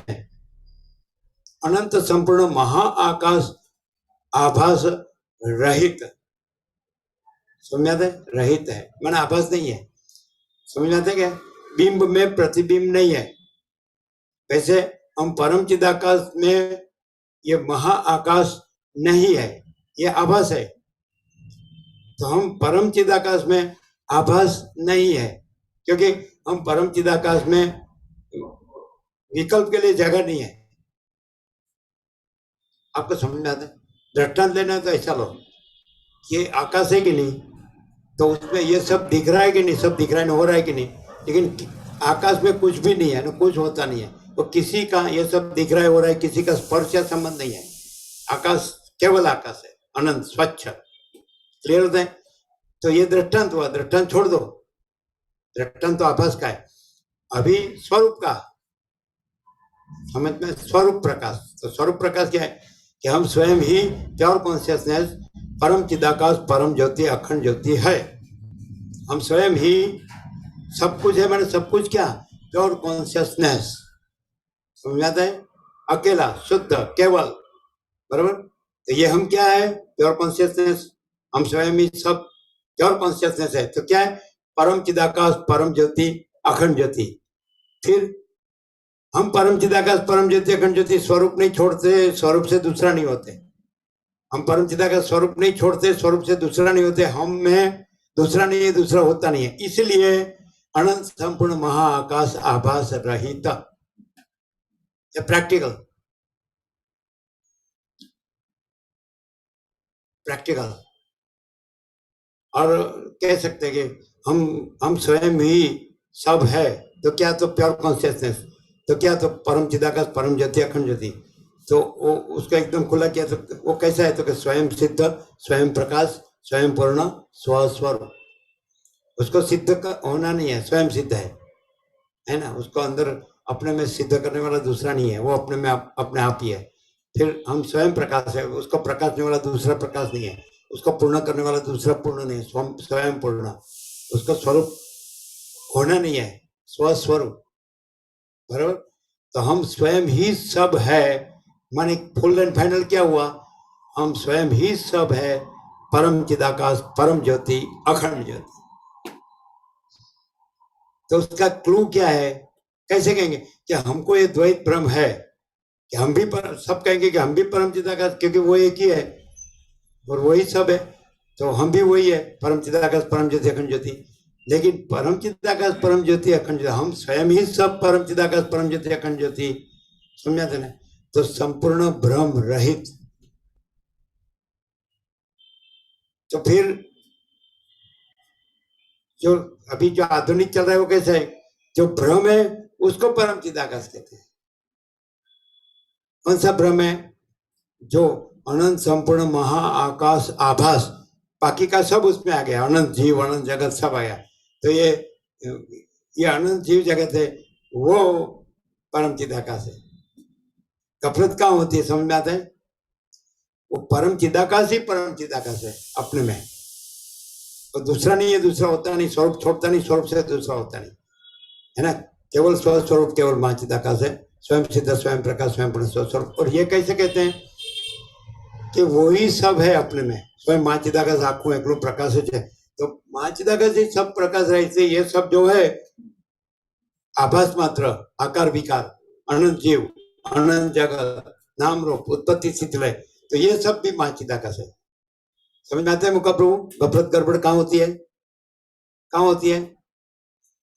अनंत संपूर्ण महाआकाश आभास रहित, समझ आते? रहित है माना आभास नहीं है, समझ आते? क्या? बिंब में प्रतिबिंब नहीं है। वैसे हम परम चिदाकाश में ये महाआकाश नहीं है, ये आभास है। तो हम परम चिदाकाश में आभास नहीं है, क्योंकि हम परम चिदाकाश में विकल्प के लिए जगह नहीं है। आपको समझ में आता है? दृष्टांत लेना है तो ऐसा लो, ये आकाश है कि नहीं, तो उसमें ये सब दिख रहा है कि नहीं, सब दिख रहा है, हो रहा है कि नहीं, लेकिन आकाश में कुछ भी नहीं है ना, कुछ होता नहीं है। तो किसी का ये सब दिख रहा है, हो रहा है, किसी का स्पर्श या संबंध नहीं है। आकाश केवल आकाश है, अनंत, स्वच्छ, क्लियर होता है? तो ये दृष्टांत हुआ, दृष्टांत छोड़ दो, दृष्टांत तो आभास का है। अभी स्वरूप का समझ में, स्वरूप प्रकाश। तो स्वरूप प्रकाश क्या है? कि हम स्वयं ही प्योर कॉन्शियसनेस, परम चिदाकाश, परम ज्योति, अखंड ज्योति है। हम स्वयं ही सब कुछ है, मैंने सब कुछ क्या? प्योर कॉन्शियसनेस, समझ आता है? अकेला, शुद्ध, केवल, बराबर। तो ये हम क्या है? प्योर कॉन्शियसनेस, हम स्वयं ही सब प्योर कॉन्शियसनेस है। तो क्या है? परम चिदाकाश, परम ज्योति, अखंड ज्योति। फिर हम परम चिदाकाश, परम ज्योति, अखंड ज्योति स्वरूप नहीं छोड़ते, स्वरूप से दूसरा नहीं होते। हम परम चिदाकाश स्वरूप नहीं छोड़ते, स्वरूप से दूसरा नहीं होते। हम में दूसरा नहीं है, दूसरा होता नहीं है, इसलिए अनंत संपूर्ण महाआकाश आभास रहित, प्रैक्टिकल, प्रैक्टिकल। और कह सकते हैं कि हम स्वयं ही सब है, तो क्या? तो प्योर कॉन्शियसनेस, तो क्या? तो परम चिदाकाश, परम ज्योति, अखंड ज्योति। तो वो उसका एकदम खुला किया, तो वो कैसा है? तो कि स्वयं सिद्ध, स्वयं प्रकाश, स्वयं पूर्ण, स्वस्वरूप। उसको सिद्ध का होना नहीं है, स्वयं सिद्ध है ना। उसको अंदर अपने में सिद्ध करने वाला दूसरा नहीं है, वो अपने में अपने आप ही है। फिर हम स्वयं प्रकाश है, उसको प्रकाशने वाला दूसरा प्रकाश नहीं है, उसको पूर्ण करने वाला दूसरा पूर्ण नहीं है, स्वयं पूर्ण। उसका स्वरूप होना नहीं है, स्वस्वरूप, बराबर। तो हम स्वयं ही सब है, माने फुल एंड फाइनल क्या हुआ? हम स्वयं ही सब है, परम चिदाकाश, परम ज्योति, अखंड ज्योति। तो उसका क्लू क्या है? कैसे कहेंगे कि हमको ये द्वैत भ्रम है कि हम भी सब कहेंगे कि हम भी परम चिदाकाश, क्योंकि वो एक ही है और वही सब है, तो हम भी वही है, परम चिदाकाश, परम ज्योति, अखंड ज्योति। लेकिन परम चिदाकाश, परम ज्योति, अखंड ज्योति, हम स्वयं ही सब परम चिदाकाश, परम ज्योति, अखंड ज्योति, समझाते ना? तो संपूर्ण भ्रम रहित। तो फिर जो अभी जो आधुनिक चल रहा है वो कैसा है? जो भ्रम है उसको परम चिदाकाश कहते हैं। कौन सा भ्रम है? जो अनंत संपूर्ण महा आकाश आभास, बाकी का सब उसमें आ गया, अनंत जीव, अनंत जगत सब आ गया। तो ये अनंत जीव जगत है, वो परम चिदाकाश है। गफलत कहाँ होती है? समझ में आता है? वो परम चिदाकाश ही परम चिदाकाश है अपने में, तो दूसरा नहीं है, दूसरा होता नहीं, स्वरूप छोड़ता नहीं, स्वरूप से दूसरा होता नहीं, है ना? केवल स्वरूप, केवल महा चिदाकाश है, स्वयं सिद्ध, स्वयं प्रकाश, स्वयं पूर्ण स्वरूप। और ये कैसे कहते हैं कि वही सब है अपने में, स्वयं महा चिदाकाश आंखों एकलो प्रकाश है। तो महा चिदाकाश ही सब प्रकाश है, इसलिए ये सब जो है आभास मात्र, आकार विकार, अनंत जीव, अनंत जगत, नाम रूप, उत्पत्ति स्थिति लय, तो ये सब भी महा चिदाकाश है। समझ में आता है मुका प्रभु? गफलत गड़बड़ कहाँ होती है? कहाँ होती है?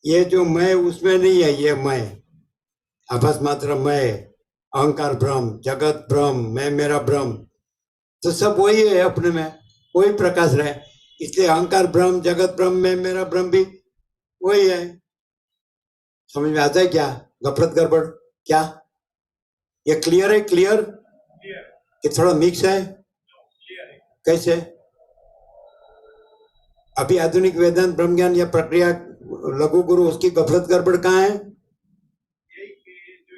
ये जो मैं उसमें नहीं है, ये मैं आभास मात्र, मैं अहंकार भ्रम, जगत भ्रम, मैं मेरा भ्रम, तो सब वही है अपने में, वही प्रकाश रहे। इसलिए अहंकार भ्रम, जगत भ्रम, मैं मेरा भ्रम भी वही है। समझ में आता है क्या? गफलत गड़बड़ क्या? ये क्लियर है? क्लियर कि थोड़ा मिक्स है? कैसे? अभी आधुनिक वेदांत ब्रह्म ज्ञान या प्रक्रिया लघु गुरु, उसकी गफलत गड़बड़ कहाँ है? जो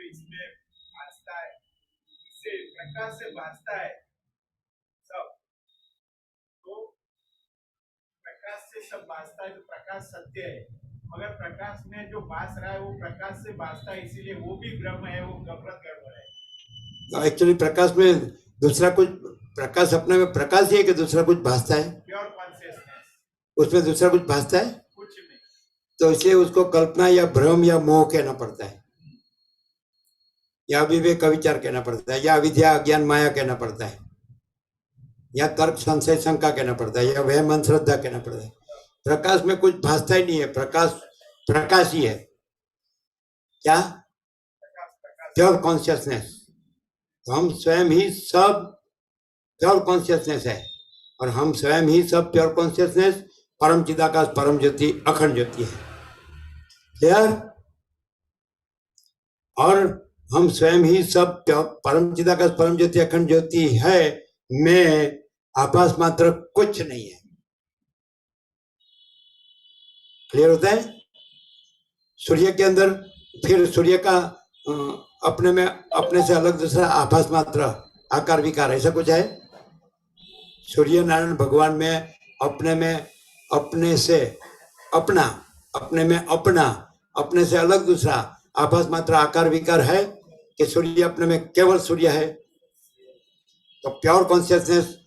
इसमें भासता है, इससे प्रकाश से भासता है सब, तो प्रकाश से सब भासता है, तो प्रकाश सत्य है, मगर प्रकाश में जो भास रहा है वो प्रकाश से भासता है, इसीलिए वो भी ब्रह्म है, वो गफलत गड़बड़ है। एक्चुअली प्रकाश में दूसरा कुछ, प्रकाश अपने में प्रकाश ही है कि दूसरा कुछ भासता है? प्योर कॉन्शियसनेस, उसमें दूसरा कुछ भासता है, कुछ नहीं। तो इसलिए उसको कल्पना या भ्रम या मोह कहना पड़ता है, या विवेक विचार कहना पड़ता है, या अविद्या अज्ञान माया कहना पड़ता है, या तर्क संशय शंका कहना पड़ता है, या वह मन श्रद्धा कहना पड़ता है। प्रकाश में कुछ भासता ही नहीं है, प्रकाश ही है। क्या? Pure consciousness. तो हम स्वयं ही सब प्योर कॉन्शियसनेस है, और हम स्वयं ही सब प्योर कॉन्शियसनेस, परम चिदाकाश, परम ज्योति, अखंड ज्योति है। क्लियर? और हम स्वयं ही सब परम चिदाकाश, परम ज्योति, अखंड ज्योति है, मैं आभास मात्र कुछ नहीं है। क्लियर होता है? सूर्य के अंदर फिर सूर्य का अपने में, अपने से अलग दूसरा आभास मात्र, आकार विकार, ऐसा कुछ है? सूर्य नारायण भगवान में अपने से अपना, अपने में अपना, अपने से अलग दूसरा आभास मात्र, आकार विकार है कि सूर्य अपने में केवल सूर्य है? तो प्योर कॉन्शियसनेस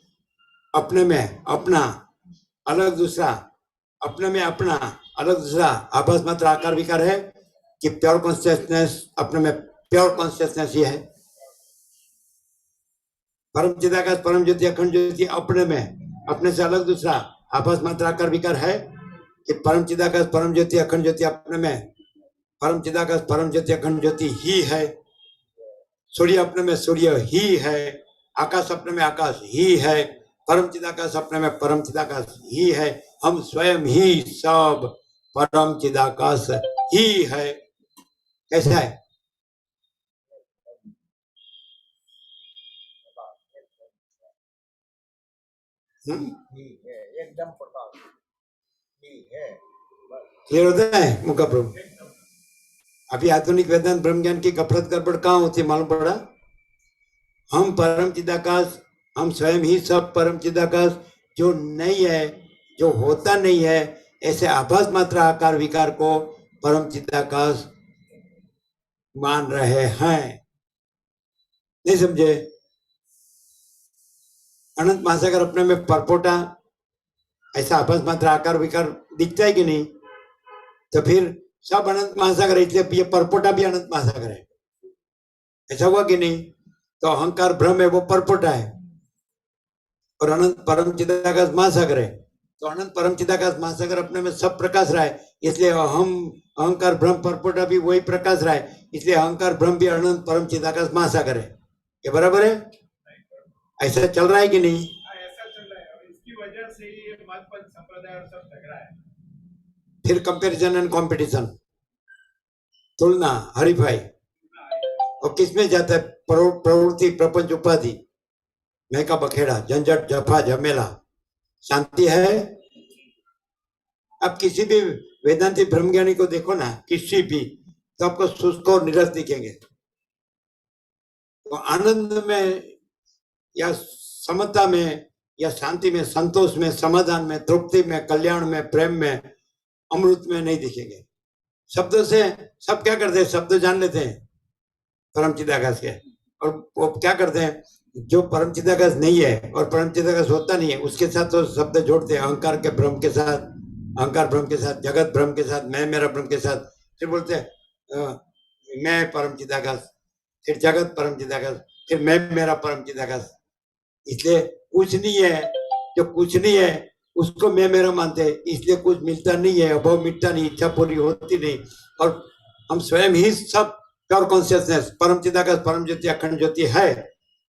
अपने में अपना, अलग दूसरा, अपने में अपना, अलग दूसरा आभास मात्र, आकार विकार है कि प्योर कॉन्शियसनेस अपने में प्योर कॉन्शियसनेस ही है? परम चिदाकाश, परम ज्योति, अखंड ज्योति अपने में, अपने से अलग दूसरा आभास मात्र, आकार विकार है कि परम चिदाकाश, परम ज्योति, अखंड ज्योति अपने में परम चिदाकाश, परम ज्योति, अखंड ज्योति ही है? सूर्य अपने में सूर्य ही है, आकाश अपने में आकाश ही है, परम चिदाकाश अपने में परम चिदाकाश ही है, हम स्वयं ही सब परम चिदाकाश ही है। कैसा है? एकदम प्रकाश है। क्लियर होता है मुका प्रभु? अभी आधुनिक वेदांत ब्रह्म ज्ञान की गफलत गड़बड़ कहाँ होती है मालूम पड़ा? हम परम चिदाकाश, हम स्वयं ही सब परम चिदाकाश, जो नहीं है, जो होता नहीं है, ऐसे आभास मात्र, आकार विकार को परम चिदाकाश मान रहे हैं। नहीं समझे? अनंत महासागर अपने में परपोटा ऐसा आपस मात्र आकार विकार दिखता है कि नहीं? तो फिर सब अनंत महासागर है, इसलिए ये परपोटा भी अनंत महासागर है। ऐसा हुआ कि नहीं? तो अहंकार भ्रम है, वो परपोटा है, और अनंत परम चिदाकाश महासागर है। तो अनंत परम चिदाकाश महासागर अपने में सब प्रकाश रहा है, इसलिए अहंकार भ्रम परपोटा भी वही प्रकाश रहा है, इसलिए अहंकार भ्रम भी अनंत परम चिदाकाश महासागर है। ये बराबर है? ऐसा चल रहा है कि नहीं? हाँ, ऐसा चल रहा है और इसकी वजह से ये मत पद संप्रदाय और सब लग रहा है। फिर कंपैरिजन एंड कंपटीशन, तुलना, हरीफाई, और किसमें जाता है? प्रवृत्ति, प्रपंच, उपाधि, मैं का बखेड़ा, झंझट, जफा, झमेला। शांति है? अब किसी भी वेदांती ब्रह्मज्ञानी को देखो ना, किसी भी, तो आपको सुस्त और निरस दिखेंगे। तो आनंद में या समता में या शांति में, संतोष में, समाधान में, तृप्ति में, कल्याण में, प्रेम में, अमृत में नहीं दिखेंगे। शब्दों से सब क्या करते हैं? शब्द जान लेते हैं परम चिदाकाश के, और वो क्या करते हैं? जो परम चिदाकाश नहीं है और परम चिदाकाश होता नहीं है, उसके साथ तो शब्द जोड़ते हैं, अहंकार के भ्रम के साथ, अहंकार भ्रम के साथ, जगत भ्रम के साथ, मैं मेरा भ्रम के साथ। फिर बोलते हैं मैं परम चिदाकाश, फिर जगत परम चिदाकाश, फिर मैं मेरा परम चिदाकाश। इसलिए कुछ नहीं है, जो कुछ नहीं है उसको मैं मेरा मानते हैं, इसलिए कुछ मिलता नहीं है, अभाव मिटता नहीं, इच्छा पूरी होती नहीं, और हम स्वयं ही सब प्योर कॉन्शियसनेस, परम चिदाकाश, परम ज्योति, अखंड ज्योति है,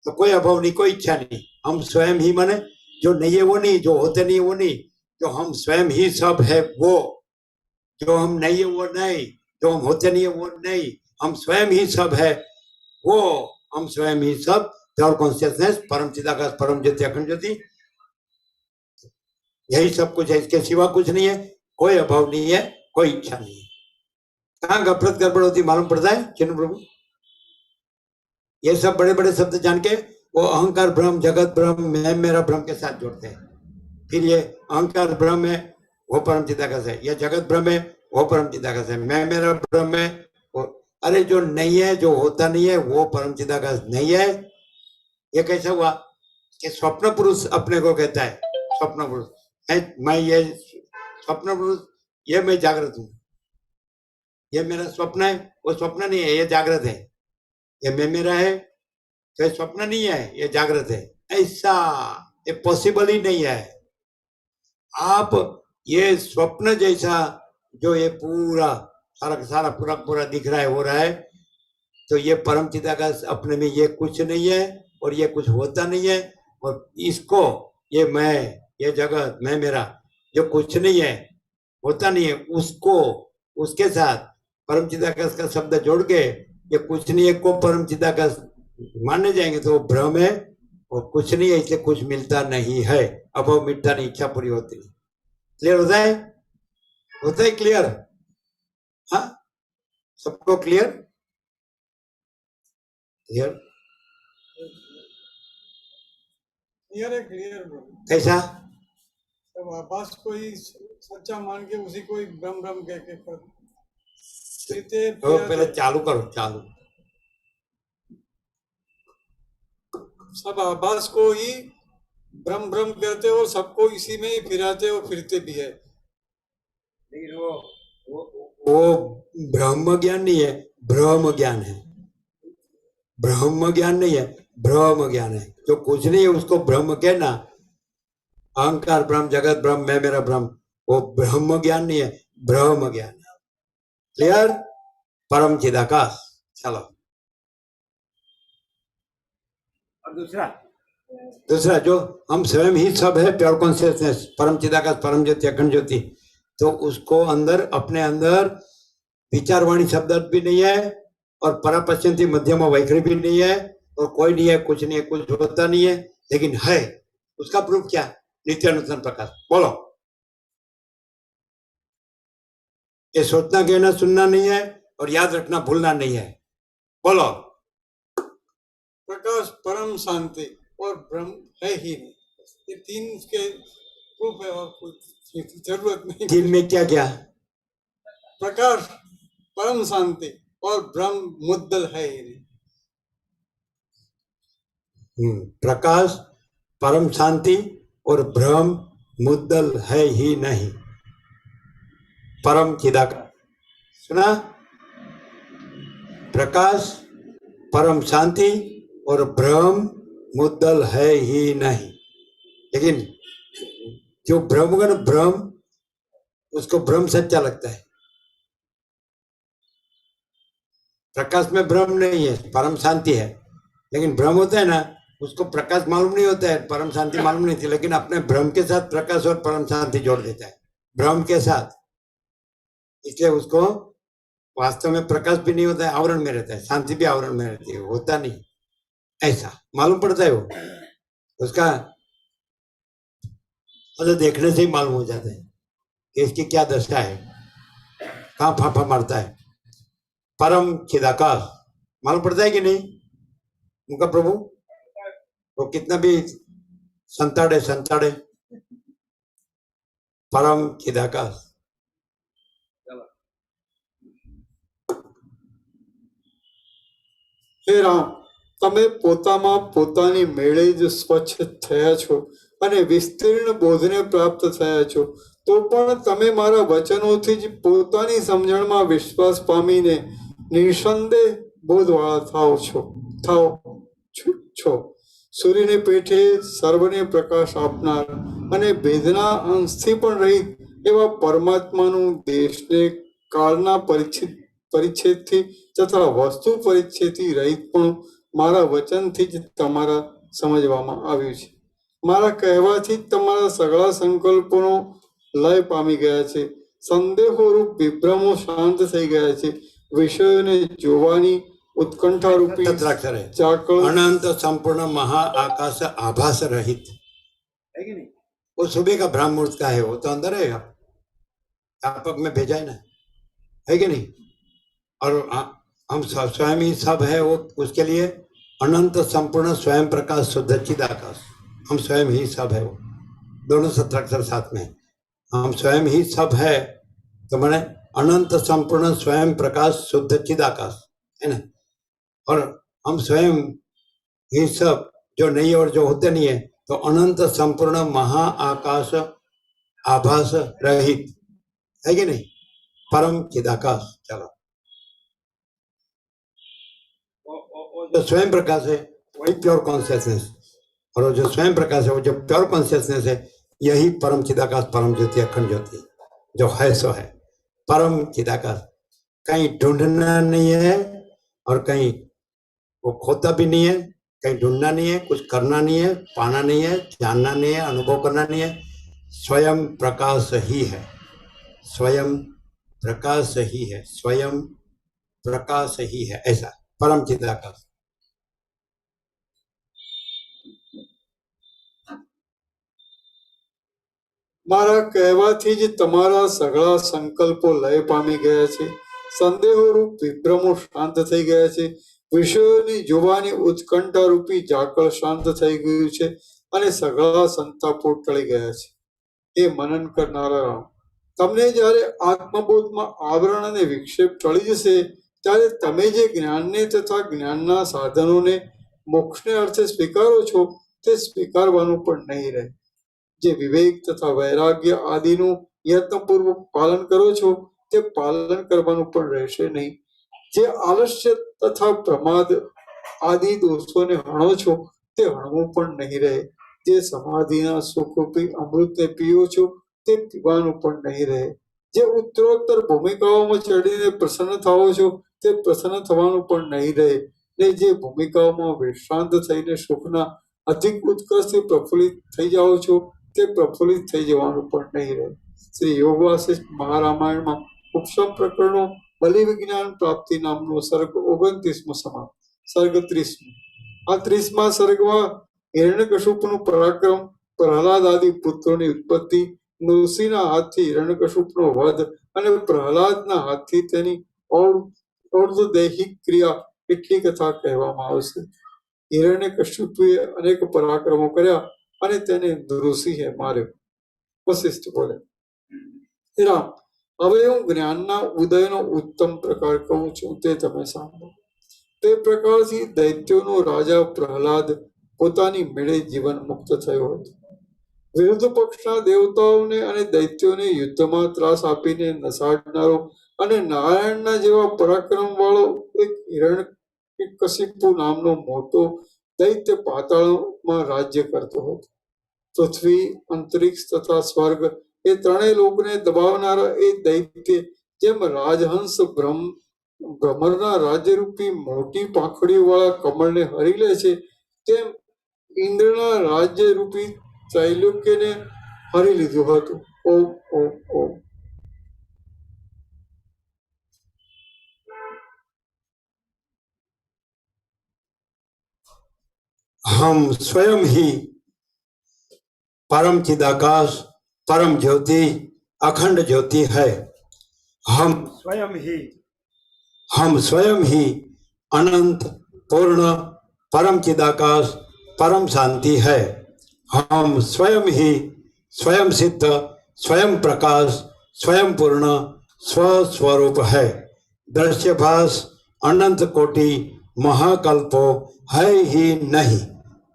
तो कोई अभाव नहीं, कोई इच्छा नहीं। हम स्वयं ही माने, जो नहीं है वो नहीं, जो होते नहीं है वो नहीं, जो हम स्वयं ही सब है वो, जो हम नहीं है वो नहीं, जो हम होते नहीं है वो नहीं, हम स्वयं ही सब है वो, हम स्वयं ही सब प्योर कॉन्शियसनेस, परम चिदाकाश, परम ज्योति, अखंड ज्योति, यही सब कुछ है, इसके सिवा कुछ नहीं है, कोई अभाव नहीं है, कोई इच्छा नहीं है। कहाँ गफलत गड़बड़ होती मालूम पड़ता है चिन्ह प्रभु? ये सब बड़े बड़े शब्द जान के वो अहंकार भ्रम, जगत भ्रम, मैं मेरा भ्रम के साथ जोड़ते हैं। फिर ये अहंकार भ्रम है वो परम चिदाकाश है, ये जगत भ्रम है वो परम चिदाकाश है, मैं मेरा भ्रम है वो, अरे जो नहीं है, जो होता नहीं है वो परम चिदाकाश नहीं है। ये कैसा हुआ कि स्वप्न पुरुष अपने को कहता है, स्वप्न पुरुष है, मैं ये स्वप्न पुरुष, ये मैं जागृत हूं, ये मेरा स्वप्न है, वो स्वप्न नहीं है, ये जागृत है, ये मैं मेरा है, तो ये स्वप्न नहीं है, ये जागृत है। ऐसा ये पॉसिबल ही नहीं है। आप ये स्वप्न जैसा जो ये पूरा सारा पूरा दिख रहा है, हो रहा है, तो ये परम चिदाकाश अपने में ये कुछ नहीं है और ये कुछ होता नहीं है, और इसको ये मैं, ये जगत, मैं मेरा, जो कुछ नहीं है, होता नहीं है, उसको उसके साथ परम चिदाकाश का शब्द जोड़ के ये कुछ नहीं है को परम चिदाकाश माने जाएंगे, तो वो भ्रम है और कुछ नहीं है, इसलिए कुछ मिलता नहीं है, अभाव मिटता नहीं, इच्छा पूरी होती नहीं। क्लियर होता है? होता है क्लियर? हाँ, सबको क्लियर? क्लियर? क्लियर है, क्लियर ब्रो। कैसा? तब आभास को ही सच्चा मान के उसी को ही ब्रह्म ब्रह्म कह के फिरते तो पहले चालू करो, चालू। सब आभास को ही ब्रह्म ब्रह्म कहते और सबको इसी में ही फिराते और फिरते भी है। वो ब्रह्म ज्ञान नहीं है, ब्रह्म ज्ञान है। ब्रह्म ज्ञान नहीं है, ब्रह्म ज्ञान है। जो कुछ नहीं है उसको ब्रह्म कहना, अहंकार ब्रह्म, जगत ब्रह्म, मैं मेरा ब्रह्म, वो ब्रह्म ज्ञान नहीं है, ब्रह्म ज्ञान है। क्लियर? परम चिदाकाश। चलो और दूसरा दूसरा, जो हम स्वयं ही सब है, प्योर कॉन्शियसनेस, परम चिदाकाश, परम ज्योति, अखंड ज्योति, तो उसको अंदर, अपने अंदर विचारवाणी शब्द भी नहीं है और परापश्यंती मध्यम वैखरी भी नहीं है और कोई नहीं है, कुछ नहीं है, कुछ होता नहीं है, लेकिन है। उसका प्रूफ क्या? नित्यानुसन प्रकाश। बोलो। ये सोचना, कहना, सुनना नहीं है और याद रखना, भूलना नहीं है। बोलो। प्रकाश, परम शांति और ब्रह्म है ही नहीं, ये तीन उसके प्रूफ है और कुछ जरूरत नहीं। दिन में क्या क्या? प्रकाश, परम शांति और ब्रह्म मुद्दल है ही नहीं। प्रकाश, परम शांति और ब्रह्म मुद्दल है ही नहीं। परम चिदाकाश, सुना? प्रकाश, परम शांति और ब्रह्म मुद्दल है ही नहीं। लेकिन जो ब्रह्म का ना ब्रह्म, उसको ब्रह्म सच्चा लगता है। प्रकाश में ब्रह्म नहीं है, परम शांति है। लेकिन ब्रह्म होता है ना, उसको प्रकाश मालूम नहीं होता है, परम शांति मालूम नहीं थी, लेकिन अपने ब्रह्म के साथ प्रकाश और परम शांति जोड़ देता है, ब्रह्म के साथ। इसलिए उसको वास्तव में प्रकाश भी नहीं होता है, आवरण में रहता है, शांति भी आवरण में रहती है, होता नहीं, ऐसा मालूम पड़ता है। वो उसका मतलब देखने से ही मालूम हो जाता है कि इसकी क्या दशा है, कहाँ फाफा मारता है। परम चिदाकाश मालूम पड़ता है कि नहीं उनका प्रभु? वो कितना भी संताड़े परम चिदाकाश। હે રામ, તમે પોતામાં પોતાની મેળે જ સ્વચ્છ થયા છો અને વિસ્તીર્ણ બોધને પ્રાપ્ત થયા છો, તો પણ તમે મારા વચનોથી જ પોતાની સમજણમાં વિશ્વાસ પામીને નિસંદેહ બોધવાળા થાઓ છો. સૂર્યને પેઠે સર્વને પ્રકાશ આપનાર અને ભેદના અંશથી પણ રહિત એવા પરમાત્માનું દેશને કાળના પરિચ્છેદથી તથા વસ્તુ પરિચ્છેદથી રહિત પણ મારા વચનથી જ તમારા સમજવામાં આવ્યું છે. મારા કહેવાથી જ તમારા સગળા સંકલ્પોનો લય પામી ગયા છે. સંદેહોરૂપ વિભ્રમો શાંત થઈ ગયા છે. વિષયોને જોવાની उत्कंठा रूपी चाकल अनंत संपूर्ण महा आकाश आभास रहित है कि नहीं? वो सुबह का ब्रह्म मुहूर्त का है, वो तो अंदर है, व्यापक में भेजा है ना, है कि नहीं? और हम स्वयं ही सब है, वो उसके लिए अनंत संपूर्ण स्वयं प्रकाश शुद्ध चिदाकाश, हम स्वयं ही सब है। वो दोनों सत्राक्षर साथ में, हम स्वयं ही सब है, तो मैंने अनंत संपूर्ण स्वयं प्रकाश शुद्ध चिदाकाश है ना। और हम स्वयं ही सब जो नहीं और जो होते नहीं है, तो अनंत संपूर्ण महा आकाश आभास रहित है कि नहीं, परम चिदाकाश। चलो, वो जो स्वयं प्रकाश है वही प्योर कॉन्शियसनेस, और वो जो स्वयं प्रकाश है वो जो प्योर कॉन्शियसनेस है, यही परम चिदाकाश, परम ज्योति, अखंड ज्योति जो है सो है परम चिदाकाश। कहीं ढूंढना नहीं है और कहीं वो खोता भी नहीं है, कहीं ढूंढना नहीं है, कुछ करना नहीं है, पाना नहीं है, जानना नहीं है, अनुभव करना नहीं है, स्वयं प्रकाश ही है, स्वयं प्रकाश ही है, स्वयं प्रकाश ही है, ऐसा परम चिदाकाश। મારા કહેવાથી જ તમારા સઘળા સંકલ્પો લય પામી ગયા છે. સંદેહોરૂપ વિભ્રમો શાંત થઈ ગયા છે. વિષયોની જોવાની ઉત્કંઠા રૂપી ઝાકળ શાંત થઈ ગયું છે અને સઘળા સંતાપો ટળી ગયા છે. એ મનન કરનારા રામ, તમને જ્યારે આત્મબોધમાં આવરણ અને વિક્ષેપ ટળી જશે, ત્યારે તમે જે જ્ઞાનને તથા જ્ઞાનના સાધનોને મોક્ષને અર્થે સ્વીકારો છો, તે સ્વીકારવાનું પણ નહીં રહે. જે વિવેક તથા વૈરાગ્ય આદિનું યત્નપૂર્વક પાલન કરો છો, તે પાલન કરવાનું પણ રહેશે નહીં. જે આલસ્ય તથા પ્રમાદ આદિ દોષોને હણો છો, તે હણવું પણ નહીં રહે. જે સમાધિના સુખરૂપી અમૃતને પીઓ છો, તે પીવાનું પણ નહીં રહે. જે ઉત્તરોત્તર ભૂમિકાઓમાં ચડીને પ્રસન્ન થાઓ છો, તે પ્રસન્ન થવાનું પણ નહીં રહે. ને જે ભૂમિકાઓમાં વિશ્રાંત થઈને સુખના અધિક ઉત્કર્ષથી પ્રફુલ્લિત થઈ જાઓ છો, તે પ્રફુલ્લિત થઈ જવાનું પણ નહીં રહે. શ્રી યોગ વાસિષ્ઠ મહારામાયણમાં ઉપસમ પ્રકરણો બલિ વિજ્ઞાન પ્રાપ્તિ નામનો સર્ગ 29મો સમાપ્ત. સર્ગ 30મો. આ 30મા સર્ગમાં હિરણ્યકશુપનું પરાક્રમ, પ્રહલાદ આદિ પુત્રોની ઉત્પત્તિ, નૃસિંહના હાથથી હિરણ્યકશુપનો વધ અને પ્રહલાદના હાથથી તેની ઔર્ધ્વદેહિક ક્રિયા એટલી કથા કહેવામાં આવશે. હિરણ્યકશ્યપુએ અનેક પરાક્રમો કર્યા અને તેને નૃસિંહે માર્યો. વશિષ્ઠ બોલે, રામ, હવે હું જ્ઞાનના ઉદયનો ઉત્તમ પ્રકાર કહું છું, તે તમે સાંભળો. તે પ્રકારથી દૈત્યોનો રાજા પ્રહલાદ પોતાની મેળે જીવન મુક્ત થયો હતો. વિરુદ્ધ પક્ષના દેવતાઓને અને દૈત્યોને યુદ્ધમાં ત્રાસ આપીને નસાડનારો અને નારાયણના જેવા પરાક્રમ વાળો એક હિરણ્યકશિપુ નામનો મોટો દૈત્ય પાતાળમાં રાજ્ય કરતો હતો. પૃથ્વી, અંતરિક્ષ તથા સ્વર્ગ એ ત્રણેય લોકને દબાવનારા એ દૈત્ય જેમ રાજહંસ ભ્રમરના રાજ્યરૂપી મોટી પાંખડીઓ વાળા કમળને હરી લે છે, તેમ ઇન્દ્રના રાજ્યરૂપી ત્રૈલોક્યને હરી લીધું હતું. ઓમ ઓમ ઓમ. हम स्वयं ही परम चिदाकाश, परम ज्योति, अखंड ज्योति है. हम स्वयं ही अनंत, पूर्ण, परम चिदाकाश, परम शांति है. हम स्वयं ही स्वयं सिद्ध, स्वयं प्रकाश, स्वयं पूर्ण, स्वस्वरूप है. दृश्यभास अनंत कोटि महाकल्पो है ही नहीं.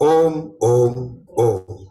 ओम ओम ओम.